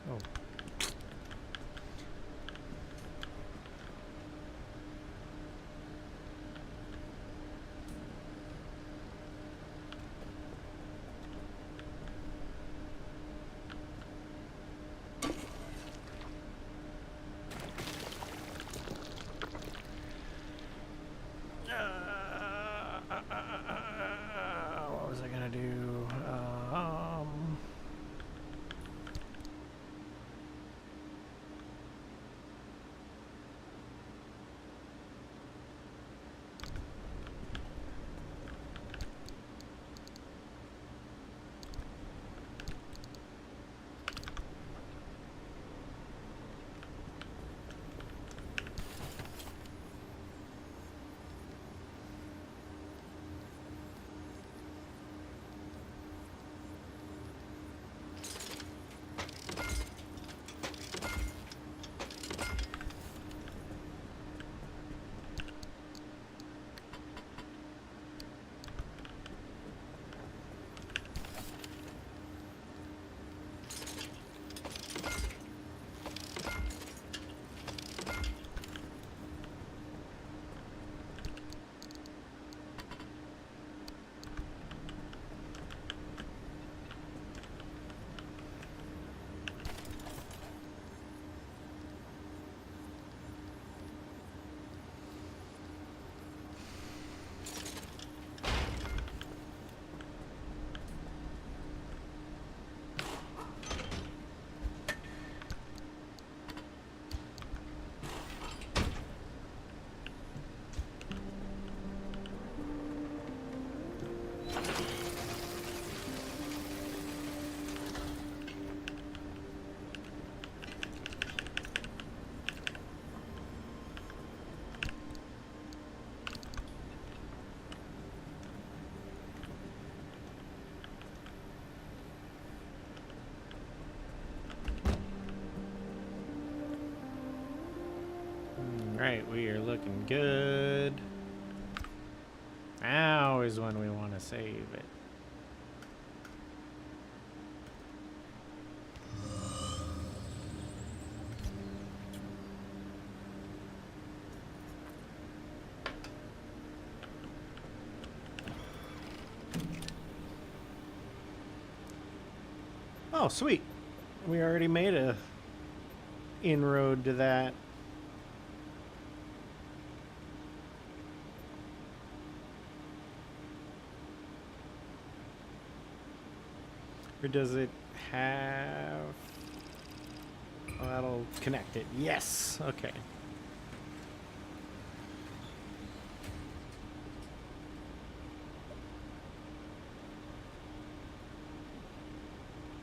S1: Oh. What was I gonna do? Alright, we are looking good. Now is when we want to save it. Oh, sweet. We already made a inroad to that. Or does it have... Oh, that'll connect it. Yes! Okay.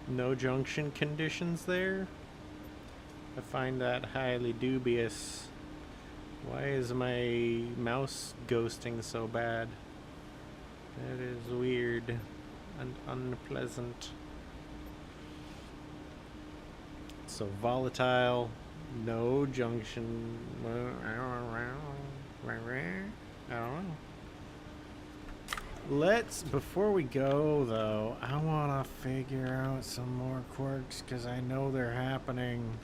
S1: No junction conditions there? I find that highly dubious. Why is my mouse ghosting so bad? That is weird and unpleasant. So volatile, no junction. I don't know. Let's, before we go though, I want to figure out some more quirks because I know they're happening.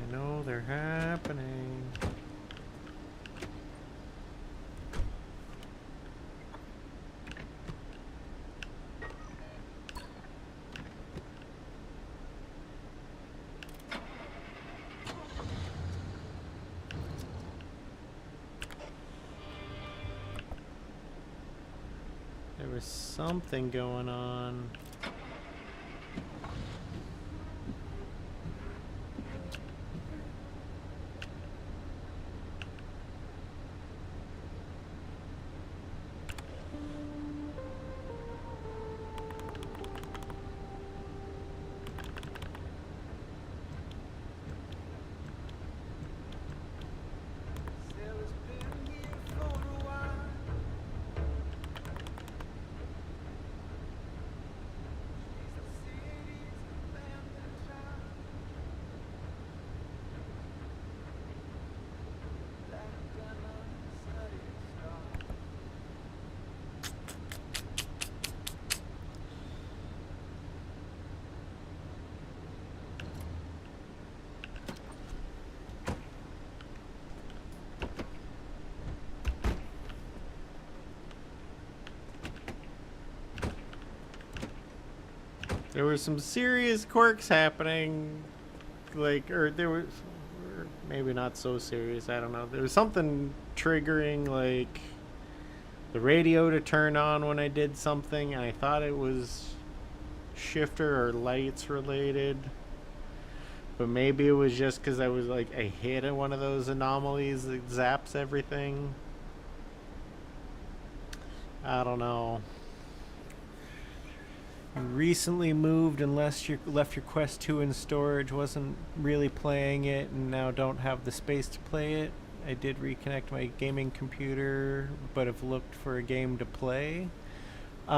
S1: I know they're happening. There was something going on. There were some serious quirks happening, like, or there was, or maybe not so serious, I don't know. There was something triggering, like, the radio to turn on when I did something, and I thought it was shifter or lights related. But maybe it was just because I was, like, I hit one of those anomalies that zaps everything. I don't know. You recently moved and left your Quest 2 in storage, wasn't really playing it, and now don't have the space to play it. I did reconnect my gaming computer, but have looked for a game to play. Like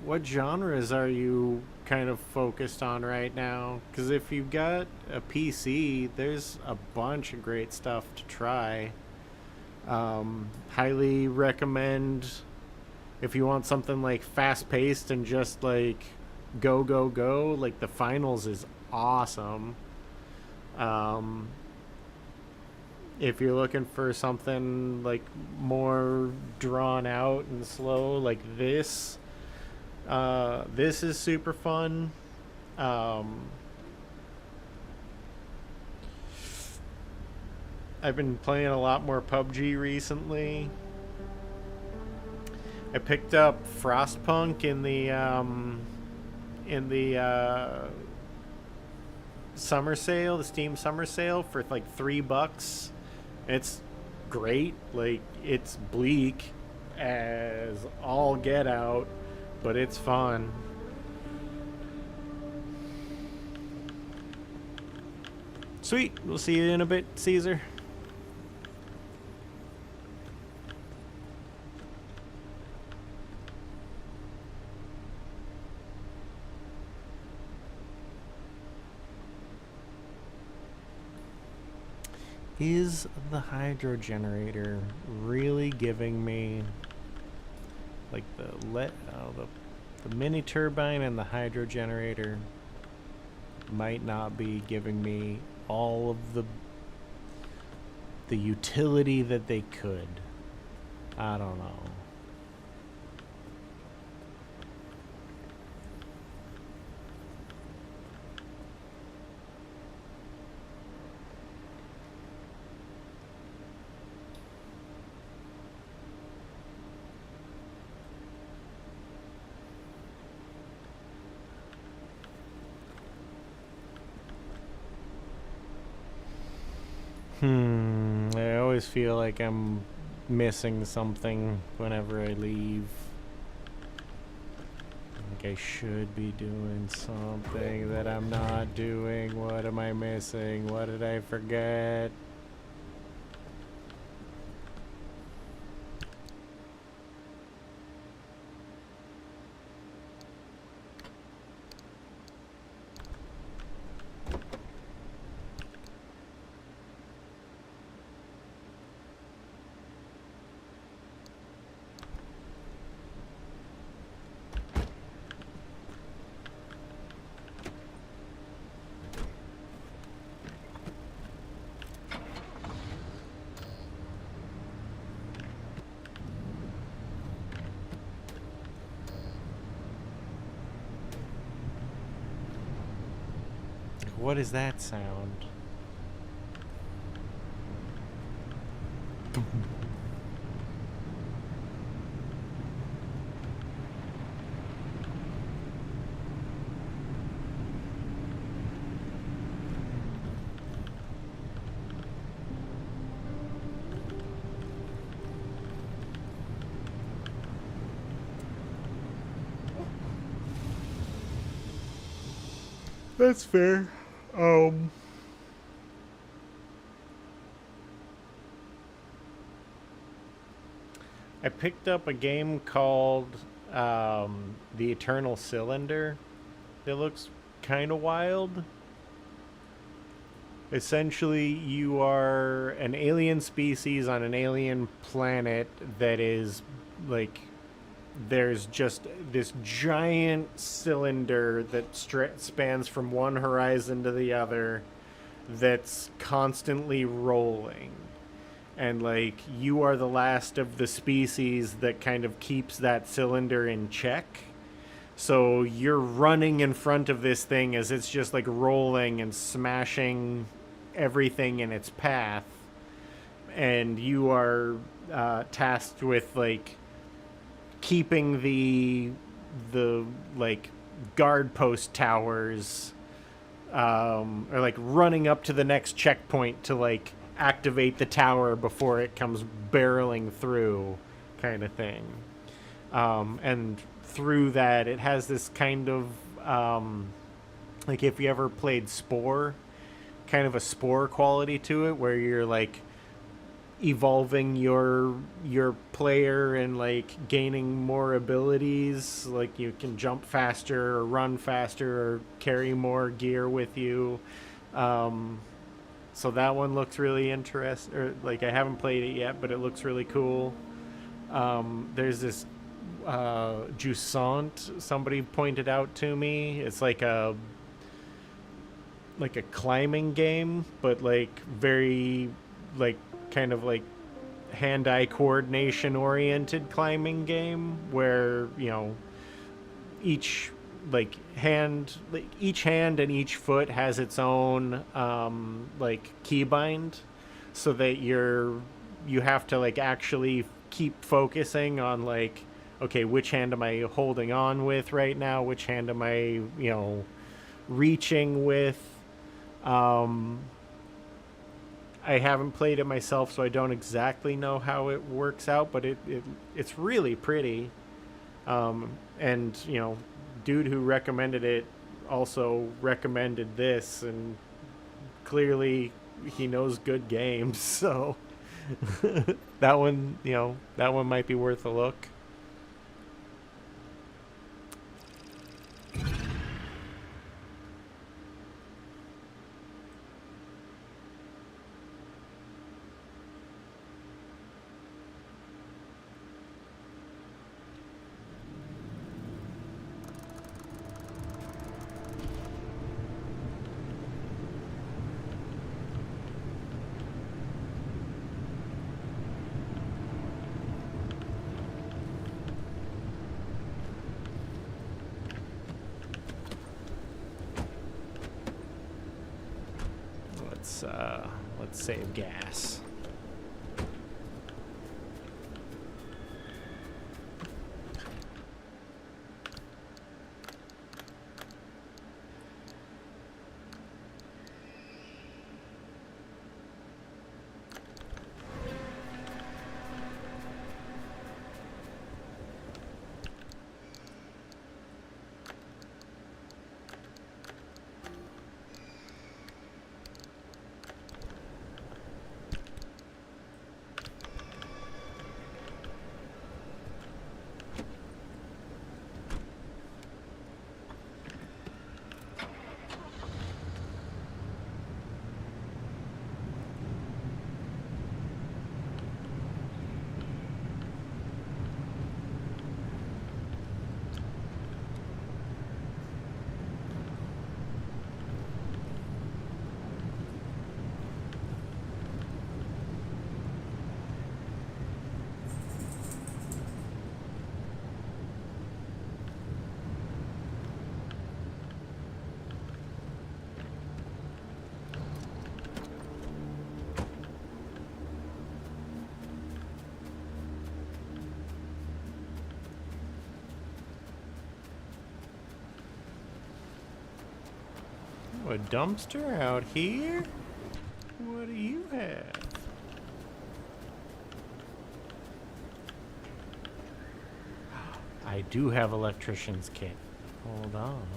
S1: what genres are you kind of focused on right now? Because if you've got a PC, there's a bunch of great stuff to try. Highly recommend if you want something like fast-paced and just like go, like the Finals is awesome. If you're looking for something like more drawn out and slow, like this is super fun. I've been playing a lot more PUBG recently. I picked up Frostpunk in the summer sale, the Steam summer sale, for like $3. It's great. Like, it's bleak as all get out, but it's fun. Sweet. We'll see you in a bit, Caesar. Is the hydro generator really giving me like the mini turbine and the hydro generator might not be giving me all of the utility that they could. I don't know. I always feel like I'm missing something whenever I leave. Like I should be doing something that I'm not doing. What am I missing? What did I forget? What is that sound? That's fair. I picked up a game called The Eternal Cylinder. It looks kind of wild. Essentially, you are an alien species on an alien planet that is like there's just this giant cylinder that spans from one horizon to the other that's constantly rolling. And like you are the last of the species that kind of keeps that cylinder in check. So you're running in front of this thing as it's just like rolling and smashing everything in its path. And you are tasked with like keeping the like guard post towers or like running up to the next checkpoint to like activate the tower before it comes barreling through kind of thing. And through that it has this kind of like if you ever played Spore, kind of a Spore quality to it where you're like evolving your player and like gaining more abilities, like you can jump faster or run faster or carry more gear with you. So that one looks really interesting, or like I haven't played it yet, but it looks really cool. There's this Jusant somebody pointed out to me. It's like a climbing game, but like very like kind of like hand-eye coordination oriented climbing game where, you know, each hand and each foot has its own like keybind, so that you have to like actually keep focusing on like, okay, which hand am I holding on with right now, which hand am I, you know, reaching with. I haven't played it myself, so I don't exactly know how it works out, but it's really pretty. And, you know, dude who recommended it also recommended this, and clearly he knows good games, so that one, you know, that one might be worth a look. let's save gas. A dumpster out here? What do you have? I do have electrician's kit. Hold on.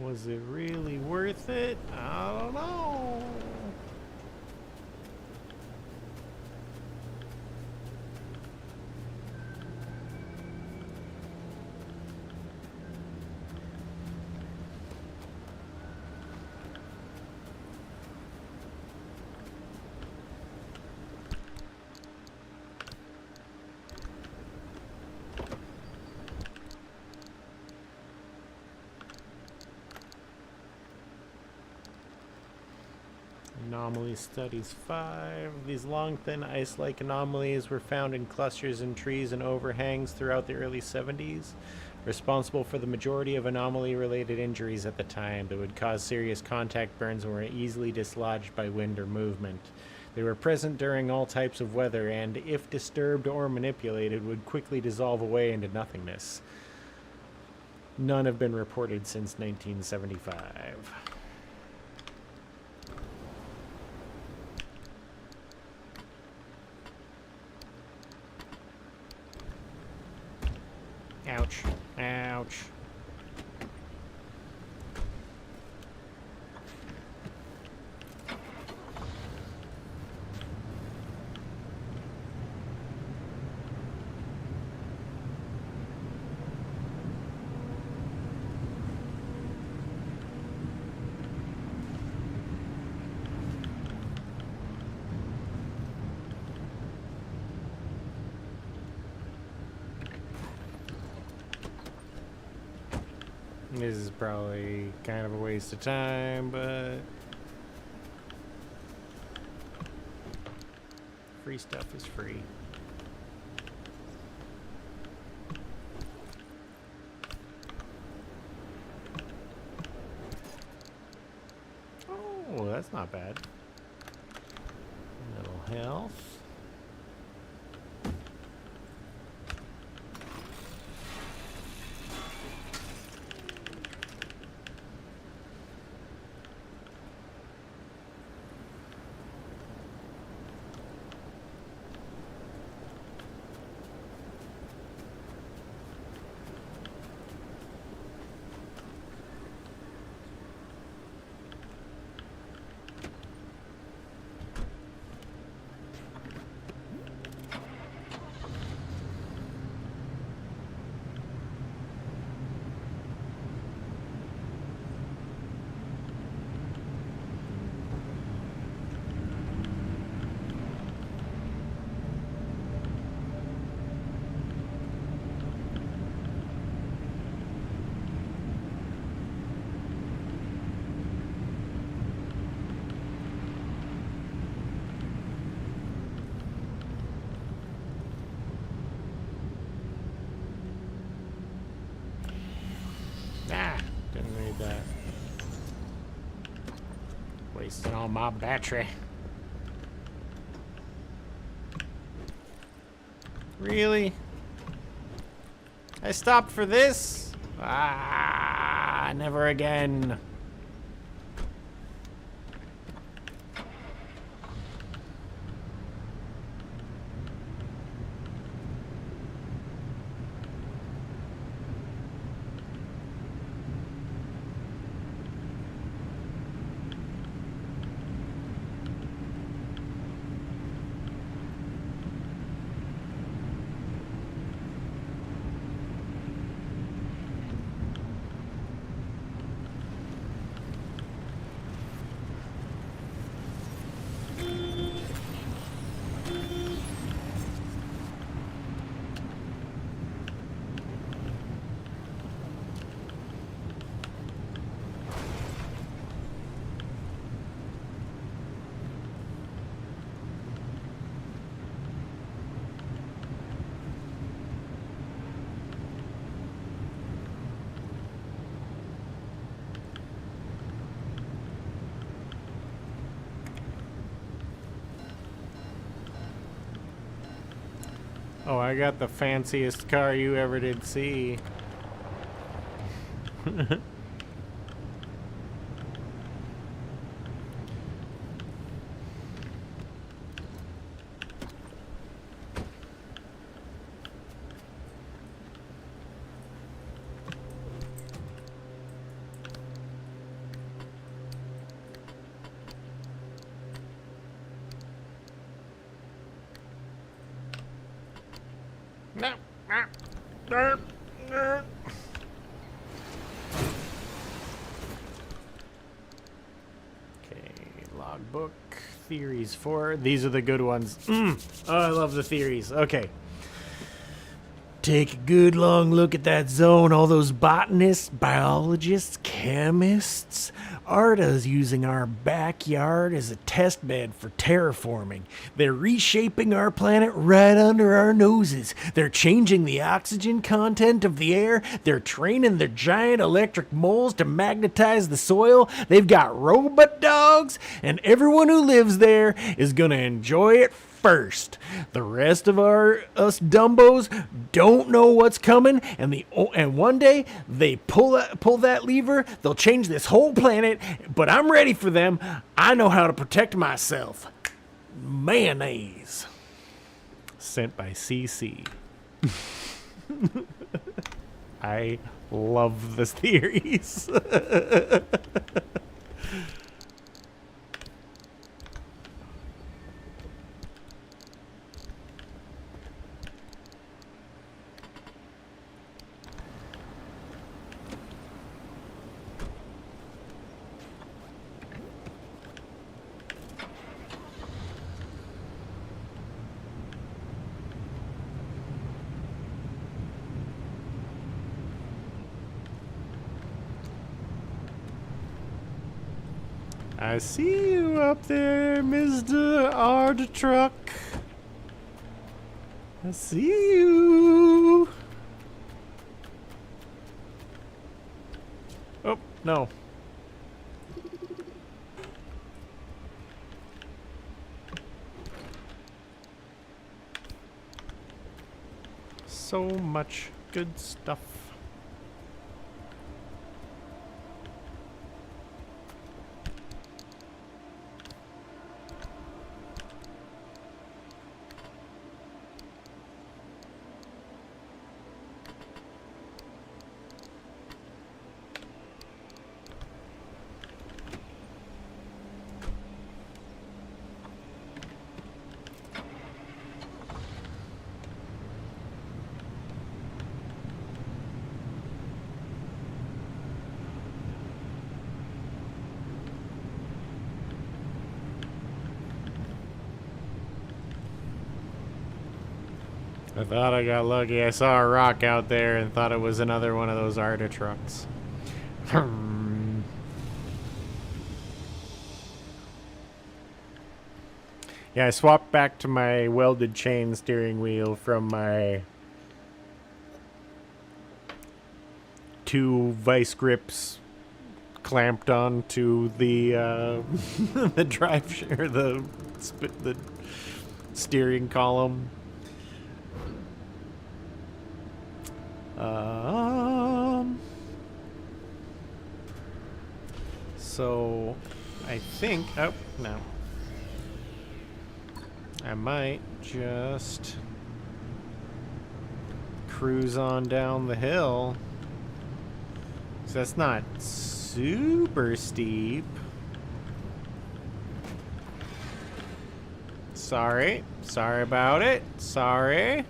S1: Was it really worth it? I don't know. Anomaly Studies 5. These long, thin, ice-like anomalies were found in clusters in trees and overhangs throughout the early 70s, responsible for the majority of anomaly-related injuries at the time that would cause serious contact burns and were easily dislodged by wind or movement. They were present during all types of weather and, if disturbed or manipulated, would quickly dissolve away into nothingness. None have been reported since 1975. Ouch. Ouch. This is probably kind of a waste of time, but Free stuff is free. Oh, that's not bad. Mental health. Ah, didn't need that. Wasting all my battery. Really? I stopped for this? Ah, never again. Oh, I got the fanciest car you ever did see. Okay, logbook, theories 4. These are the good ones. Oh, I love the theories. Okay. Take a good long look at that zone. All those botanists, biologists, chemists. Arda's using our backyard as a test bed for terraforming. They're reshaping our planet right under our noses. They're changing the oxygen content of the air. They're training their giant electric moles to magnetize the soil. They've got robot dogs, and everyone who lives there is gonna enjoy it first. The rest of us Dumbos don't know what's coming, and one day they pull that lever, they'll change this whole planet, but I'm ready for them. I know how to protect myself. Mayonnaise. Sent by CC. I love the theories. I see you up there, Mr. Ard Truck. I see you. Oh, no. So much good stuff. I thought I got lucky. I saw a rock out there and thought it was another one of those Arta trucks. Yeah, I swapped back to my welded chain steering wheel from my 2 vice grips clamped onto the the drive share, the steering column. So I think, oh no, I might just cruise on down the hill, 'cause that's not super steep. Sorry about it, sorry.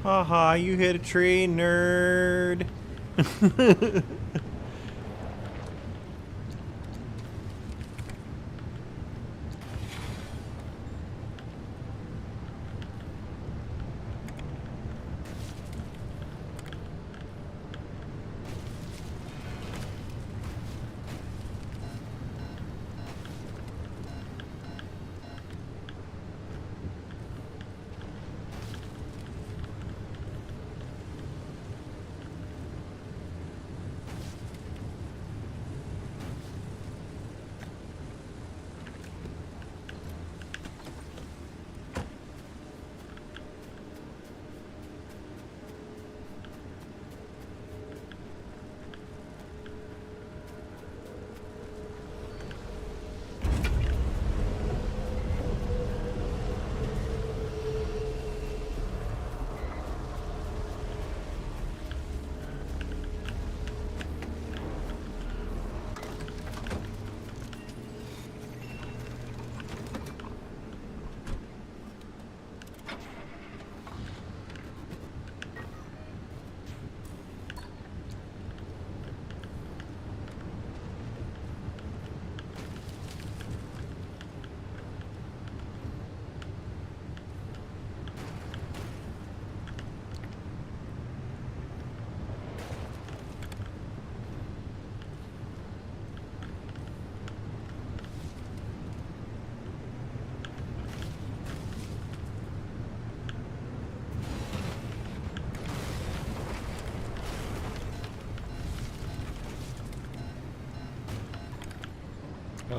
S1: Haha, you hit a tree, nerd.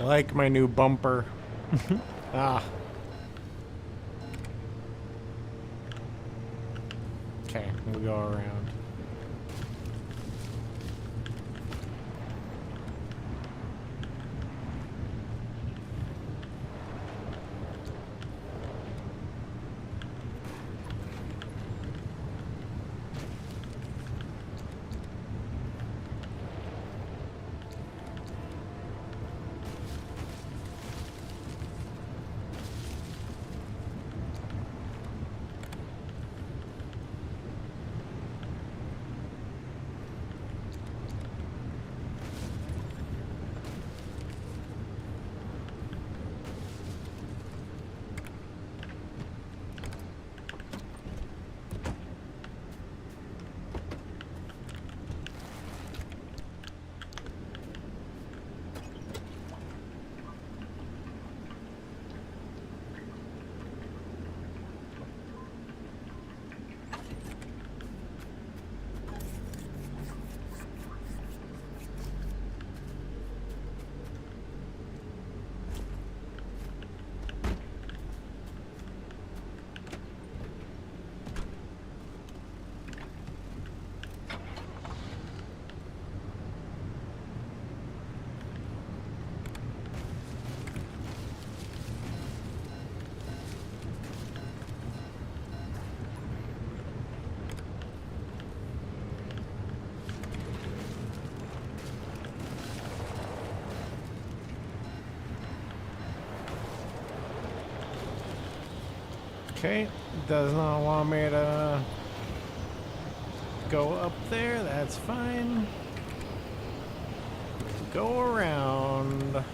S1: like my new bumper. Ah. Okay, we'll go around. Okay, does not want me to go up there. That's fine. Go around.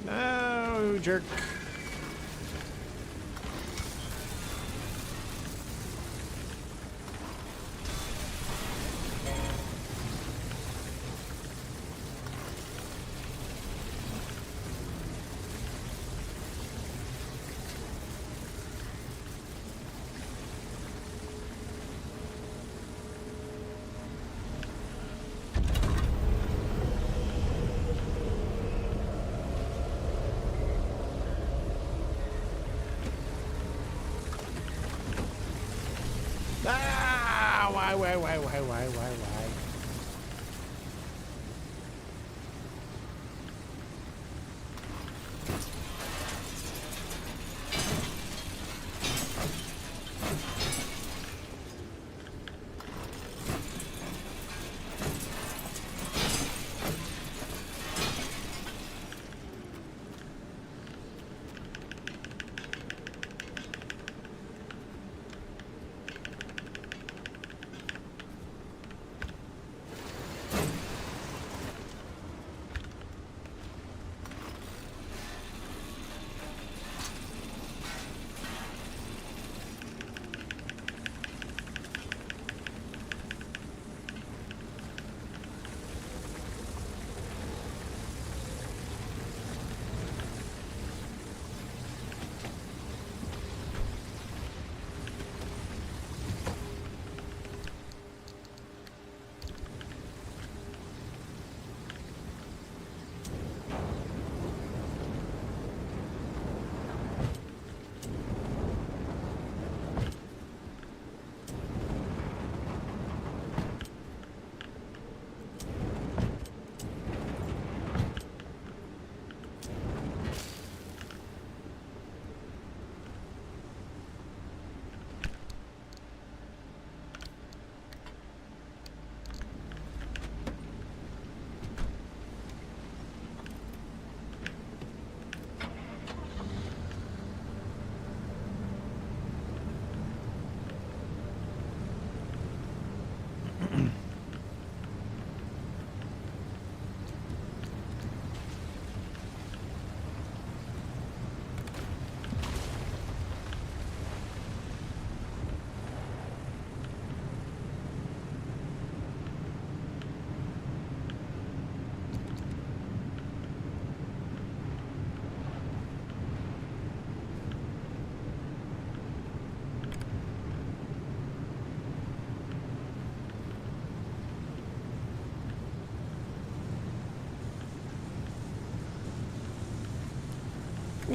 S1: No, jerk. Ah! Why?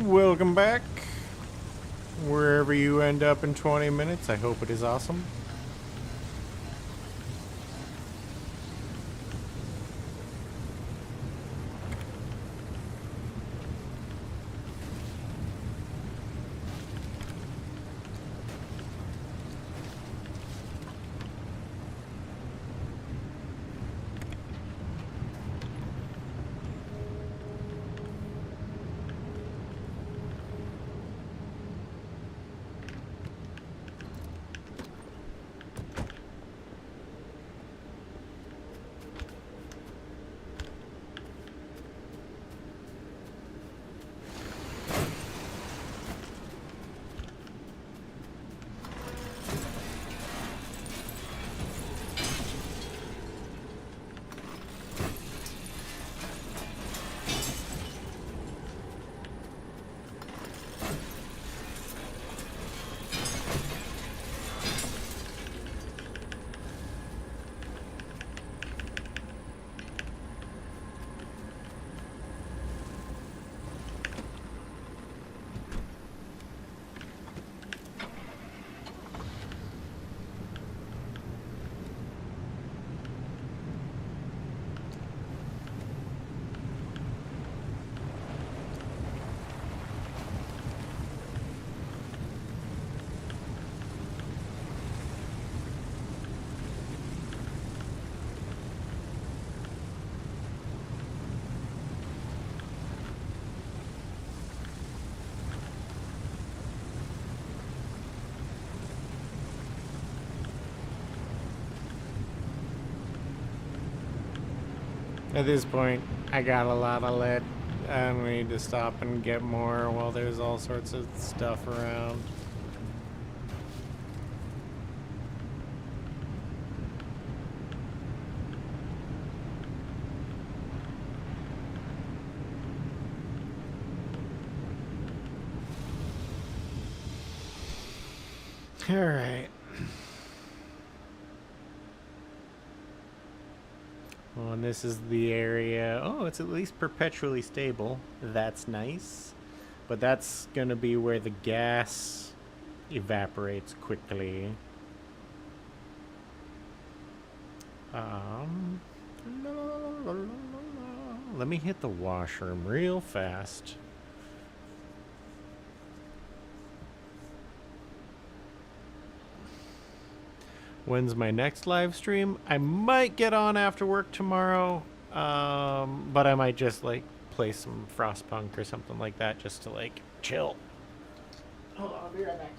S1: Welcome back. Wherever you end up in 20 minutes, I hope it is awesome. At this point, I got a lot of lead. I need to stop and get more while there's all sorts of stuff around. All right. Well, and this is the area. Oh, it's at least perpetually stable. That's nice. But that's gonna be where the gas evaporates quickly. Let me hit the washroom real fast. When's my next live stream? I might get on after work tomorrow, but I might just like play some Frostpunk or something like that just to like chill. Hold on, I'll be right back.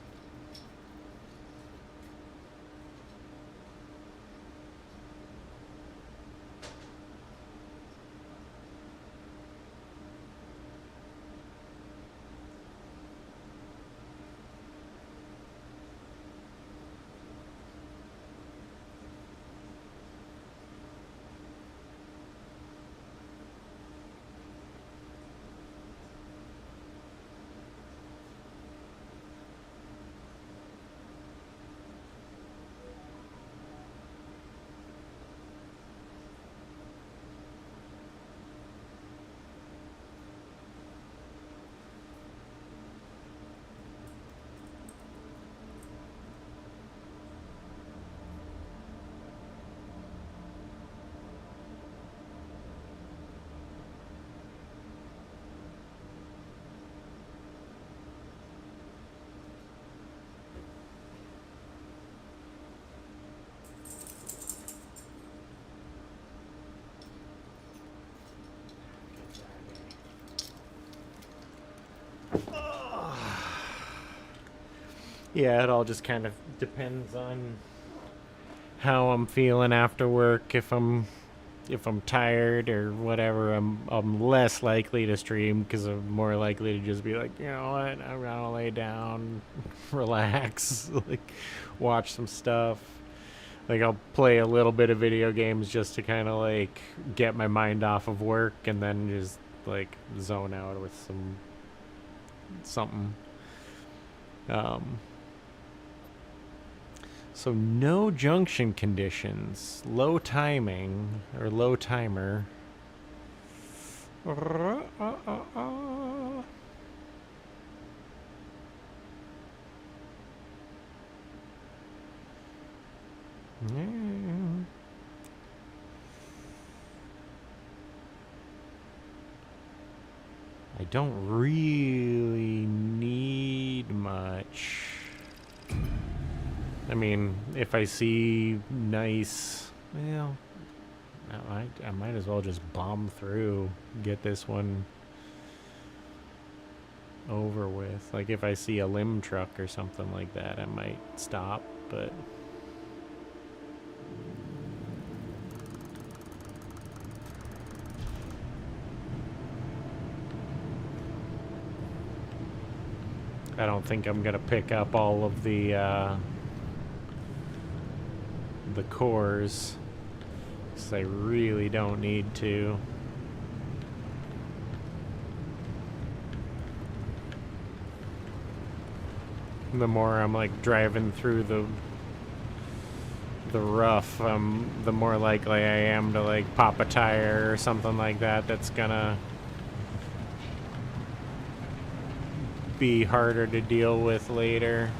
S1: Yeah, it all just kind of depends on how I'm feeling after work. If I'm tired or whatever, I'm less likely to stream because I'm more likely to just be like, you know what, I'm gonna lay down, relax, like watch some stuff. Like I'll play a little bit of video games just to kind of like get my mind off of work and then just like zone out with something. So no junction conditions, low timing, or low timer. Yeah. I don't really need much. I mean, if I see nice, well, I might as well just bomb through, get this one over with. Like if I see a limb truck or something like that, I might stop, but I don't think I'm gonna pick up all of the cores, because I really don't need to. The more I'm like driving through the rough, the more likely I am to like pop a tire or something like that. That's gonna be harder to deal with later.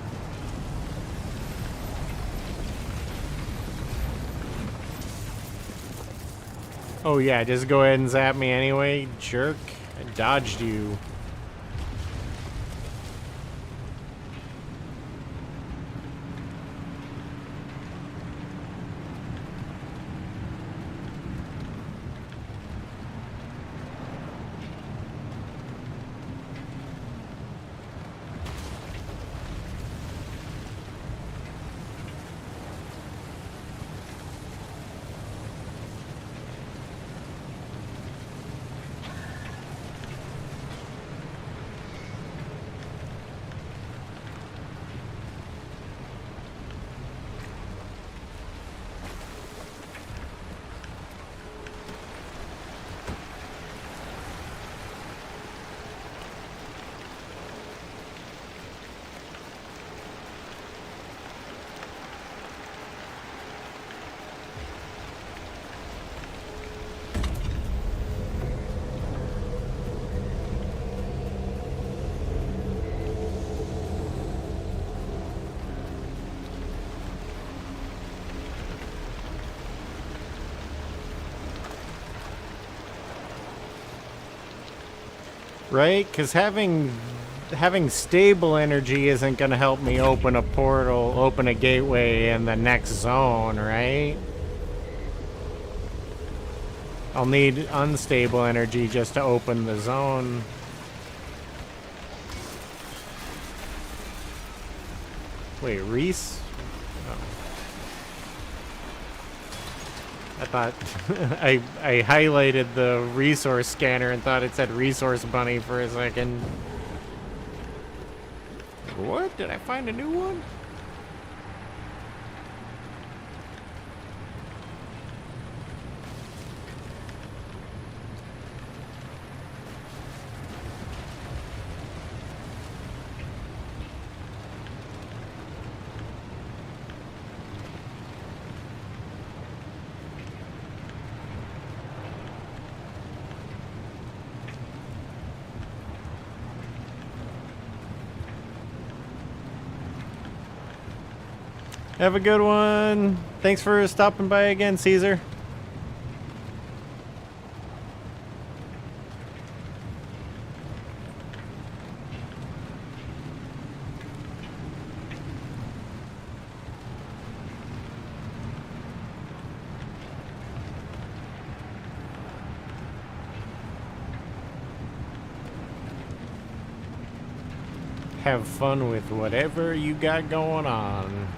S1: Oh yeah, just go ahead and zap me anyway, jerk. I dodged you. Right? Because having stable energy isn't going to help me open a portal, open a gateway in the next zone, right? I'll need unstable energy just to open the zone. Wait, Reese? Oh. I thought I highlighted the resource scanner and thought it said resource bunny for a second. What? Did I find a new one? Have a good one. Thanks for stopping by again, Caesar. Have fun with whatever you got going on.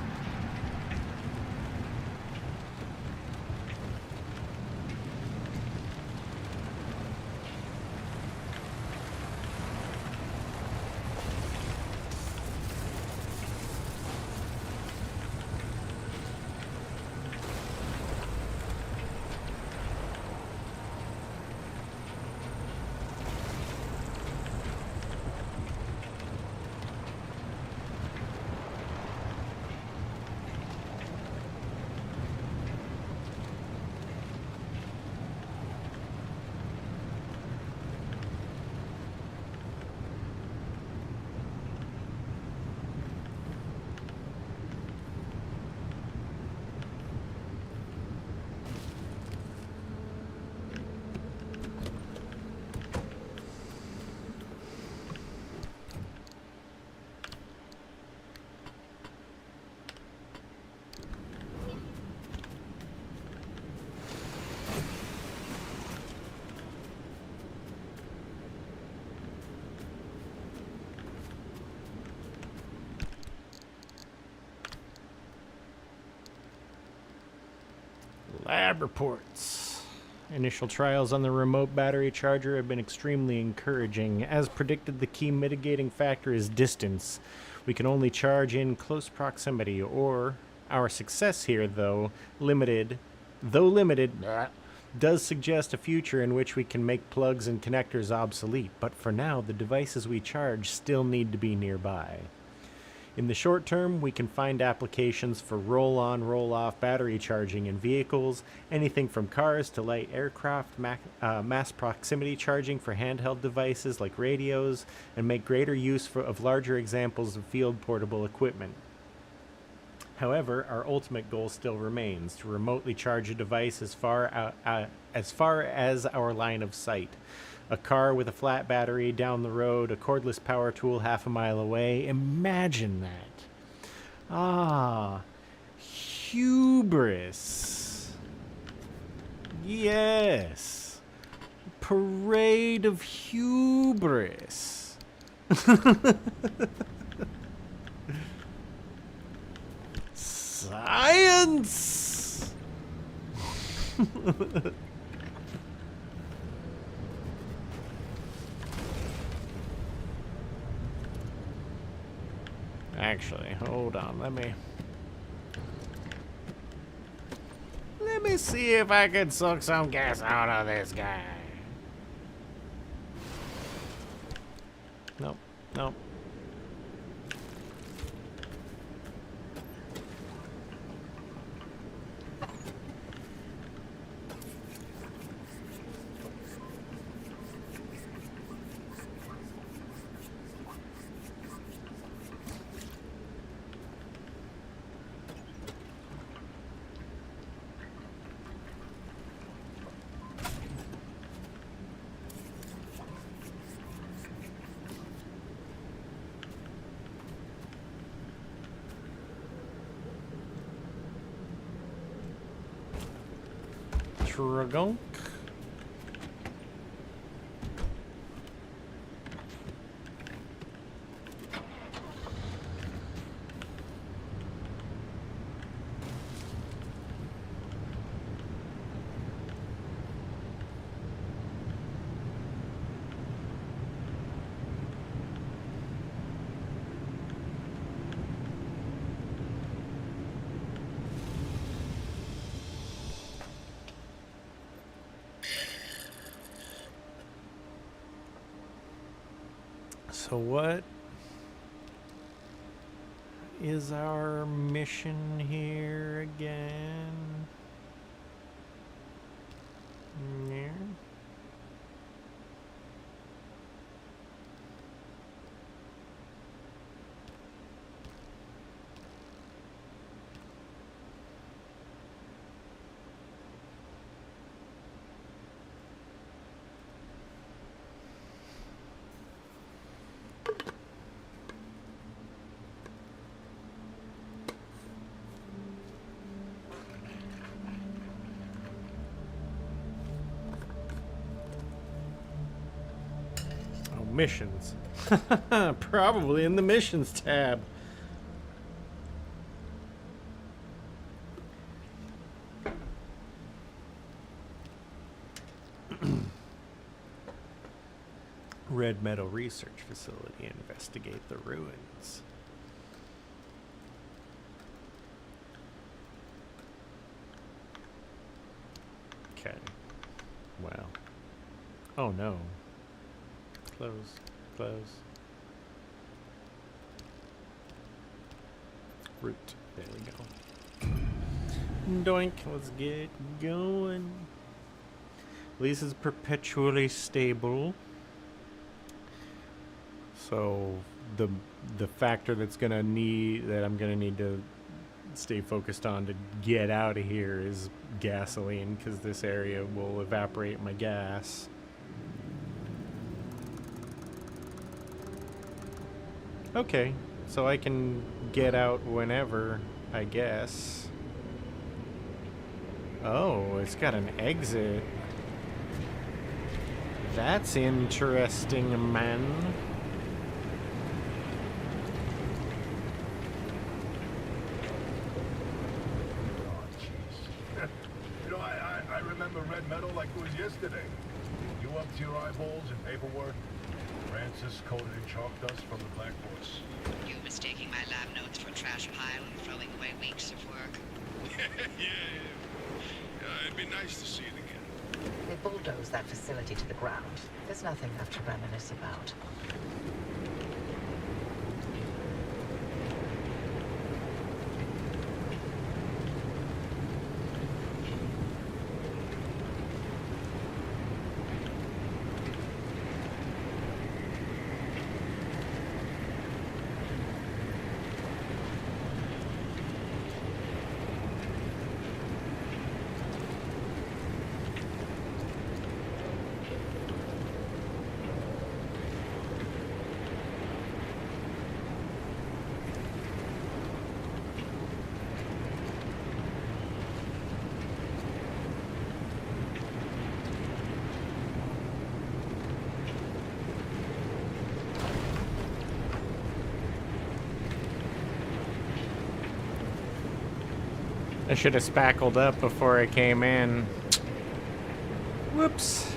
S1: Lab reports. Initial trials on the remote battery charger have been extremely encouraging. As predicted, the key mitigating factor is distance. We can only charge in close proximity, or our success here, though limited, does suggest a future in which we can make plugs and connectors obsolete. But for now, the devices we charge still need to be nearby. In the short term, we can find applications for roll-on, roll-off battery charging in vehicles, anything from cars to light aircraft, mass proximity charging for handheld devices like radios, and make greater use of larger examples of field portable equipment. However, our ultimate goal still remains to remotely charge a device as far as our line of sight. A car with a flat battery down the road, a cordless power tool half a mile away. Imagine that. Ah, hubris. Yes. Parade of hubris. Science! Actually, hold on, let me see if I can suck some gas out of this guy. Nope, nope. Dragunk. So what is our mission here again? Yeah. Missions. Probably in the missions tab. Red Meadow Research Facility. Investigate the ruins. Okay. Well. Oh no. Close, close. Root. There we go. Doink. Let's get going. Lease is perpetually stable. So the factor I'm gonna need to stay focused on to get out of here is gasoline, because this area will evaporate my gas. Okay, so I can get out whenever, I guess. Oh, it's got an exit. That's interesting, man.
S2: Oh, jeez. You know, yesterday. You up to your eyeballs in paperwork? Francis coated in chalk dust from the blackboards.
S5: You mistaking my lab notes for a trash pile and throwing away weeks of work?
S6: Yeah, it'd be nice to see it again.
S5: They bulldozed that facility to the ground. There's nothing left to reminisce about.
S1: I should have spackled up before I came in. Whoops.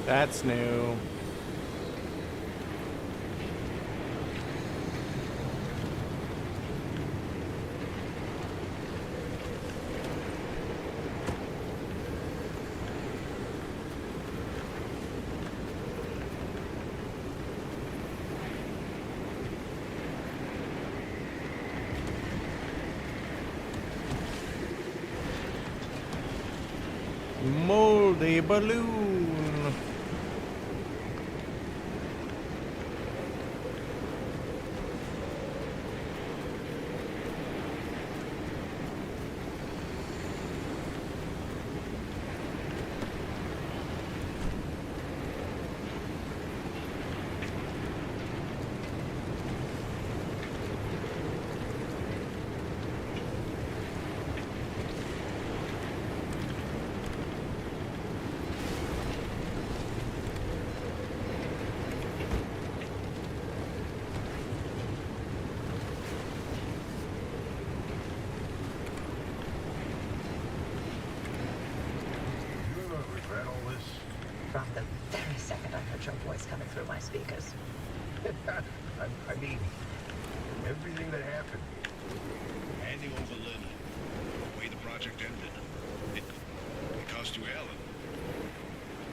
S1: That's new. Moldy balloon.
S2: You gonna regret all this?
S5: From the very second I heard your voice coming through my speakers.
S2: I mean, everything that happened.
S6: Handing over Lenny, the way the project ended, it cost you Ellen,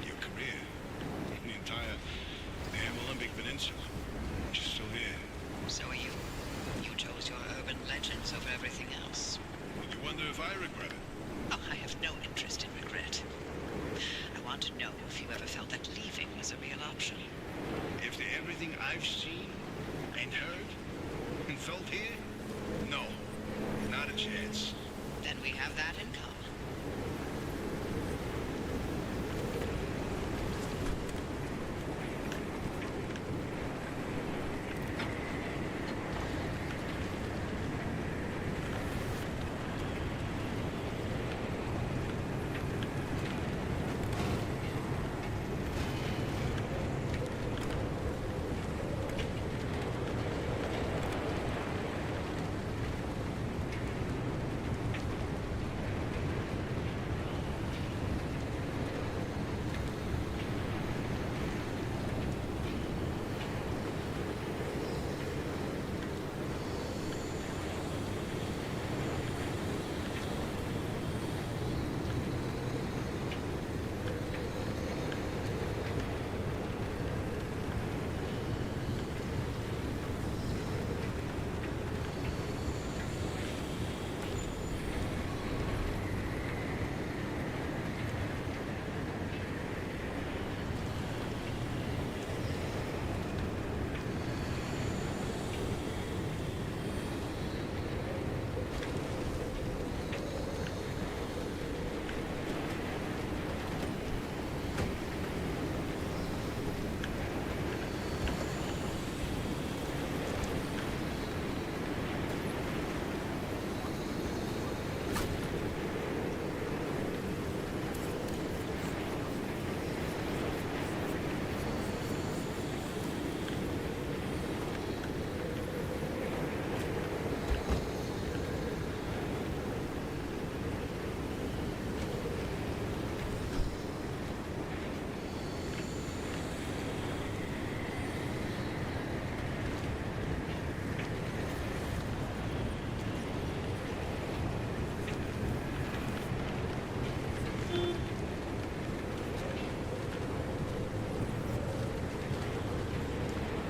S6: your career, the entire damn Olympic Peninsula. But you're still here.
S5: So are you. You chose your urban legends over everything else.
S6: Would you wonder if I regret it?
S5: Oh, I have no interest in regret. I want to know if you ever felt that leaving was a real option.
S6: After everything I've seen and heard and felt here, no, not a chance.
S5: Then we have that in common.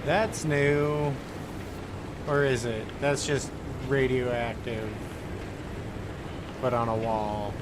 S1: That's new. Or is it? That's just radioactive, but on a wall.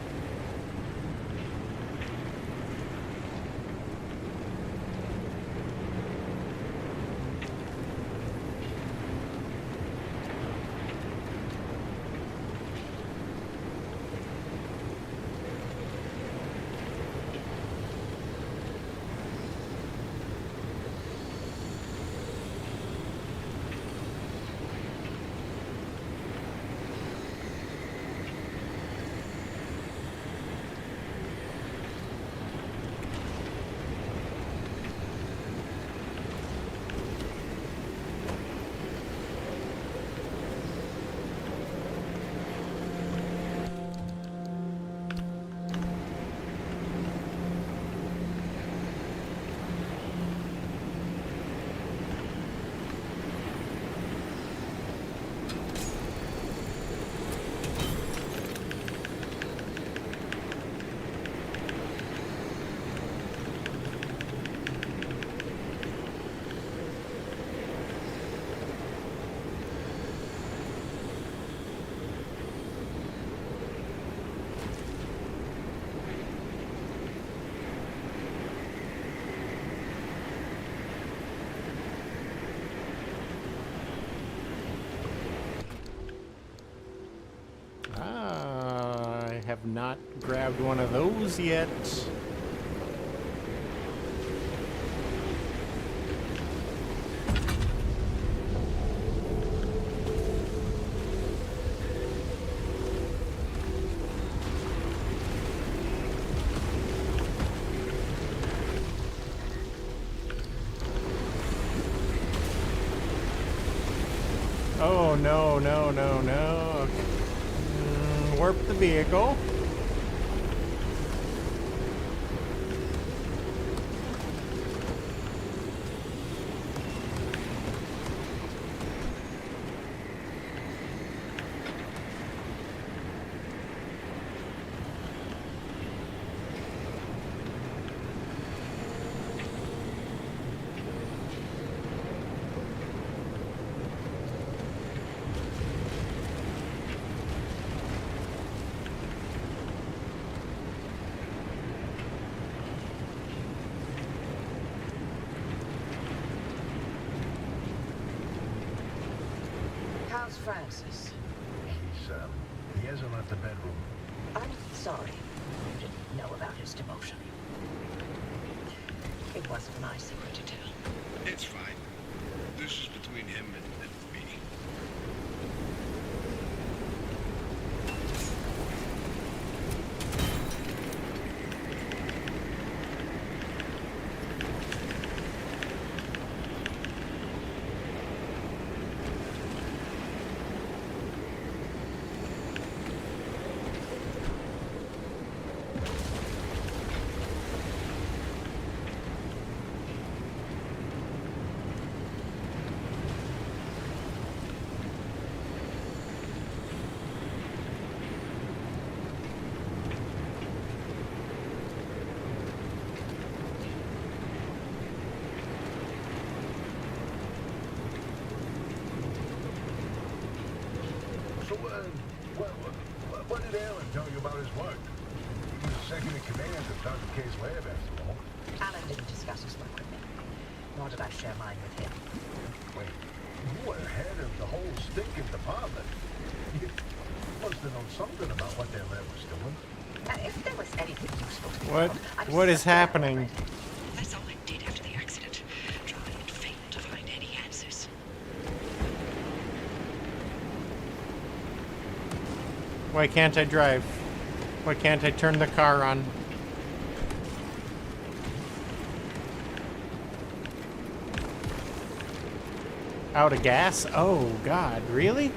S1: I have not grabbed one of those yet. Oh, no, no, no, no. Okay. Warp the vehicle.
S5: How's Francis?
S2: He hasn't left the bedroom.
S5: I'm sorry you didn't know about his demotion. It wasn't my secret to tell.
S6: It's fine. This is between him and me.
S2: So, what did Alan tell you about his work? He was second in command of Dr. K's lab, after all.
S5: Alan didn't discuss his work with me, nor did I share mine with him.
S2: Wait, you were head of the whole stinking department. You must have known something about what their lab was doing.
S5: If there was anything useful to be
S1: What?
S5: found, I'd
S1: What is
S5: sussed it out
S1: happening?
S5: already. That's all I did after the accident. Try and fail to find any answers.
S1: Why can't I drive? Why can't I turn the car on? Out of gas? Oh, God, really?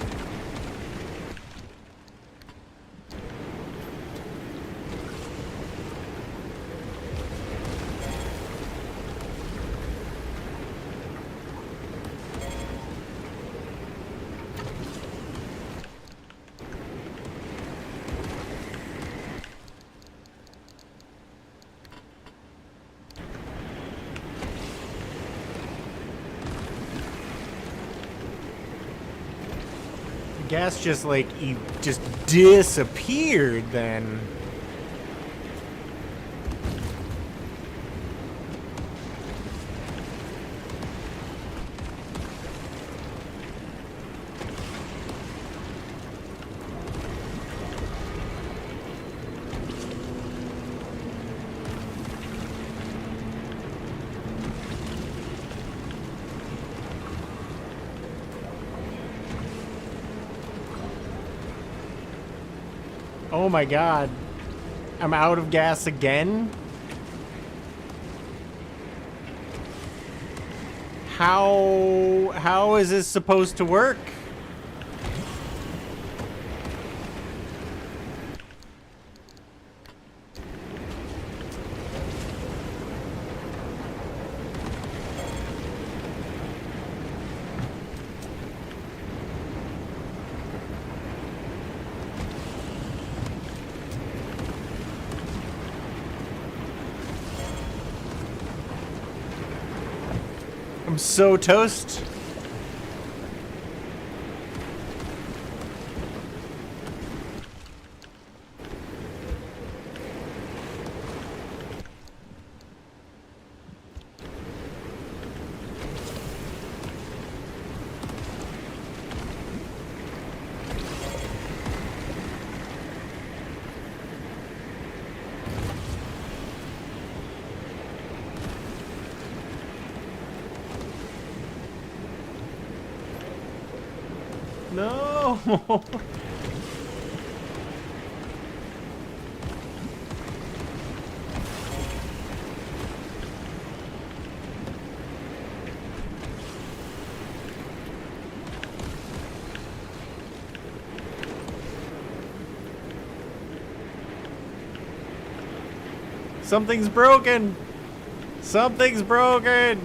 S1: gas just like just disappeared then. Oh my god. I'm out of gas again? How is this supposed to work? I'm so toast. No. Something's broken. Something's broken.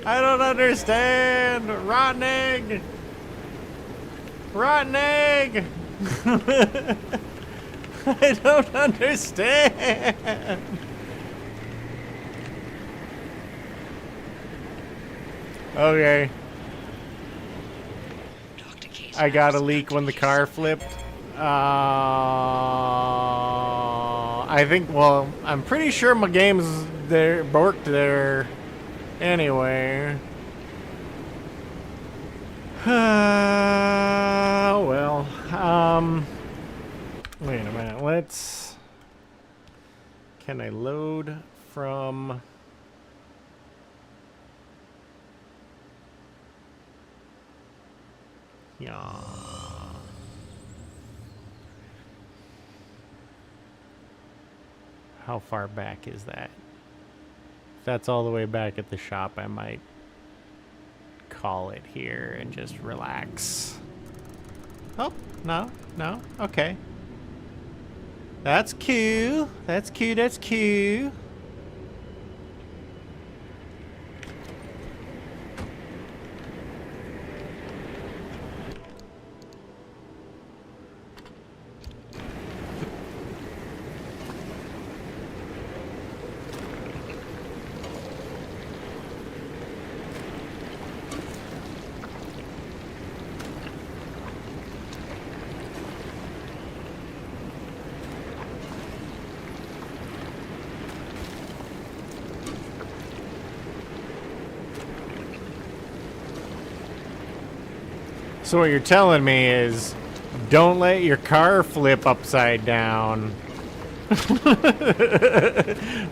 S1: I don't understand. Rotten egg. Rotten egg! I don't understand! Okay. I got a leak when the car flipped. I think, well, I'm pretty sure my game's there, worked there anyway. Well, wait a minute, can I load from, yeah. How far back is that? If that's all the way back at the shop, I might call it here and just relax. Oh, no, okay. That's cool. That's cool. So what you're telling me is, don't let your car flip upside down.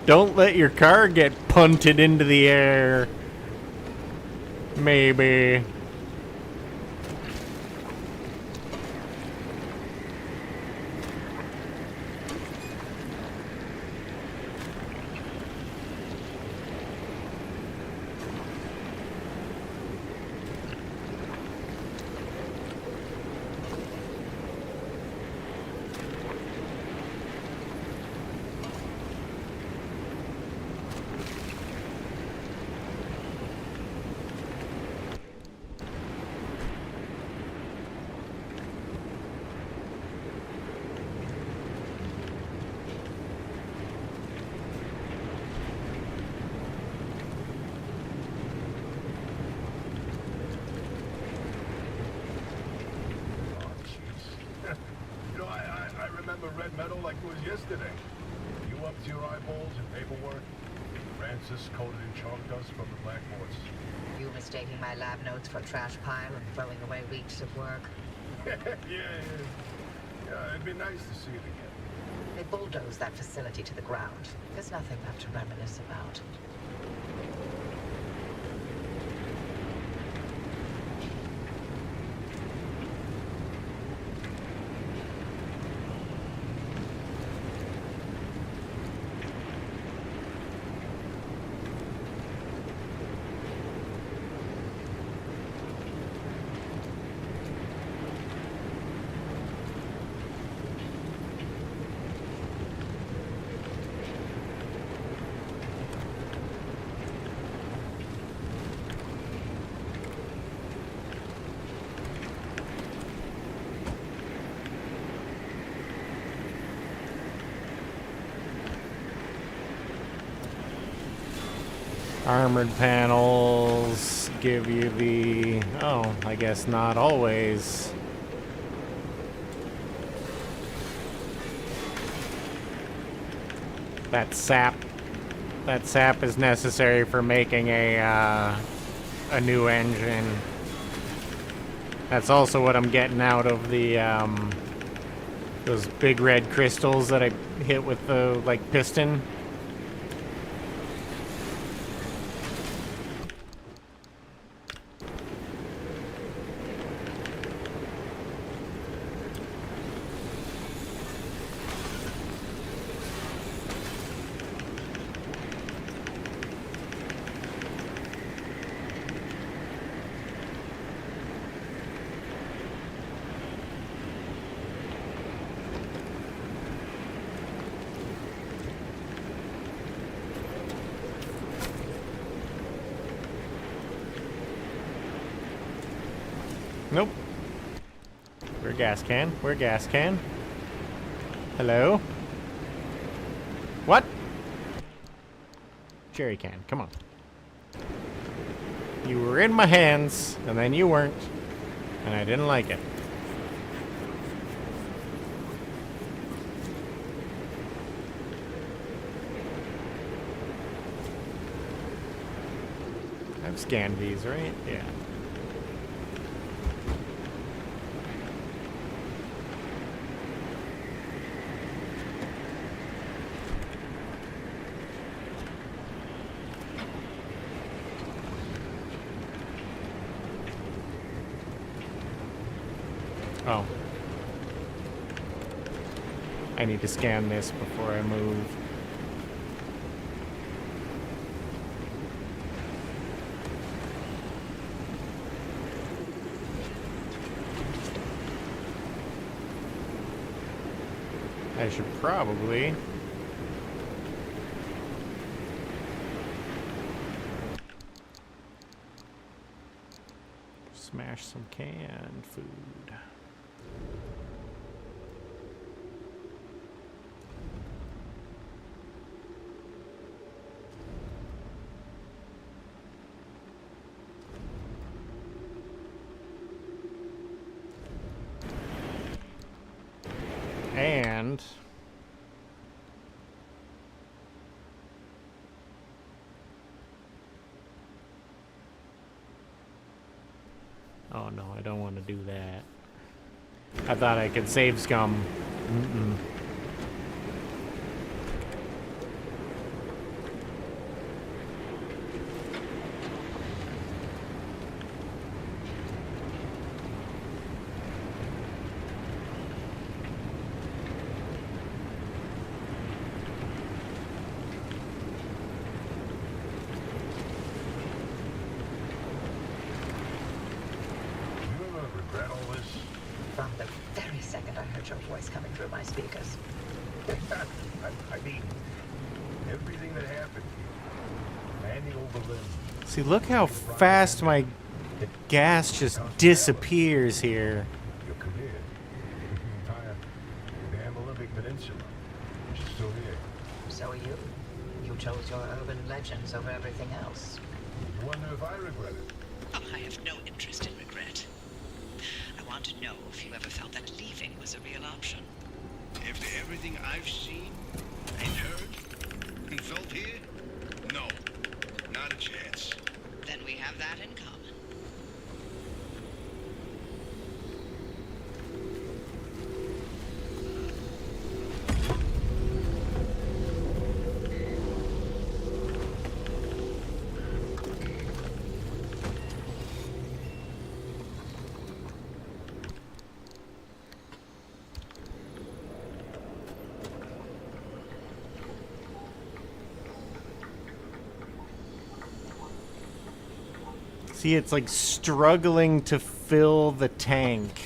S1: Don't let your car get punted into the air. Maybe.
S2: red metal like it was yesterday. You up to your eyeballs in paperwork? Francis coated in chalk dust from the blackboards.
S5: You mistaking my lab notes for trash pile and throwing away weeks of work?
S2: Yeah, it'd be nice to see it again.
S5: They bulldozed that facility to the ground. There's nothing left to reminisce about.
S1: Armored panels give you the... Oh, I guess not always. That sap is necessary for making a new engine. That's also what I'm getting out of the those big red crystals that I hit with the like piston. Nope. We're gas can. We're gas can. Hello? What? Jerry can. Come on. You were in my hands, and then you weren't. And I didn't like it. I've scanned these, right? Yeah. Oh. I need to scan this before I move. I should probably... smash some canned food. And oh no, I don't want to do that. I thought I could save scum. Mm-mm.
S5: From the very second I heard your voice coming through my speakers.
S2: I mean, everything that happened here, handing over Lynn.
S1: See, look how fast my gas just disappears here.
S2: Your career, the entire damn Olympic Peninsula, she's still here.
S5: So are you. You chose your urban legends over everything else.
S2: You wonder if I regret it?
S7: Oh, I have no interest in regret. I want to know if you ever felt that leaving was a real option.
S6: If there everything I've seen and heard and felt here? No, not a chance.
S7: Then we have that in common.
S1: See, it's like struggling to fill the tank.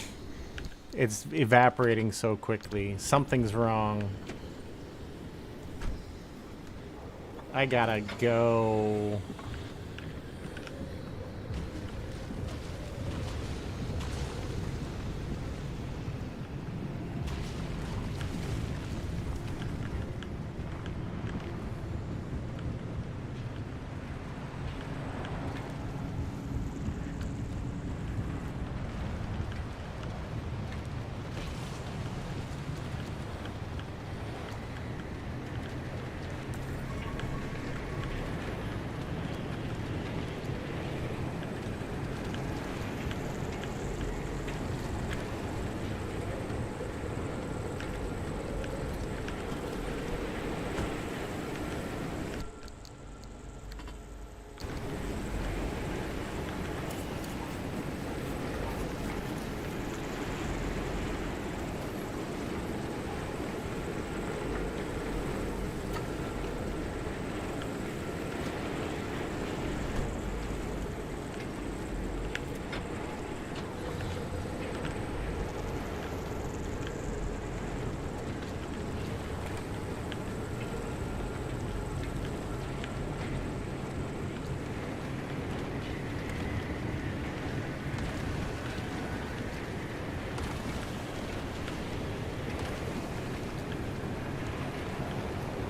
S1: It's evaporating so quickly. Something's wrong. I gotta go.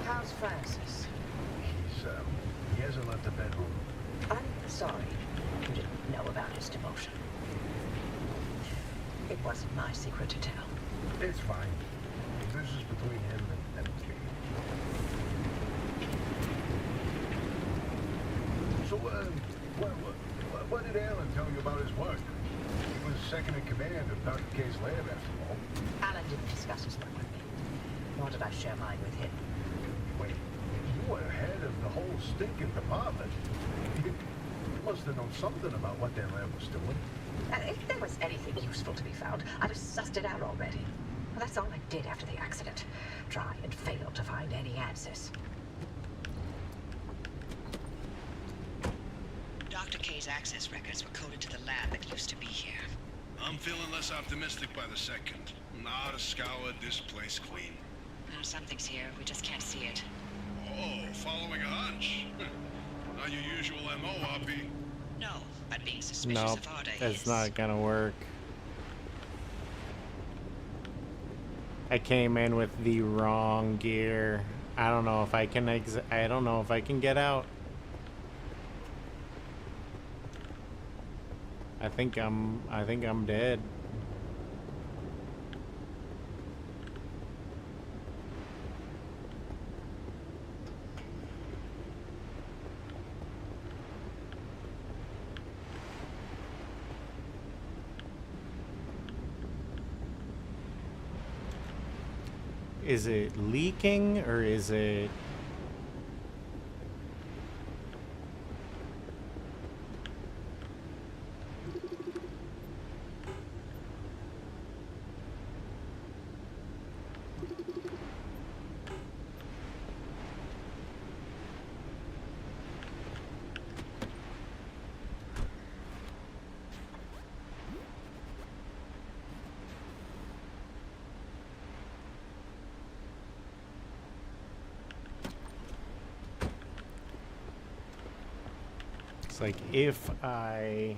S5: How's Francis?
S2: He hasn't left the bedroom.
S5: I'm sorry you didn't know about his demotion. It wasn't my secret to tell.
S2: It's fine. This is between him and me. So, what did Alan tell you about his work? He was second in command of Dr. K's lab, after all.
S5: Alan didn't discuss his work with me, nor did I share mine with him.
S2: Wait, you were head of the whole stinking department. You must have known something about what their lab was doing.
S5: If there was anything useful to be found, I'd have sussed it out already. Well, that's all I did after the accident. Try and fail to find any answers.
S7: Dr. K's access records were coded to the lab that used to be here.
S6: I'm feeling less optimistic by the second. Now to scour this place clean.
S7: Something's here. We just can't see it.
S6: Oh, following a hunch. Not your usual MO, Hoppy.
S7: No, but being suspicious
S1: Nope,
S7: of Arda
S1: that's
S7: is.
S1: not gonna work. I came in with the wrong gear. I don't know if I can I don't know if I can get out. I think I'm dead. Is it leaking or is it... It's like if I...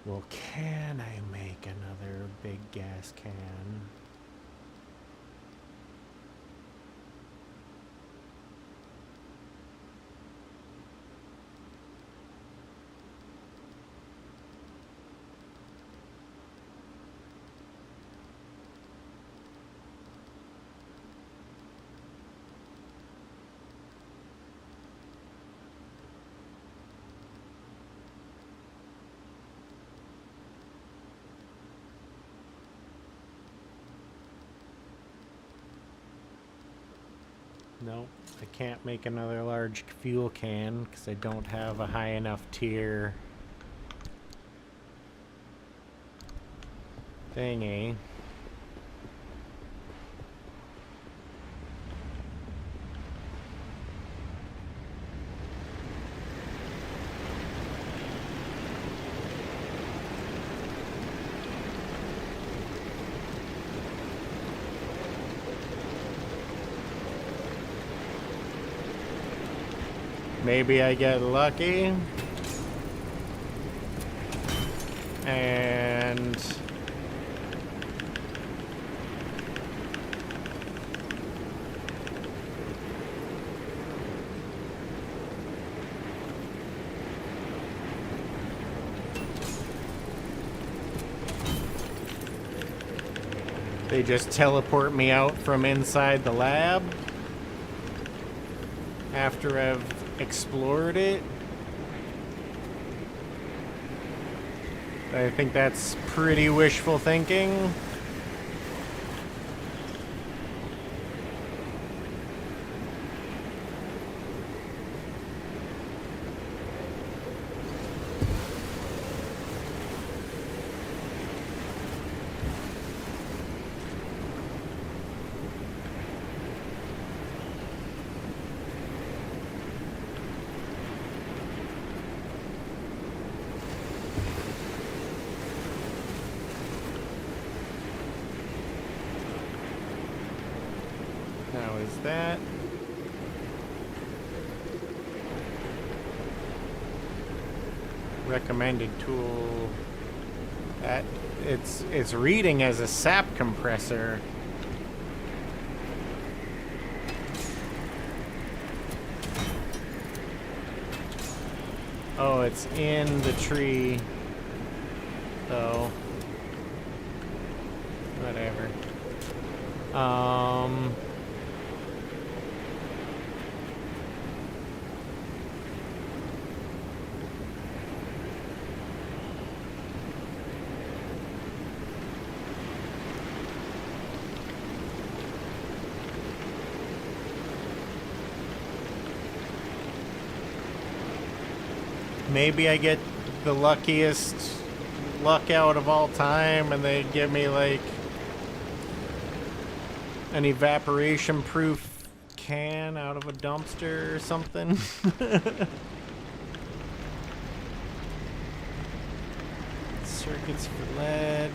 S1: Well, can I make another big gas can? Nope, I can't make another large fuel can because I don't have a high enough tier thingy. Maybe I get lucky. And they just teleport me out from inside the lab after I've explored it. I think that's pretty wishful thinking. How is that? Recommended tool. That it's reading as a sap compressor. Oh, it's in the tree. So whatever. Maybe I get the luckiest luck out of all time and they give me like an evaporation proof can out of a dumpster or something. Circuits for lead.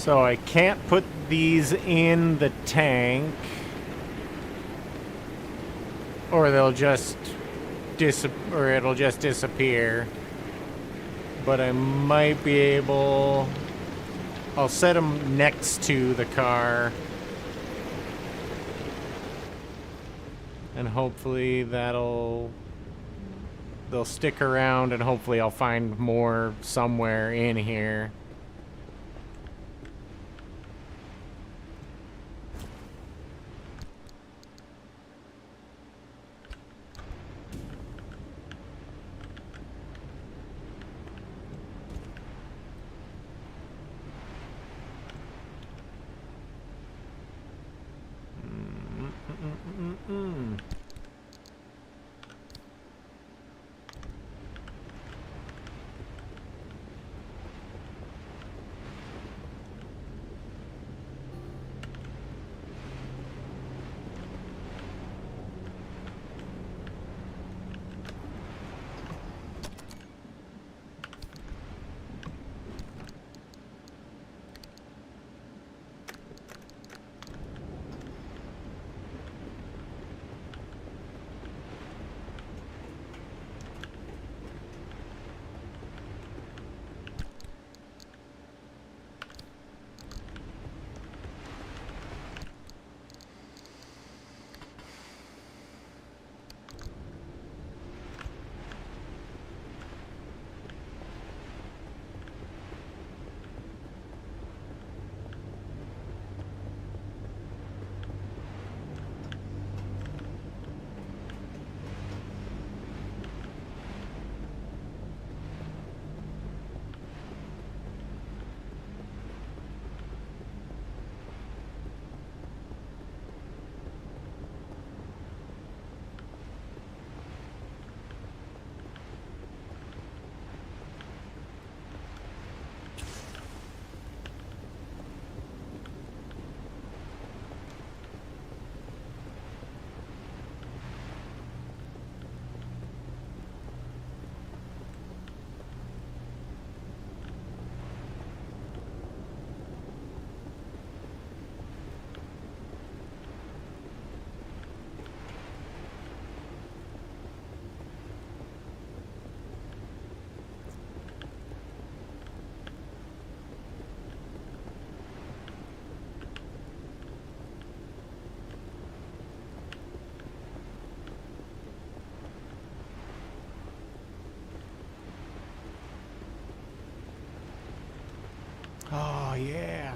S1: So I can't put these in the tank, or they'll just it'll just disappear. But I might be able. I'll set them next to the car, and hopefully they'll stick around, and hopefully I'll find more somewhere in here. Oh, yeah.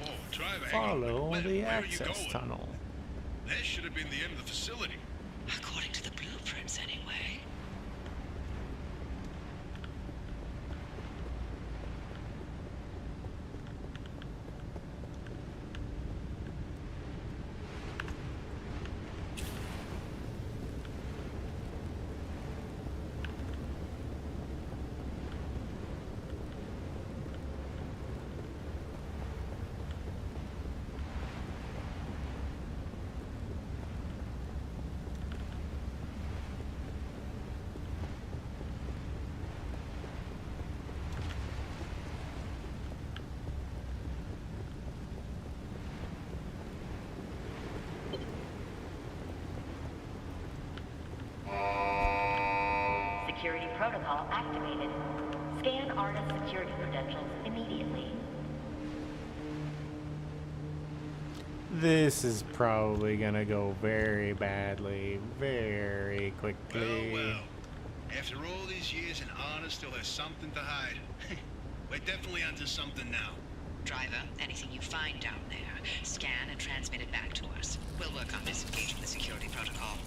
S6: Oh, driver, hang on.
S1: Follow
S6: Where
S1: the
S6: are you
S1: access
S6: going?
S1: tunnel.
S6: That should have been the end of the facility.
S7: According to the blueprints, anyway.
S8: Security protocol activated. Scan artist security credentials immediately.
S1: This is probably gonna go very badly, very quickly.
S6: Well, well. After all these years, and Honor still has something to hide. We're definitely onto something now.
S7: Driver, anything you find down there, scan and transmit it back to us. We'll work on disengaging the security protocol.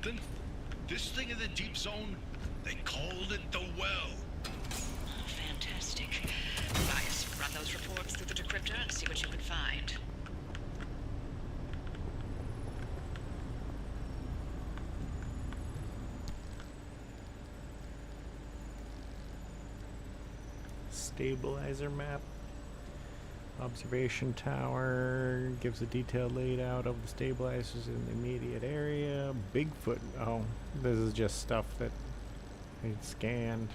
S6: something? This thing in the deep zone, they called it the well.
S7: Fantastic. Elias, run those reports through the decryptor and see what you can find.
S1: Stabilizer map. Observation tower gives a detailed layout of the stabilizers in the immediate area. Bigfoot. Oh, this is just stuff that I scanned.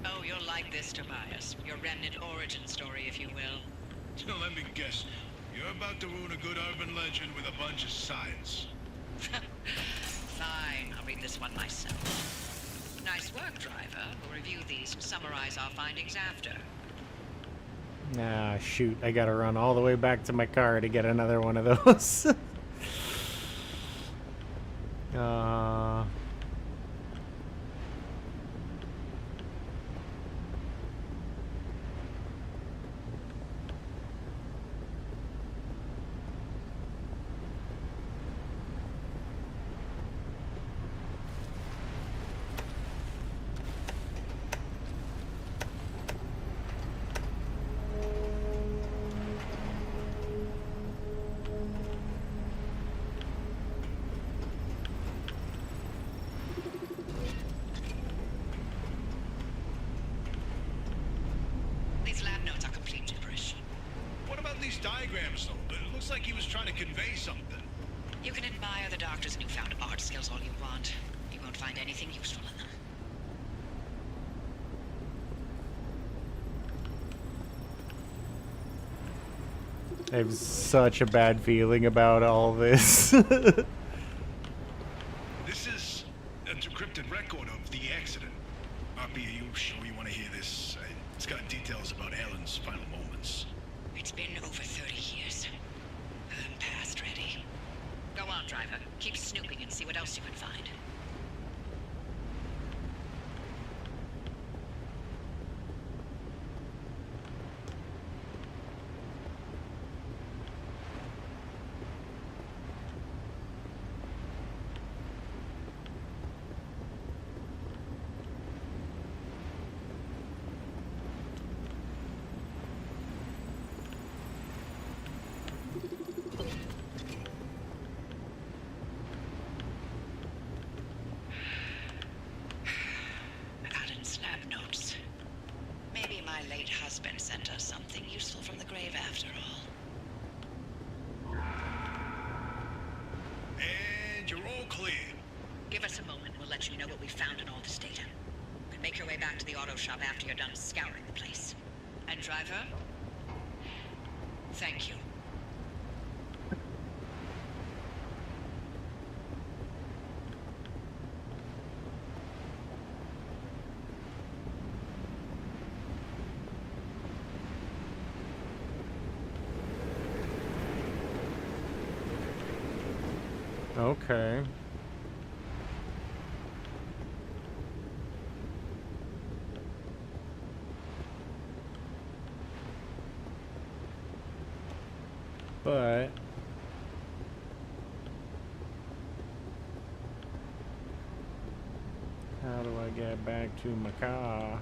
S7: Oh, you'll like this, Tobias. Your remnant origin story, if you will.
S6: So let me guess, you're about to ruin a good urban legend with a bunch of science.
S7: Fine, I'll read this one myself. Nice work, driver. We'll review these and summarize our findings after.
S1: Ah, shoot. I gotta run all the way back to my car to get another one of those. uh...
S7: These lab notes are complete gibberish.
S6: What about these diagrams, though? It looks like he was trying to convey something.
S7: You can admire the doctor's newfound art skills all you want. You won't find anything useful in them.
S1: I have such a bad feeling about all this.
S6: This is a decrypted record of the accident. Poppy, are you sure you want to hear this? It's got details about Alan's final moments.
S7: It's been over 30 years. I'm past ready. Go on, driver. Keep snooping and see what else you can find. Alan's lab notes. Maybe my late husband sent us something useful from the grave after all.
S6: And you're all clear.
S7: Give us a moment. We'll let you know what we found in all this data. You can make your way back to the auto shop after you're done scouring the place. And driver, thank you.
S1: Okay. But how do I get back to my car?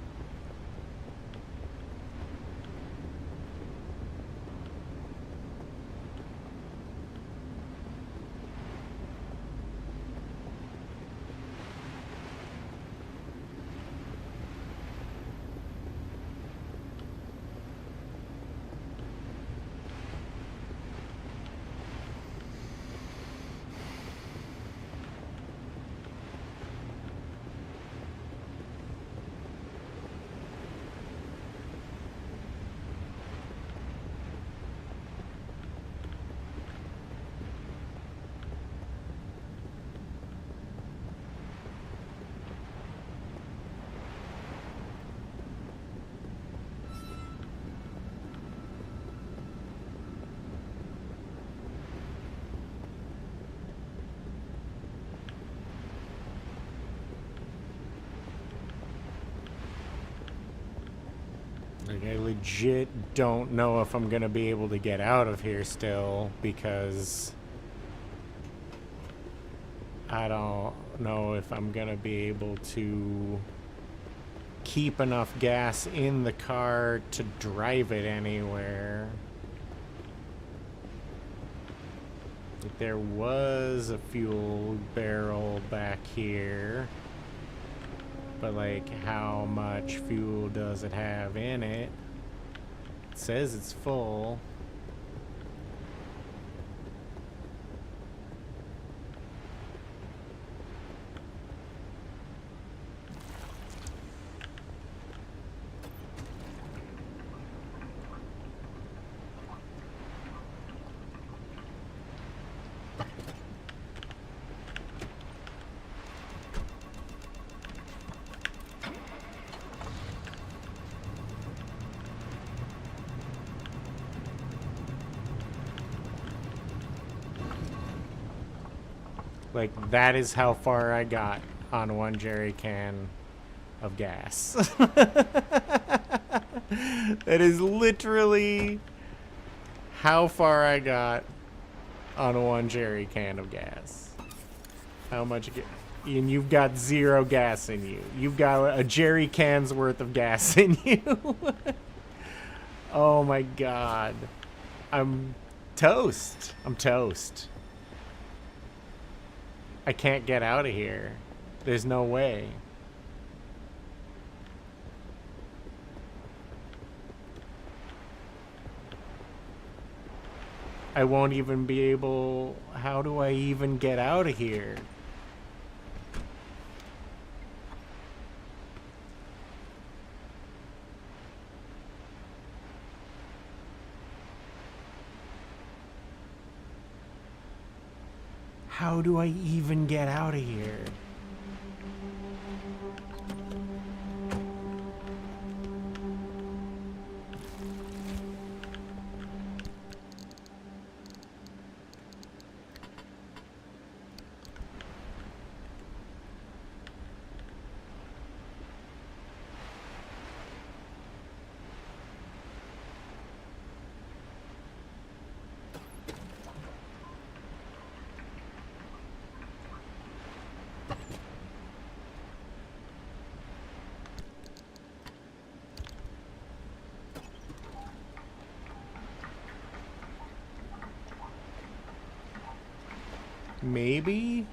S1: Like, I legit don't know if I'm gonna be able to get out of here still, because I don't know if I'm gonna be able to keep enough gas in the car to drive it anywhere. Like, there was a fuel barrel back here, but like, how much fuel does it have in it? It says it's full. Like, that is how far I got on one jerry can of gas. That is literally how far I got on one jerry can of gas. How much? And you've got 0 gas in you. You've got a jerry can's worth of gas in you. Oh my god. I'm toast. I'm toast. I can't get out of here. There's no way. I won't even be able... How do I even get out of here? How do I even get out of here? Maybe?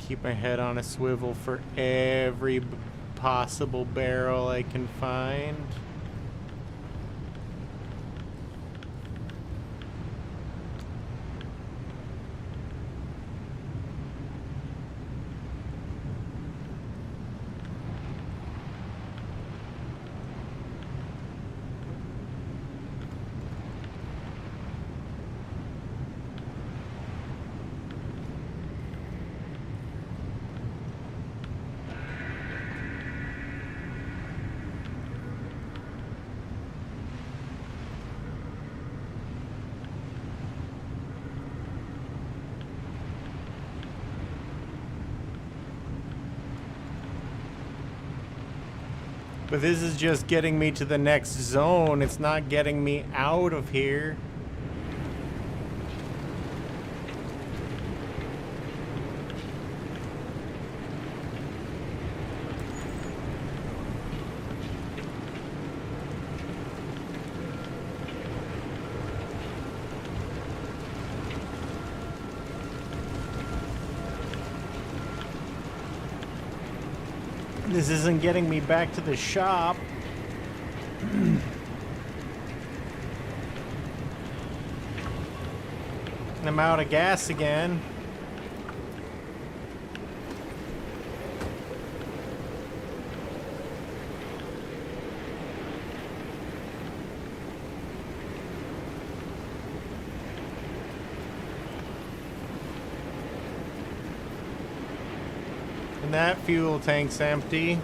S1: Keep my head on a swivel for every possible barrel I can find. But this is just getting me to the next zone. It's not getting me out of here. This isn't getting me back to the shop. I'm out of gas again. And that fuel tank's empty.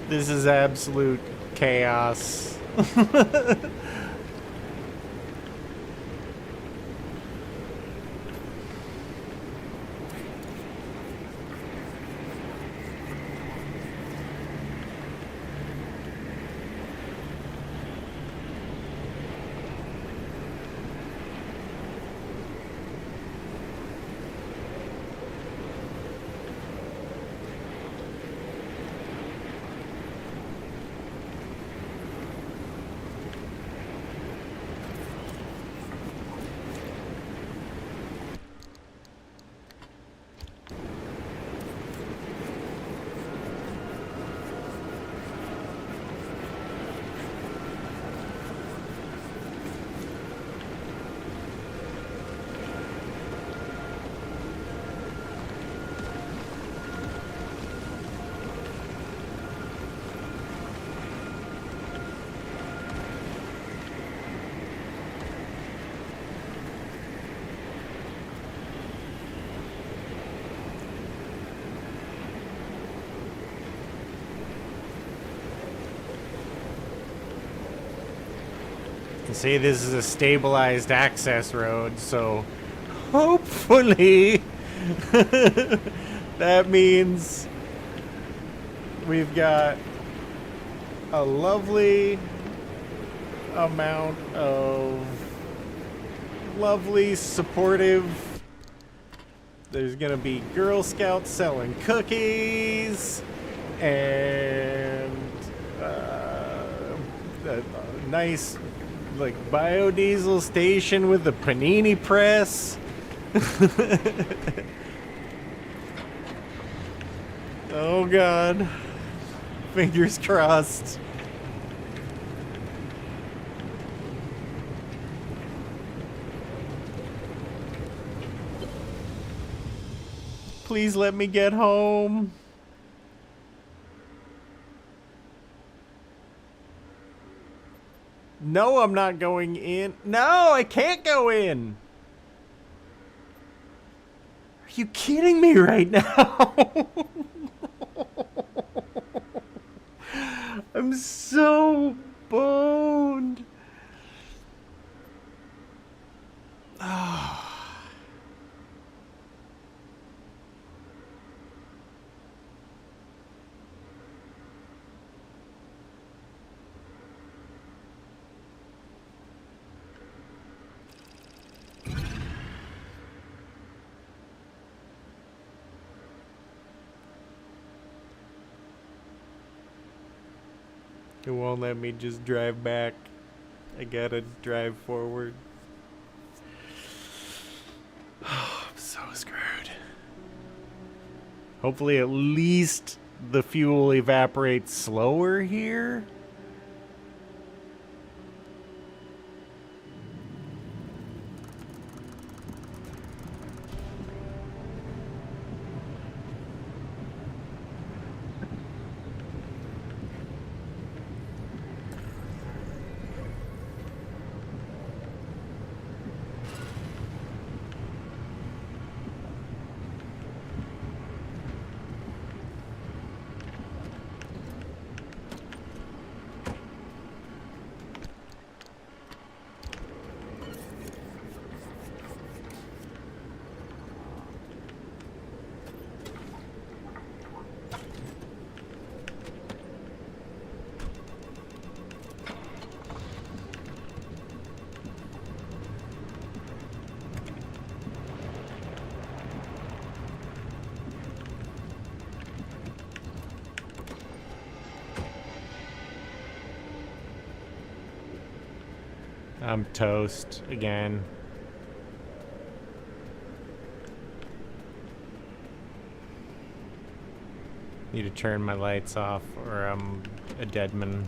S1: This is absolute chaos. See, this is a stabilized access road, so hopefully that means we've got a lovely amount of lovely supportive. There's gonna be Girl Scouts selling cookies and a nice like biodiesel station with a panini press. Oh God, fingers crossed. Please let me get home. No, I'm not going in. No, I can't go in. Are you kidding me right now? I'm so boned. It won't let me just drive back. I gotta drive forward. Hopefully at least the fuel evaporates slower here. I'm toast again. Need to turn my lights off or I'm a dead man.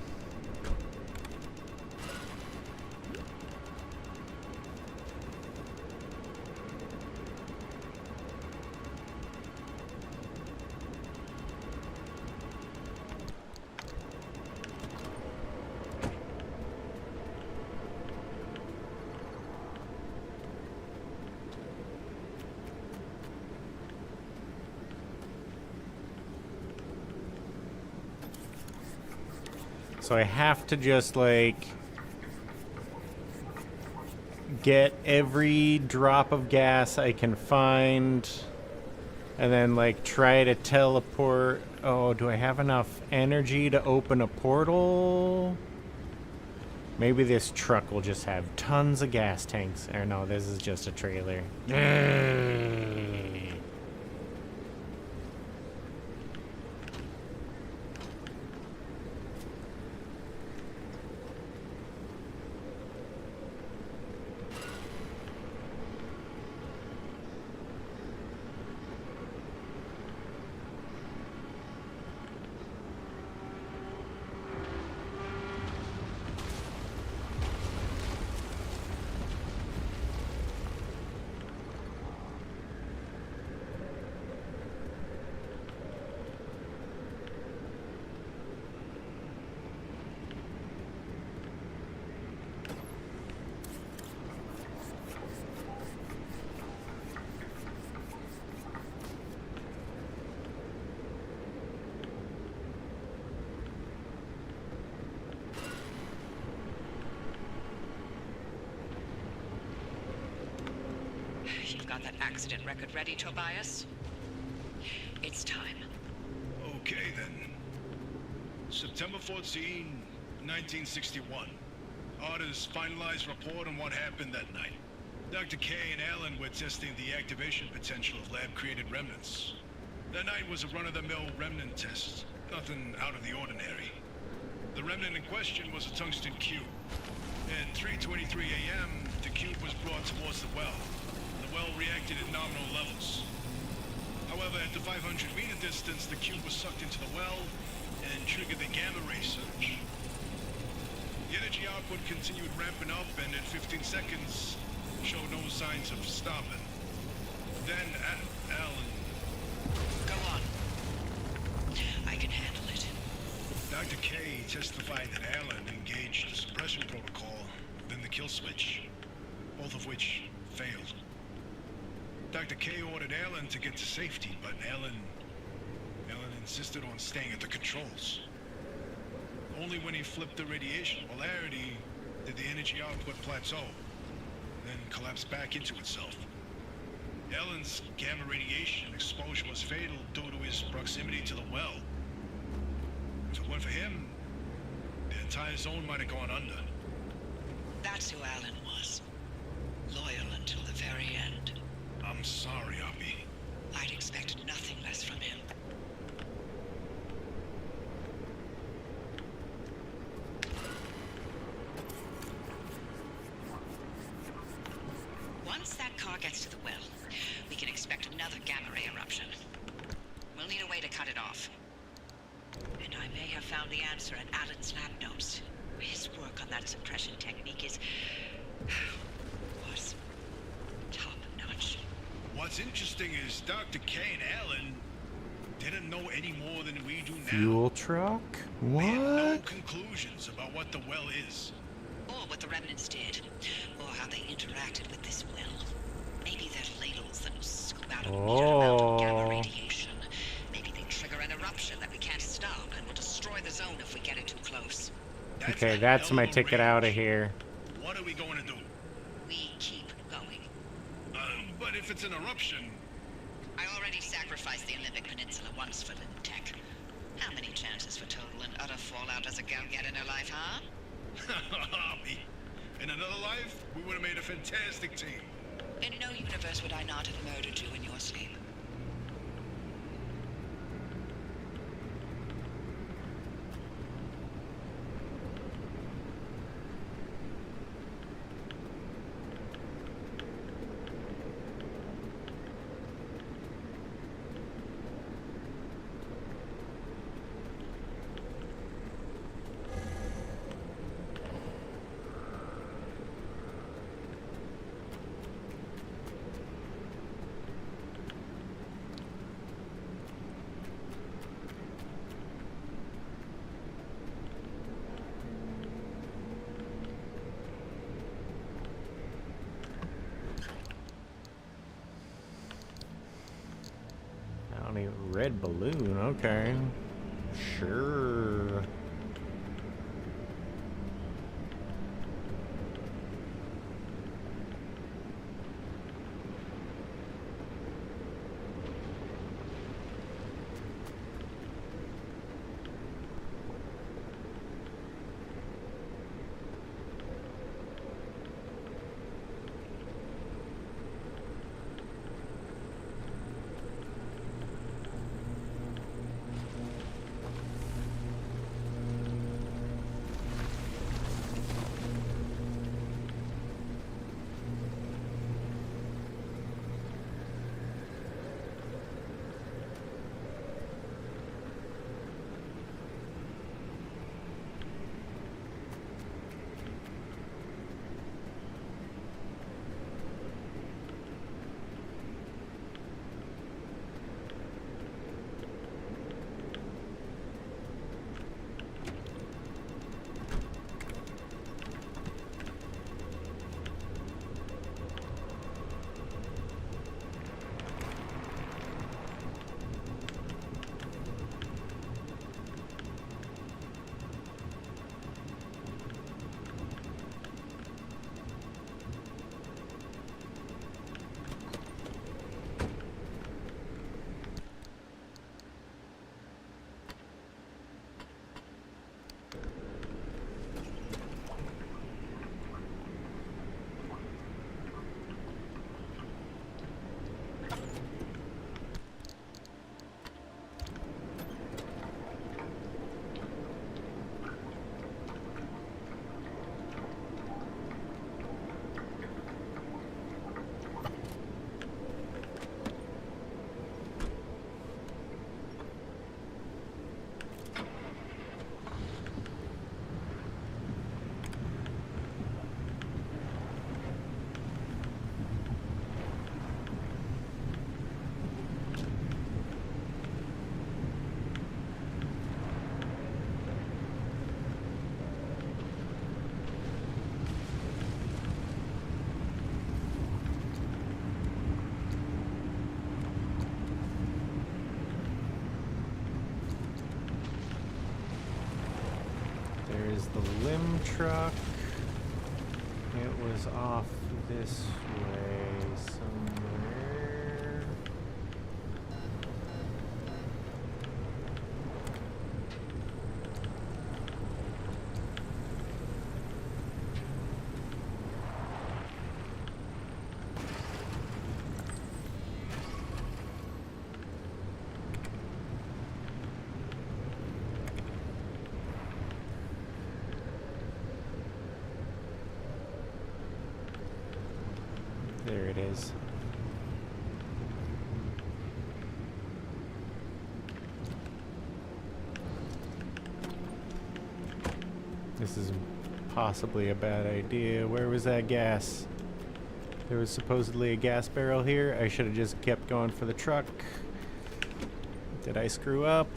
S1: So I have to just like get every drop of gas I can find and then like try to teleport. Oh, do I have enough energy to open a portal? Maybe this truck will just have tons of gas tanks. Or no, this is just a trailer.
S7: You've got that accident record ready, Tobias? It's time.
S6: Okay, then. September 14, 1961. Arda's finalized report on what happened that night. Dr. K and Alan were testing the activation potential of lab-created remnants. That night was a run-of-the-mill remnant test. Nothing out of the ordinary. The remnant in question was a tungsten cube. At 3:23 a.m., the cube was brought towards the well. The well reacted at nominal levels. However, at the 500-meter distance, the cube was sucked into the well and triggered the gamma ray surge. The energy output continued ramping up, and at 15 seconds, showed no signs of stopping. Then, Alan...
S7: Go on. I can handle it.
S6: Dr. K testified that Alan engaged the suppression protocol, then the kill switch, both of which failed. Dr. K ordered Alan to get to safety, but Alan insisted on staying at the controls. Only when he flipped the radiation polarity did the energy output plateau, then collapse back into itself. Alan's gamma radiation exposure was fatal due to his proximity to the well. If it weren't for him, the entire zone might have gone under.
S7: That's who Alan was. Loyal until the very end.
S6: I'm sorry, Abby.
S7: I'd expected nothing less from him. Once that car gets to the well, we can expect another gamma ray eruption. We'll need cut it off. And I may have found the answer in Alan's lab notes. His work on that suppression technique was top-notch.
S6: What's interesting is Dr. K and Alan didn't know any more than we do now.
S1: Fuel truck?
S6: They had no
S1: What?
S6: conclusions about what the well is.
S7: Or what the remnants did. Or how they interacted with this well. Maybe they're ladles that will scoop out a meteor amount of gamma radiation. Maybe they trigger an eruption that we can't stop and will destroy the zone if we get it too close.
S1: Okay,
S6: a
S1: that's
S6: hell
S1: my
S6: of a
S1: ticket out of
S6: range.
S1: here.
S6: What are we going to do?
S7: We keep going.
S6: But if it's an eruption...
S7: I already sacrificed the Olympic Peninsula once for little tech. How many chances for total and utter fallout does a gal get in her life, huh?
S6: In another life, we would have made a fantastic team.
S7: In no universe would I not have murdered you in your sleep.
S1: Red balloon, okay. Sure. There's the limb truck. It was off this way somewhere. There it is. This is possibly a bad idea. Where was that gas? There was supposedly a gas barrel here. I should have just kept going for the truck. Did I screw up?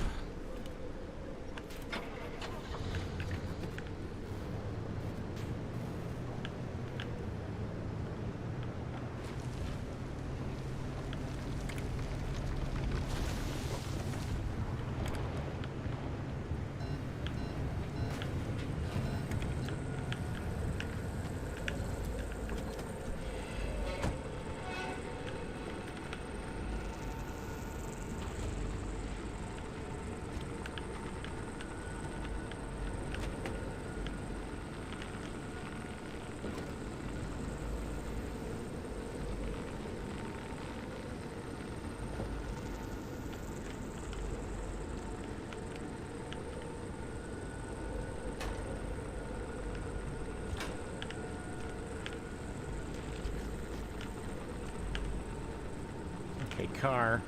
S1: Okay, car.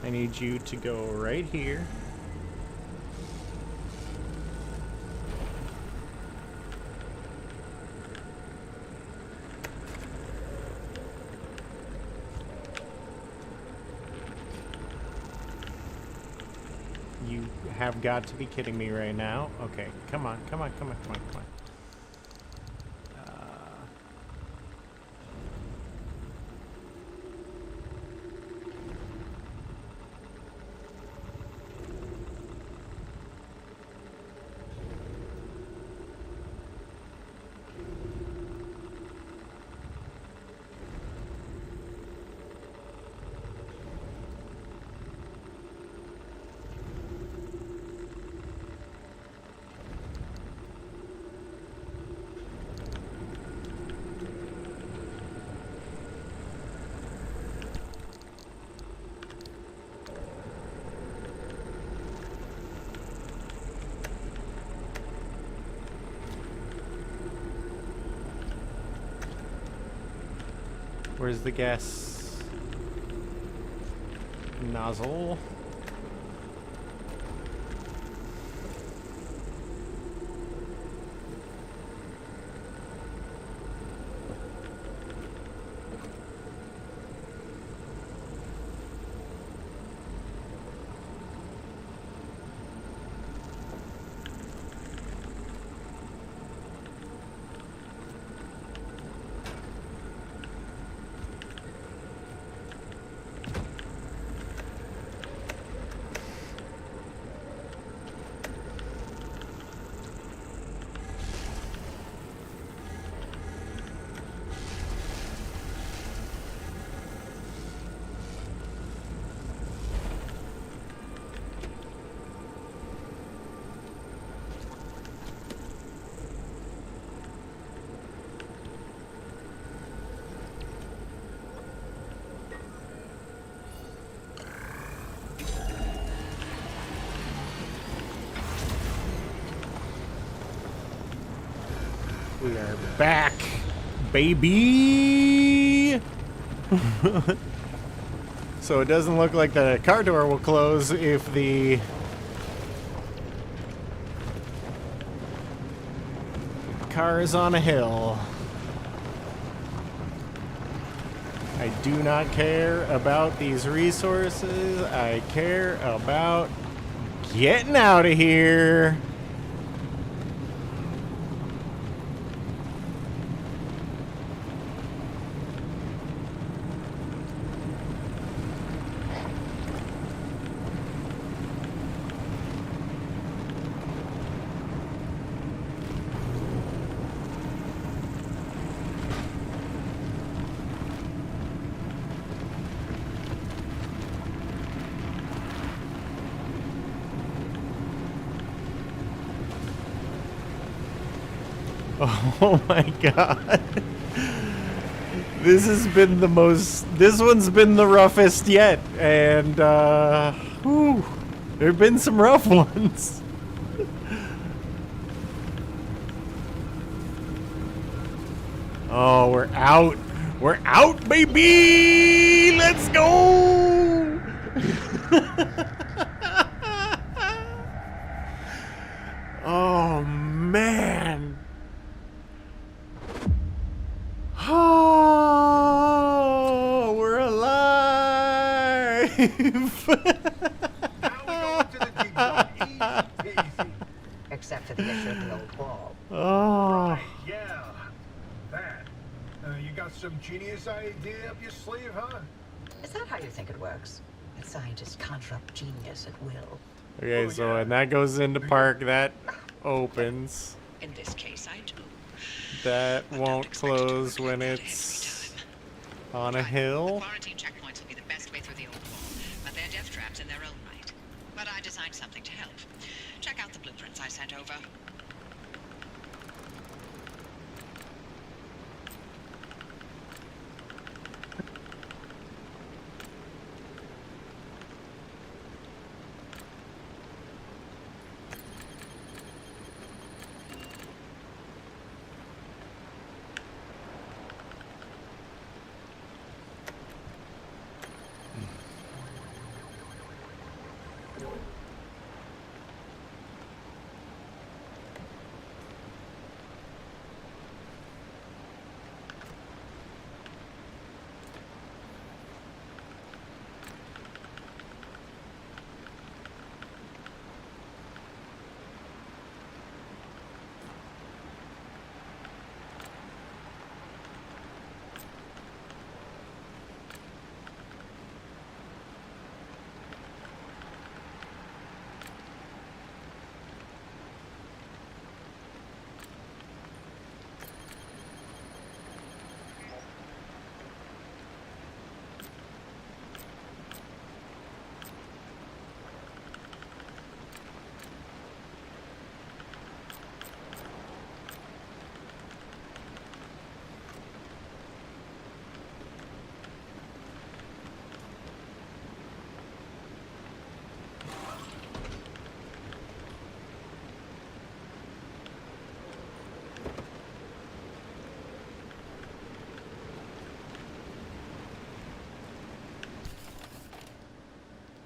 S1: I need you to go right here. You have got to be kidding me right now. Okay, come on, come on, come on, come on, come on. Where's the gas nozzle? We are back, baby! So it doesn't look like the car door will close if the car is on a hill. I do not care about these resources. I care about getting out of here. Oh my god. This has been the most... This one's been the roughest yet. And, whew, there have been some rough ones. Oh, we're out. We're out, baby! Let's go! Oh, man.
S2: Now we go into the deep zone. Easy peasy.
S5: Except for the issue of the old wall.
S1: Oh.
S2: Right, yeah. That. You got some genius idea up your sleeve, huh?
S5: Is that how you think it works? That scientists conjure up genius at will.
S1: Okay,
S2: Oh,
S1: so
S2: yeah.
S1: when that goes into park, that opens.
S7: In this case, I do.
S1: That
S7: But don't
S1: won't
S7: expect it to
S1: close
S7: work like
S1: when
S7: that every
S1: it's
S7: time.
S1: on a
S7: Fine. The
S1: hill.
S7: quarantine checkpoints will be the best way through the old wall, but they're death traps in their own right. But I designed something to help. Check out the blueprints I sent over.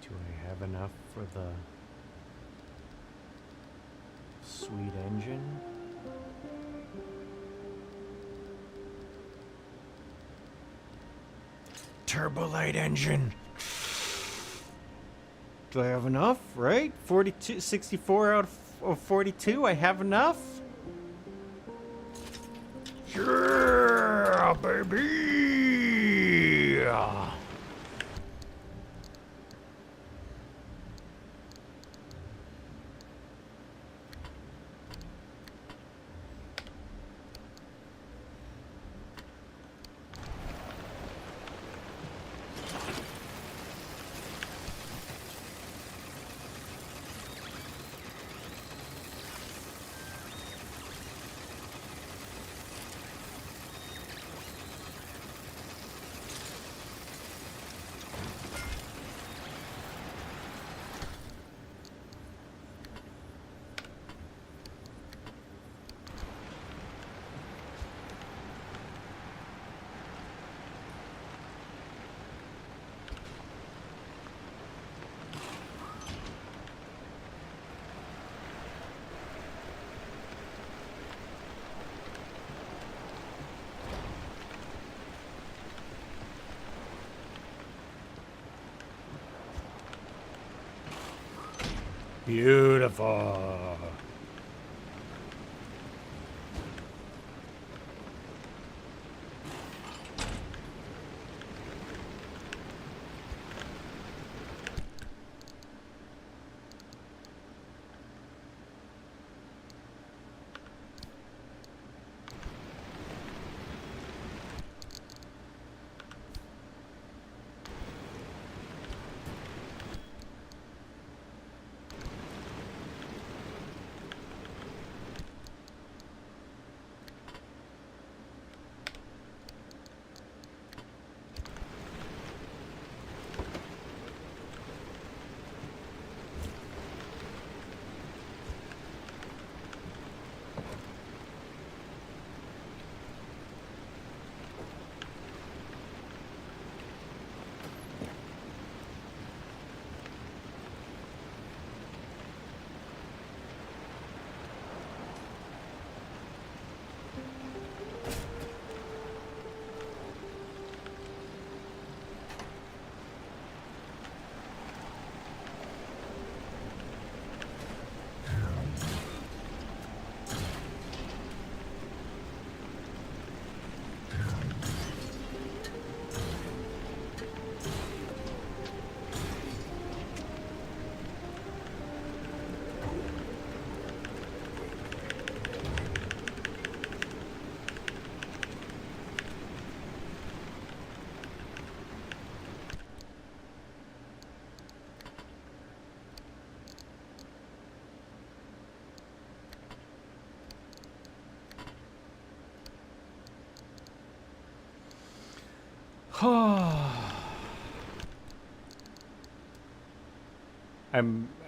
S1: Do I have enough for the sweet engine? Turbo light engine. Do I have enough? Right? 42, 64 out of 42. I have enough. Yeah, baby. Beautiful.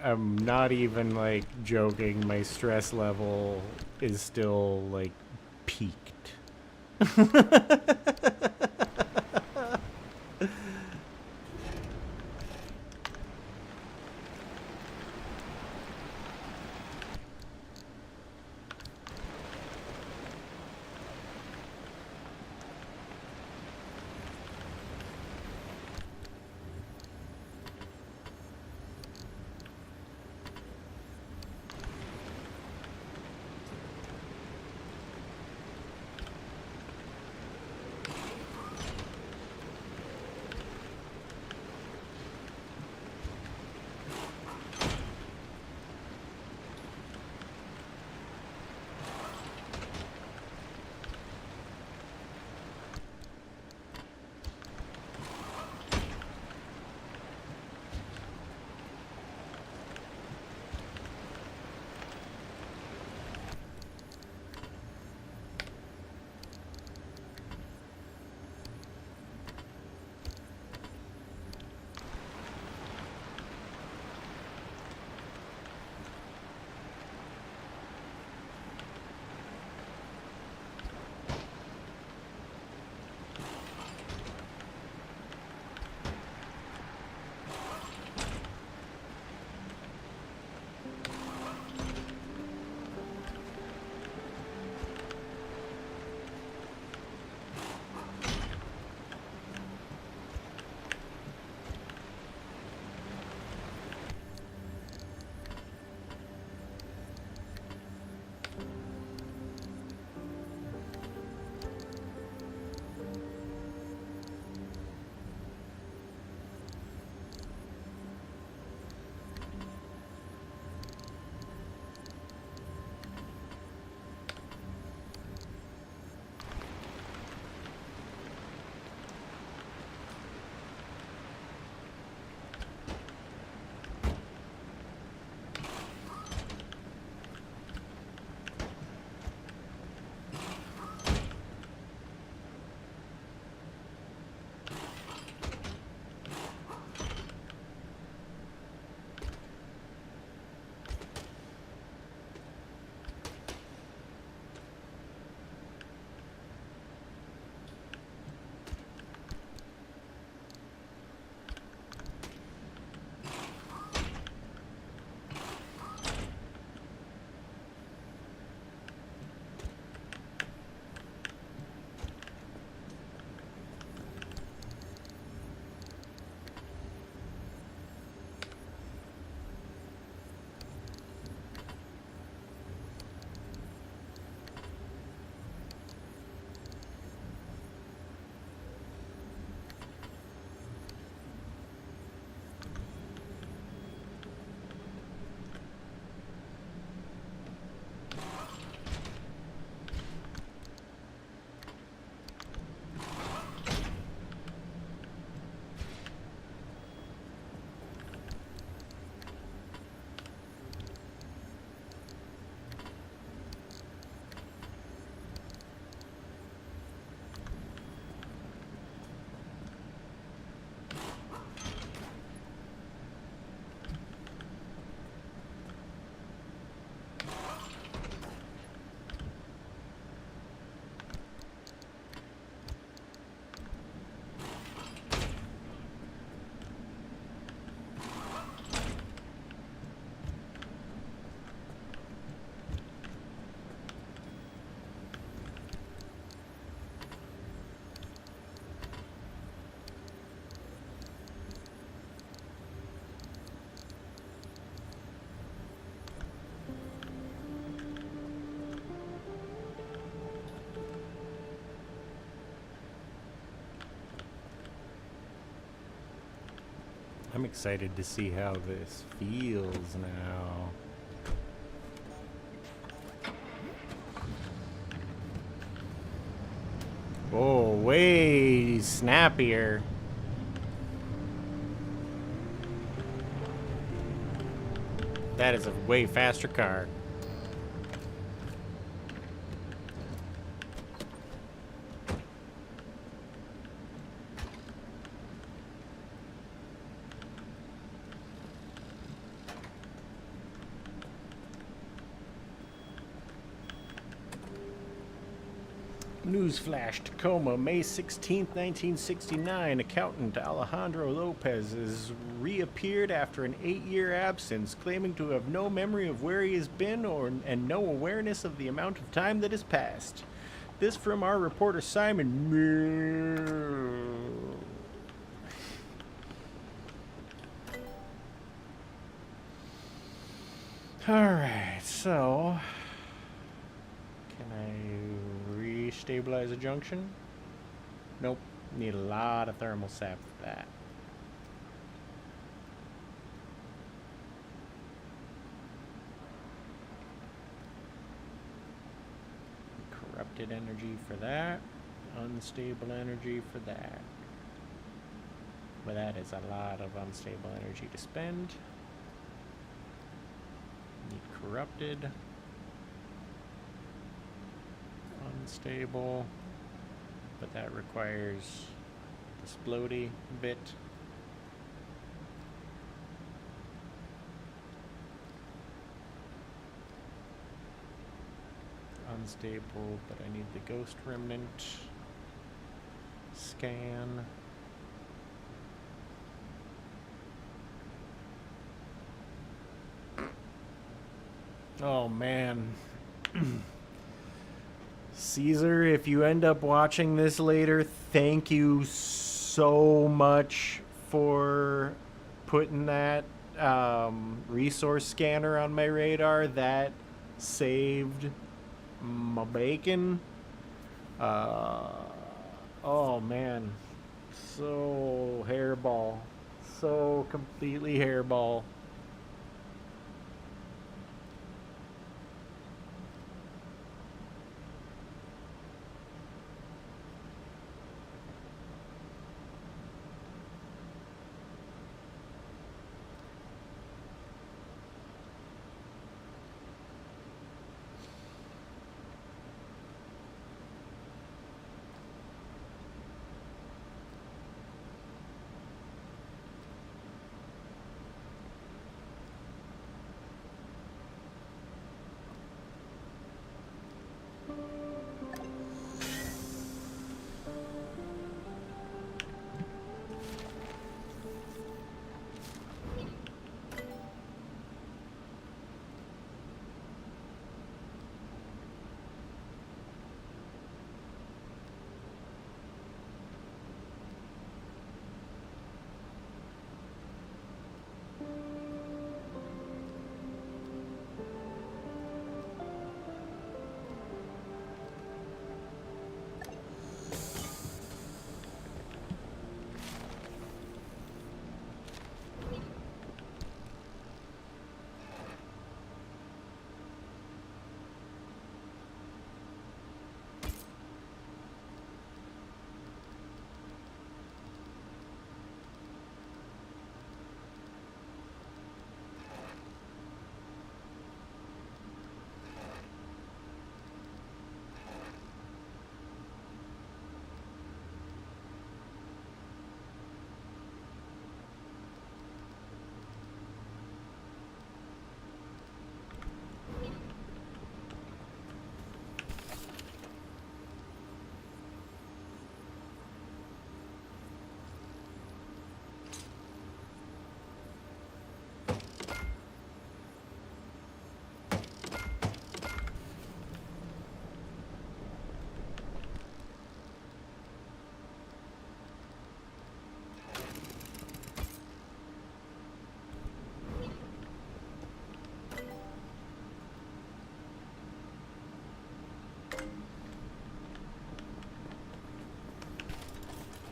S1: I'm not even like joking. My stress level is still like peaked. I'm excited to see how this feels now. Oh, way snappier. That is a way faster car. Newsflash, Tacoma, May 16th, 1969. Accountant Alejandro Lopez has reappeared after an 8-year absence, claiming to have no memory of where he has been and no awareness of the amount of time that has passed. This from our reporter Simon. Alright, so can I re-stabilize a junction? Nope. Need a lot of thermal sap for that. Corrupted energy for that. Unstable energy for that. But that is a lot of unstable energy to spend. Need corrupted. Unstable. But that requires the splody bit. Unstable, but I need the ghost remnant. Scan. Oh man. Caesar, if you end up watching this later, thank you so much for putting that resource scanner on my radar. That saved my bacon. Oh man. So hairball. So completely hairball.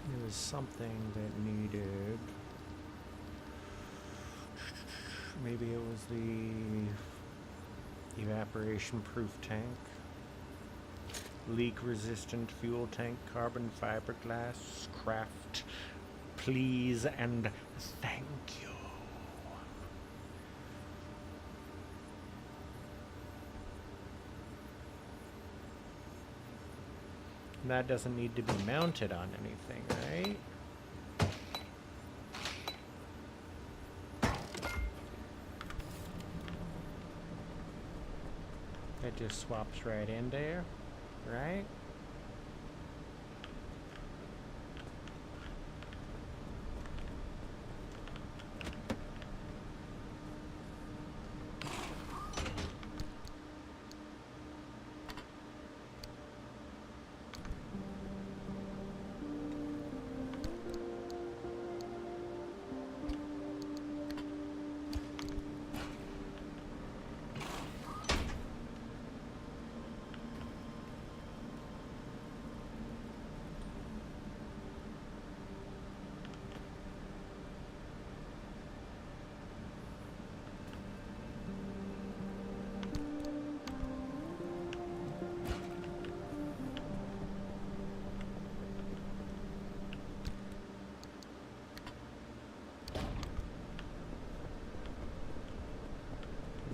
S1: There was something that needed. Maybe it was the evaporation proof tank. Leak resistant fuel tank, carbon fiberglass, craft, please and thank you. And that doesn't need to be mounted on anything, right? That just swaps right in there, right?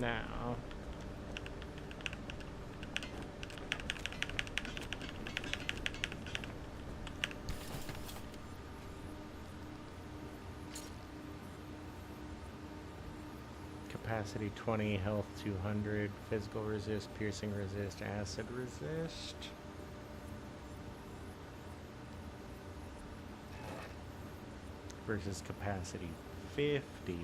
S1: Now. Capacity 20, health 200, physical resist, piercing resist, acid resist. Versus capacity 50.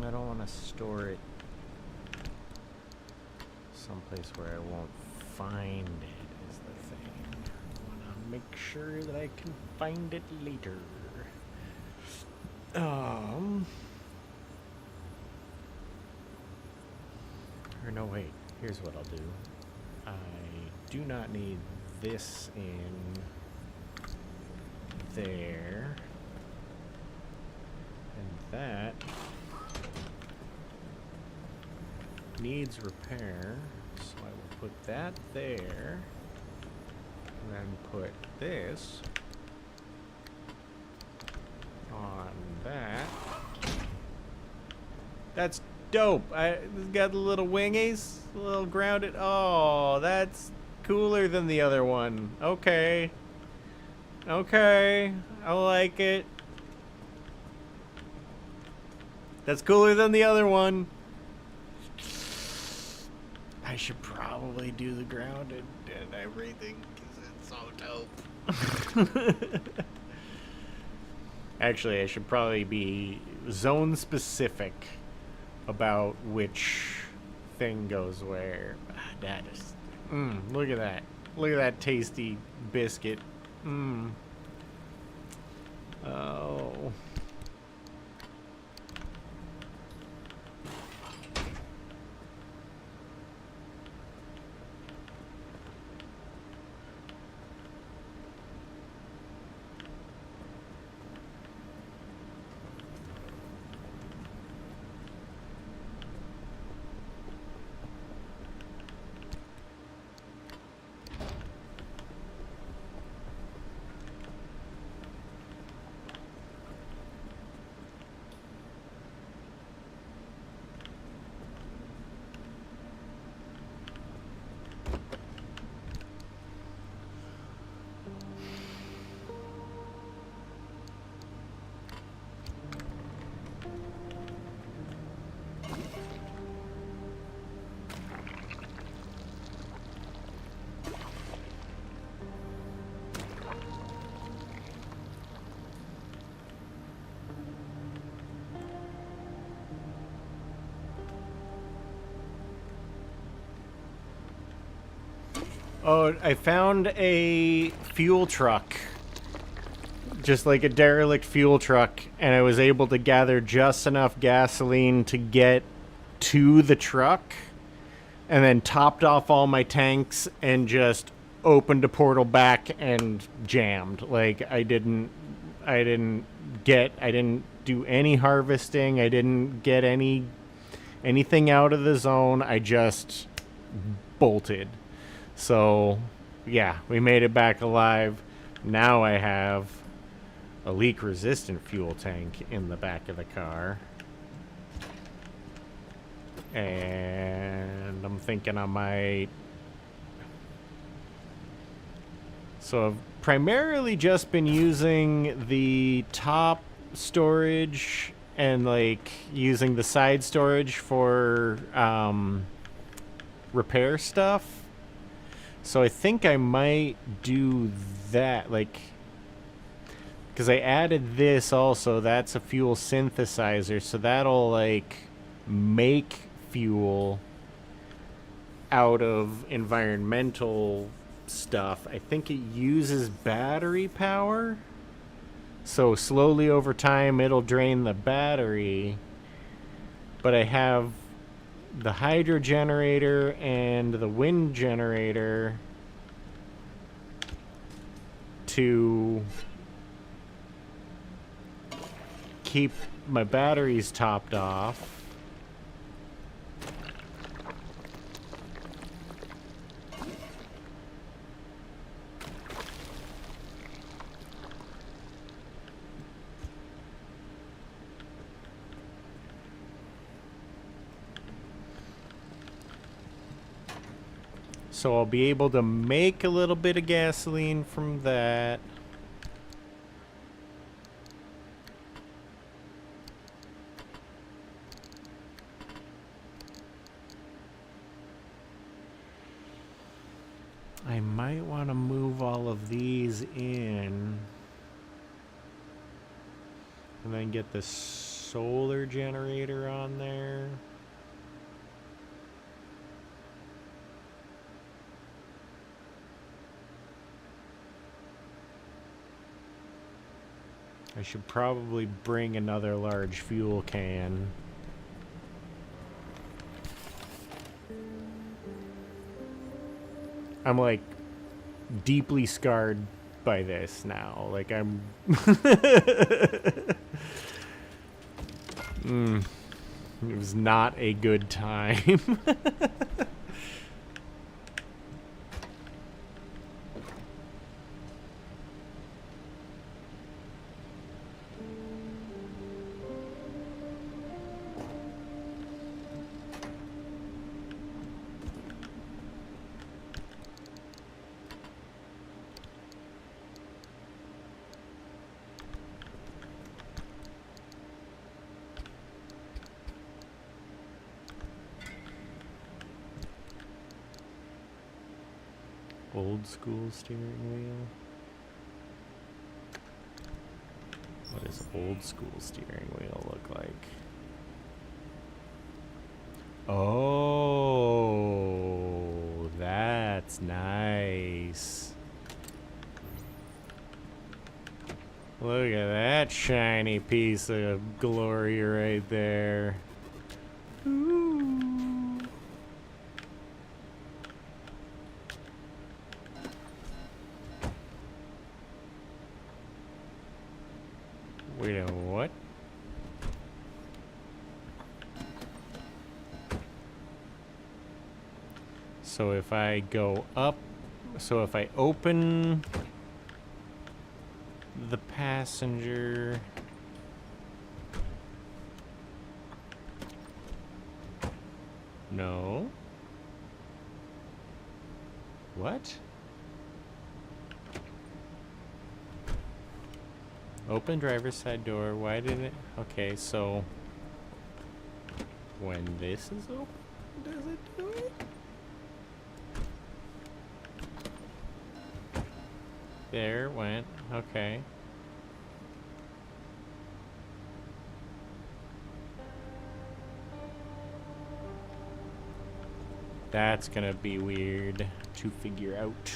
S1: I don't want to store it someplace where I won't find it is the thing. I want to make sure that I can find it later. Or no, wait. Here's what I'll do. I do not need this in there. And that needs repair, so I will put that there, and then put this on that. That's dope. It's got the little wingies, a little grounded. Oh, that's cooler than the other one. Okay. Okay, I like it. That's cooler than the other one. I should probably do the grounded and everything because it's so dope. Actually, I should probably be zone specific about which thing goes where. That is. Look at that. Look at that tasty biscuit. Oh. Oh, I found a fuel truck. Just like a derelict fuel truck, and I was able to gather just enough gasoline to get to the truck, and then topped off all my tanks and just opened a portal back and jammed. Like I didn't do any harvesting. I didn't get anything out of the zone. I just bolted. So, yeah, we made it back alive. Now I have a leak-resistant fuel tank in the back of the car. And I'm thinking I might... So I've primarily just been using the top storage and, like, using the side storage for repair stuff. So I think I might do that, like... Because I added this also, that's a fuel synthesizer, so that'll, like, make fuel out of environmental stuff. I think it uses battery power, so slowly over time it'll drain the battery. But I have the hydro generator and the wind generator to keep my batteries topped off. So I'll be able to make a little bit of gasoline from that. I might want to move all of these in and then get the solar generator on there. I should probably bring another large fuel can. I'm like deeply scarred by this now. Like I'm it was not a good time. Old school steering wheel. What does old school steering wheel look like? Oh, that's nice. Look at that shiny piece of glory right there. Ooh. Wait a what? So if I go up, so if I open the passenger, no. What? Open driver's side door. Why did it? Okay, so when this is open, does it do it? There it went. Okay. That's gonna be weird to figure out.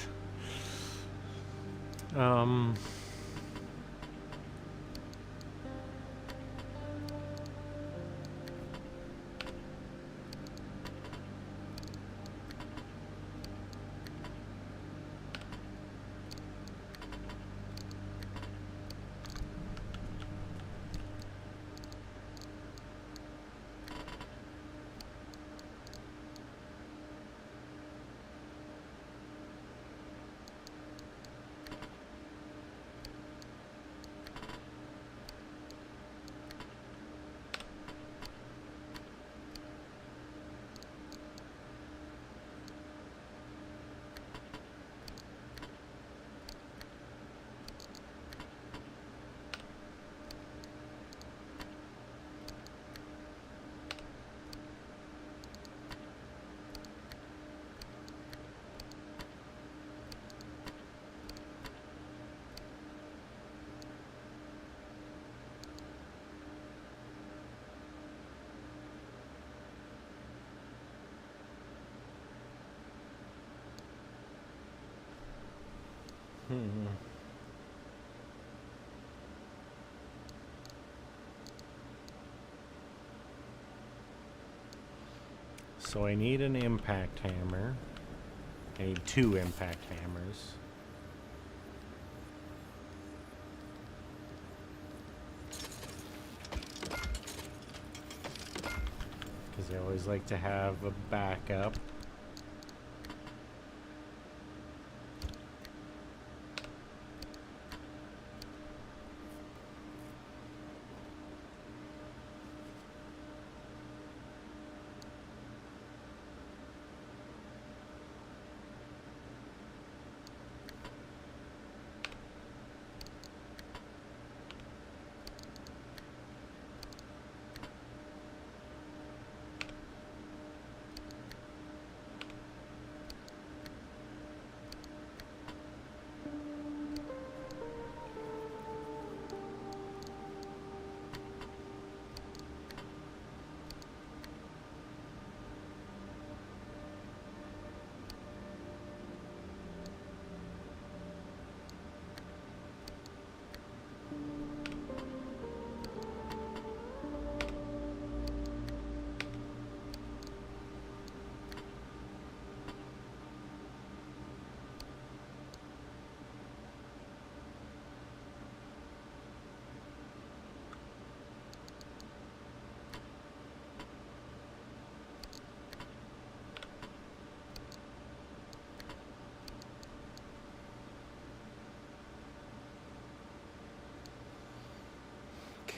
S1: So I need an impact hammer. I need 2 impact hammers. Because I always like to have a backup.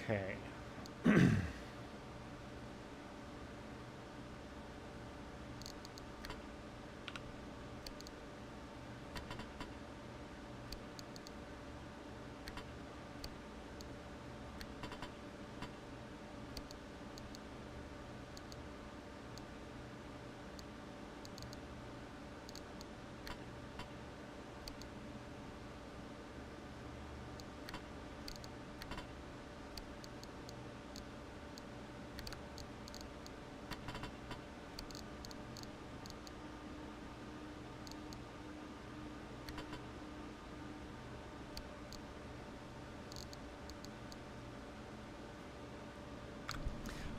S1: Okay.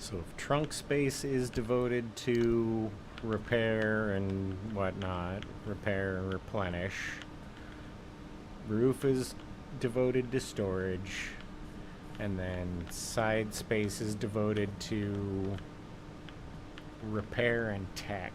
S1: So if trunk space is devoted to repair and whatnot, repair and replenish, roof is devoted to storage, and then side space is devoted to repair and tech.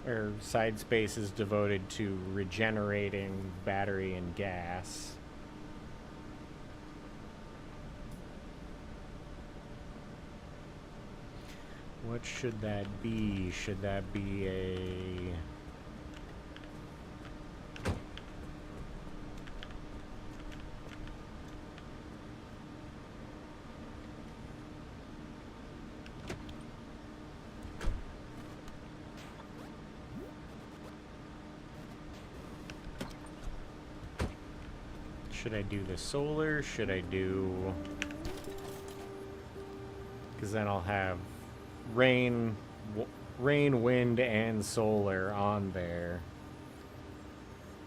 S1: Or side space is devoted to regenerating battery and gas. What should that be? Should that be a... Should I do the solar? Should I do... Because then I'll have rain, wind, and solar on there.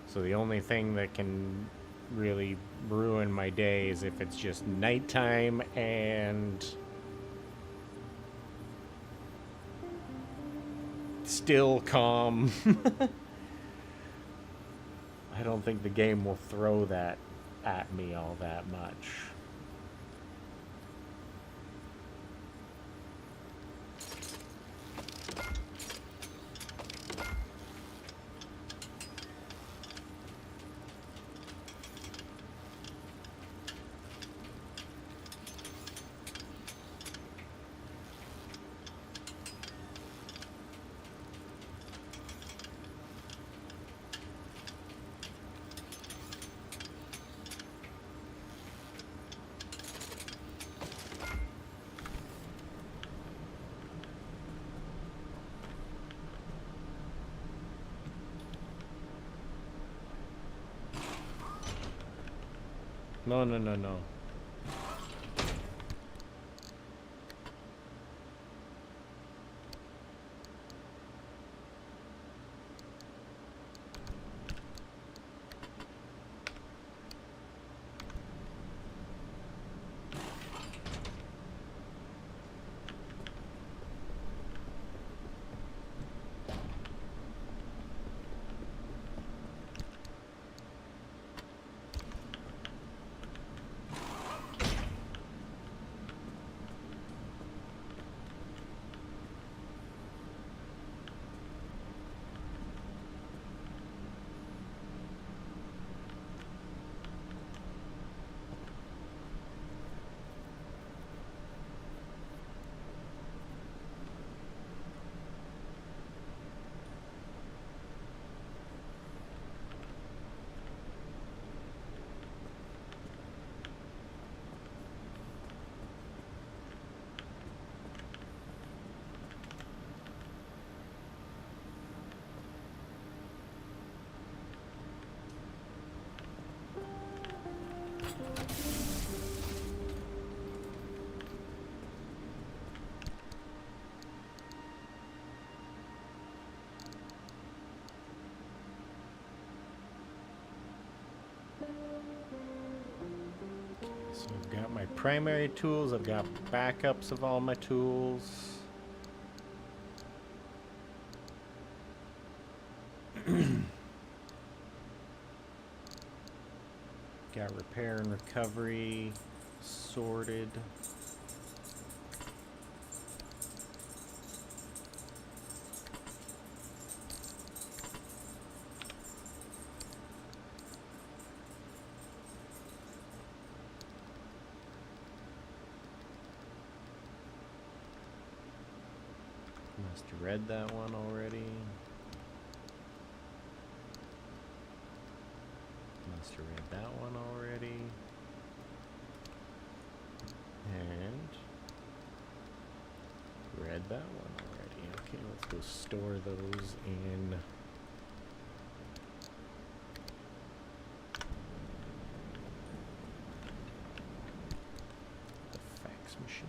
S1: So the only thing that can really ruin my day is if it's just nighttime and still calm. I don't think the game will throw that at me all that much. No, no, no, no. So I've got my primary tools, I've got backups of all my tools. Got repair and recovery sorted. Must have read that one already. Must have read that one already. And read that one already. Okay, let's go store those in the fax machine.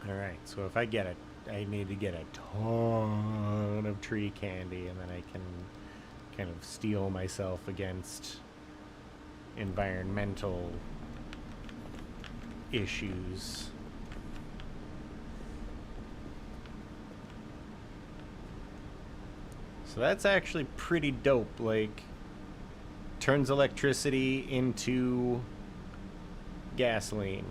S1: Alright, so if I get it, I need to get a ton of tree candy, and then I can kind of steel myself against environmental issues. So that's actually pretty dope, like, turns electricity into gasoline.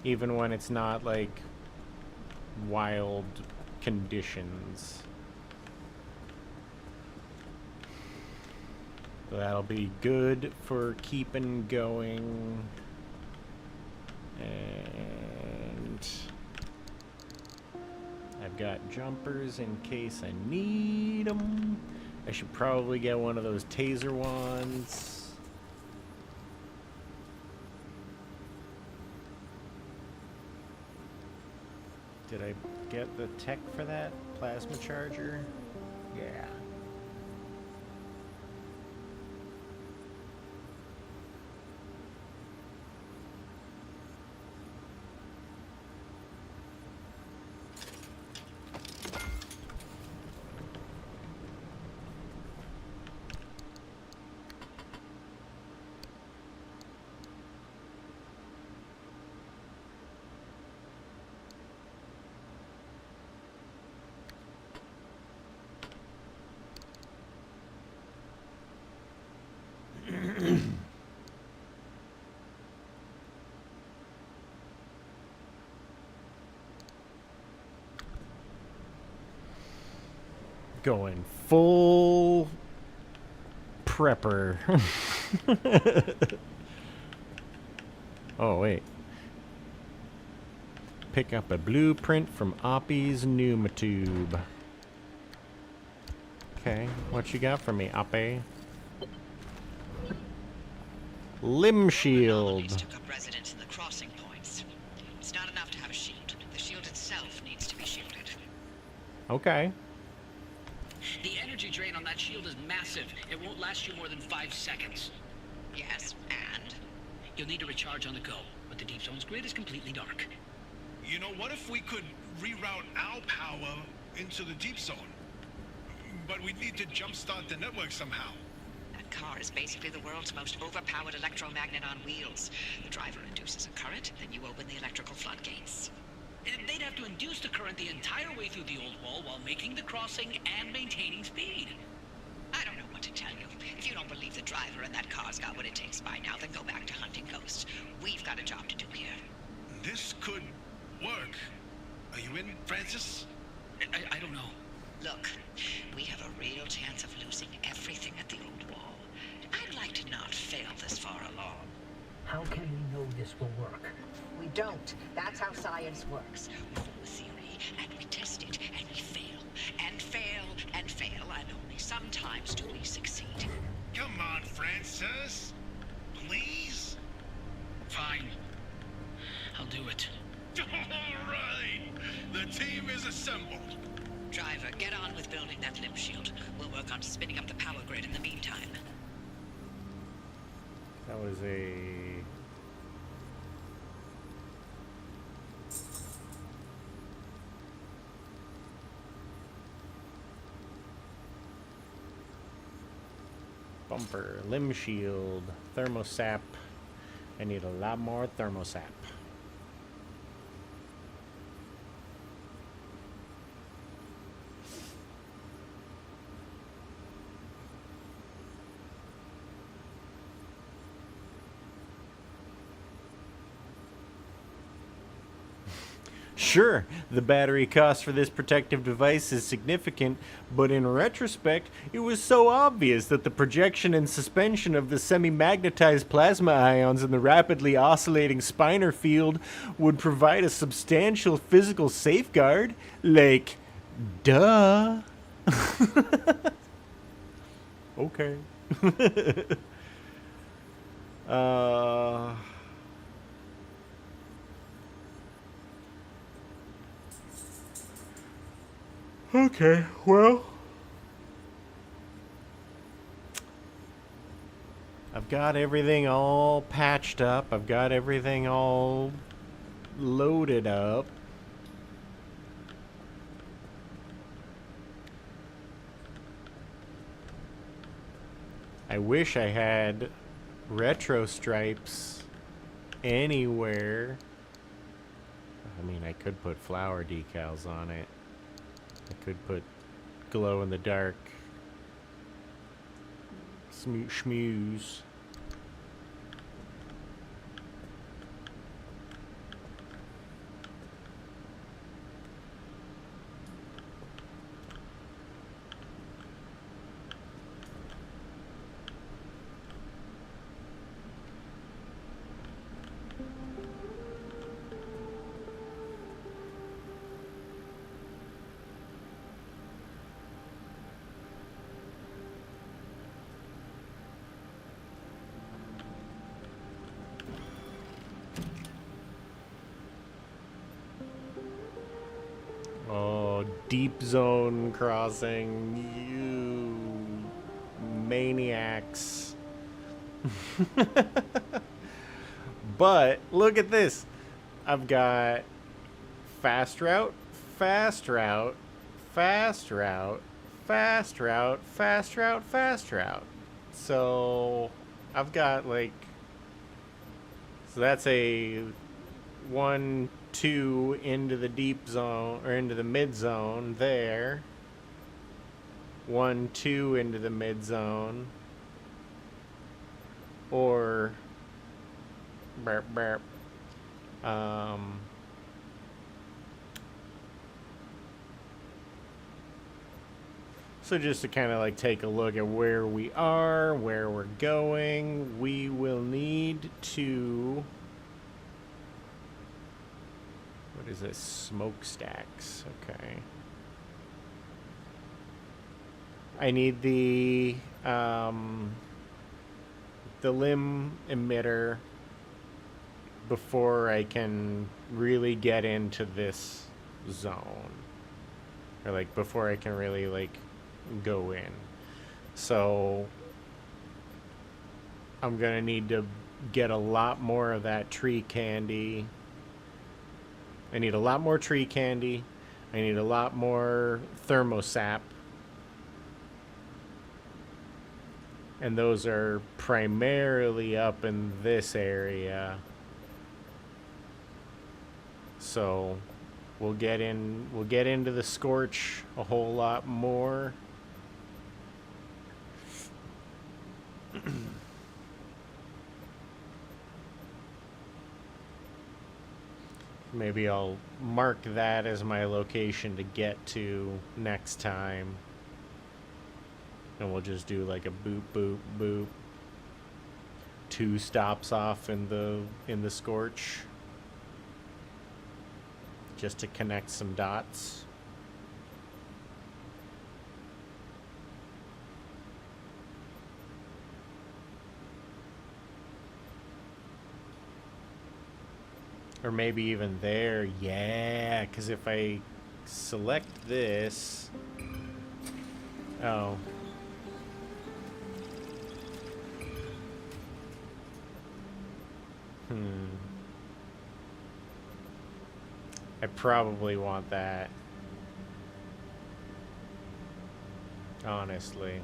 S1: Even when it's not, like, wild conditions. So that'll be good for keeping going. And I've got jumpers in case I need them. I should probably get one of those taser ones. Did I get the tech for that? Plasma charger? Yeah. Going full prepper. Oh, wait. Pick up a blueprint from Oppie's pneumatube. Okay, what you got for me, Oppie? Limb
S7: Anomalies
S1: shield.
S7: took up residence in the crossing points. It's not enough to have a shield. The shield itself needs to be shielded.
S1: Okay.
S3: The energy drain on that shield is massive. It won't last you more than 5 seconds.
S7: Yes, and?
S3: You'll need to recharge on the go, but the deep zone's grid is completely dark.
S6: You know, what if we could reroute our power into the deep zone? But we'd need to jumpstart the network somehow.
S7: That car is basically the world's most overpowered electromagnet on wheels. The driver induces a current, then you open the electrical floodgates.
S3: And they'd have to induce the current the entire way through the old wall while making the crossing and maintaining speed.
S7: I don't know what to tell you. If you don't believe the driver and that car's got what it takes by now, then go back to hunting ghosts. We've got a job to do here.
S6: This could work. Are you in, Francis?
S3: I don't know.
S7: Look, we have a real chance of losing everything at the old wall. I'd like to not fail this far along.
S3: How can we know this will work?
S5: We don't. That's how science works.
S7: We form a theory, and we test it, and we fail, and fail, and fail, and only sometimes do we succeed.
S6: Come on, Francis. Please?
S3: Fine. I'll do it.
S6: All right. The team is assembled.
S7: Driver, get on with building that limb shield. We'll work on spinning up the power grid in the meantime.
S1: That was a... bumper, limb shield, thermosap. I need a lot more thermosap. Sure, the battery cost for this protective device is significant, but in retrospect, it was so obvious that the projection and suspension of the semi-magnetized plasma ions in the rapidly oscillating spinor field would provide a substantial physical safeguard. Like, duh. Okay. Okay, well, I've got everything all patched up. I've got everything all loaded up. I wish I had retro stripes anywhere. I mean, I could put flower decals on it. I could put glow in the dark schmooze. Oh, deep zone crossing. You maniacs. But look at this. I've got fast route, fast route, fast route, fast route, fast route, fast route. So I've got like, so that's a 1, 2 into the deep zone or into the mid zone there. 1, 2 into the mid zone. Or burp burp. So just to kind of like take a look at where we are, where we're going, we will need to, what is this? Smokestacks. Okay. I need the limb emitter before I can really get into this zone. Or like before I can really like go in. So I'm gonna need to get a lot more of that tree candy. I need a lot more tree candy. I need a lot more thermosap. And those are primarily up in this area. So we'll get into the scorch a whole lot more. Maybe I'll mark that as my location to get to next time. And we'll just do like a boop, boop, boop. 2 stops off in the scorch. Just to connect some dots. Or maybe even there. Yeah, because if I select this... Oh. I probably want that. Honestly.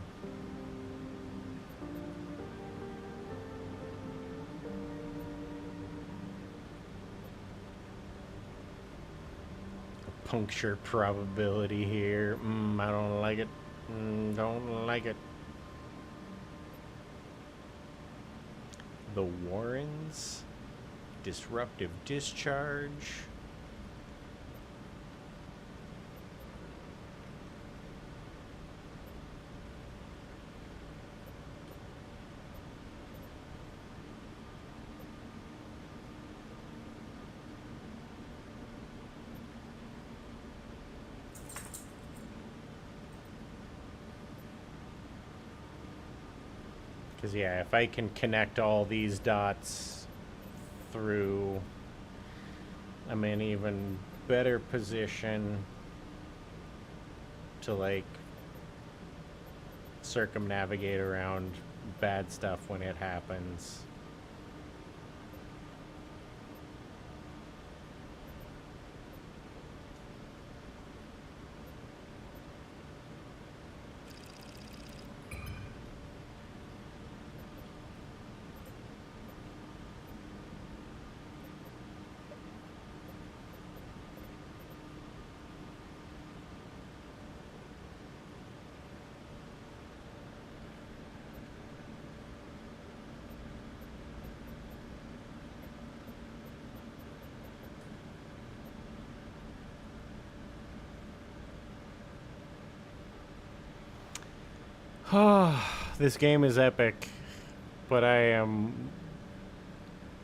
S1: A puncture probability here. I don't like it. Don't like it. The Warrens. Disruptive discharge. Because, yeah, if I can connect all these dots through, I'm in even better position to, like, circumnavigate around bad stuff when it happens. This game is epic, but I am,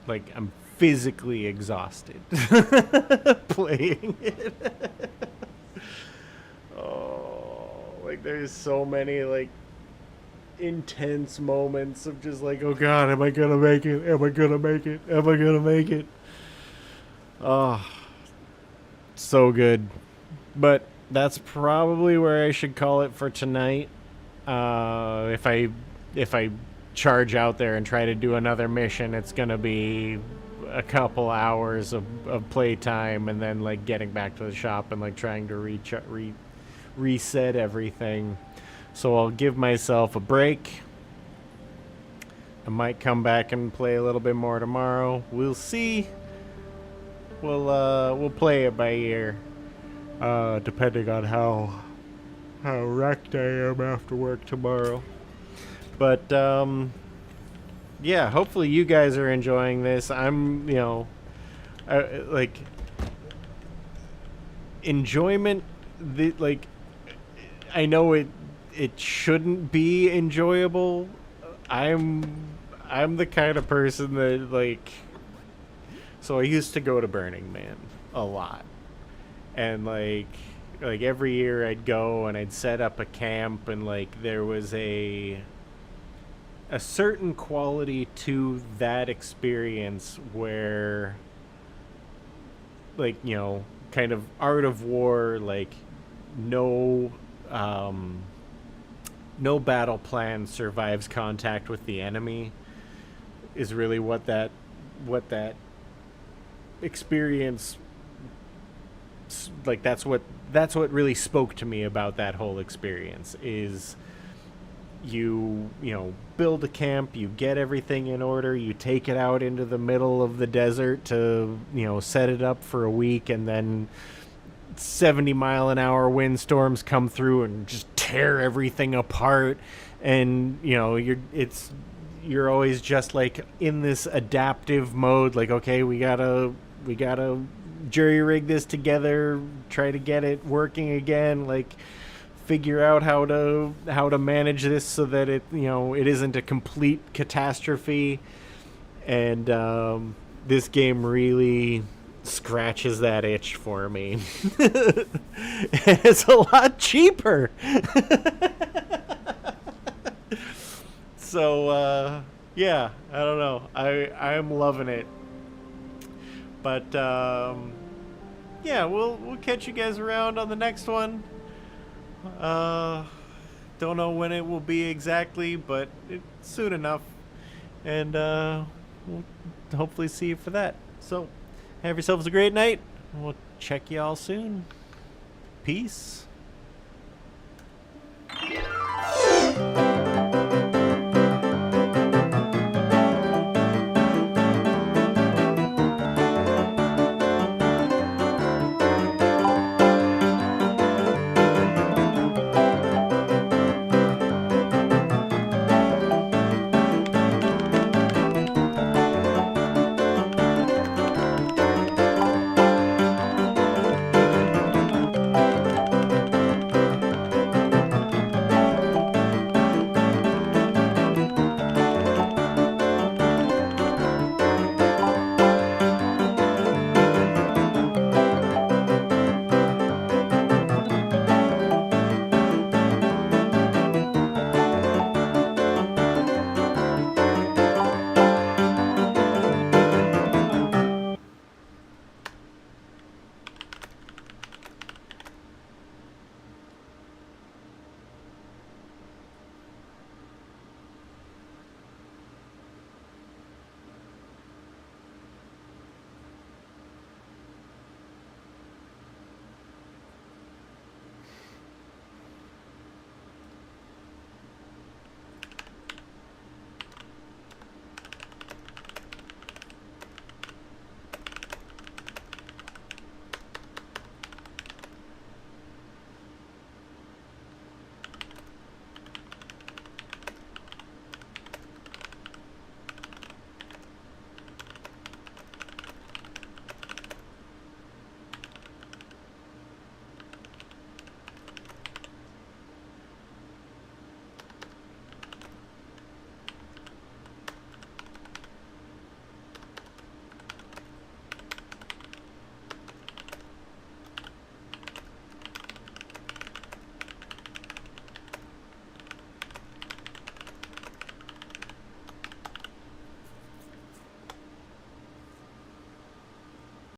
S1: like, I'm physically exhausted playing it. Oh, like, there's so many, like, intense moments of just like, oh God, am I gonna make it? Am I gonna make it? Am I gonna make it? Oh, so good. But that's probably where I should call it for tonight. If I charge out there and try to do another mission, it's gonna be a couple hours of playtime, and then like getting back to the shop and like trying to reset everything. So I'll give myself a break. I might come back and play a little bit more tomorrow. We'll see. We'll play it by ear, depending on how wrecked I am after work tomorrow. But yeah, hopefully you guys are enjoying this. I'm, like enjoyment. I know it shouldn't be enjoyable. I'm the kind of person that like. So I used to go to Burning Man a lot, and like every year I'd go and I'd set up a camp, and like there was a certain quality to that experience where, like, kind of Art of War, like no battle plan survives contact with the enemy, is really what that experience, like that's what really spoke to me about that whole experience. Is you build a camp, you get everything in order, you take it out into the middle of the desert to set it up for a week, and then 70-mile-an-hour windstorms come through and just tear everything apart, and you're always just like in this adaptive mode, like, okay, we gotta jury rig this together, try to get it working again, like figure out how to manage this so that it it isn't a complete catastrophe. And this game really scratches that itch for me. It's a lot cheaper. So yeah, I don't know, I'm loving it. But yeah, we'll catch you guys around on the next one. Don't know when it will be exactly, but it's soon enough. And we'll hopefully see you for that. So have yourselves a great night. We'll check y'all soon. Peace.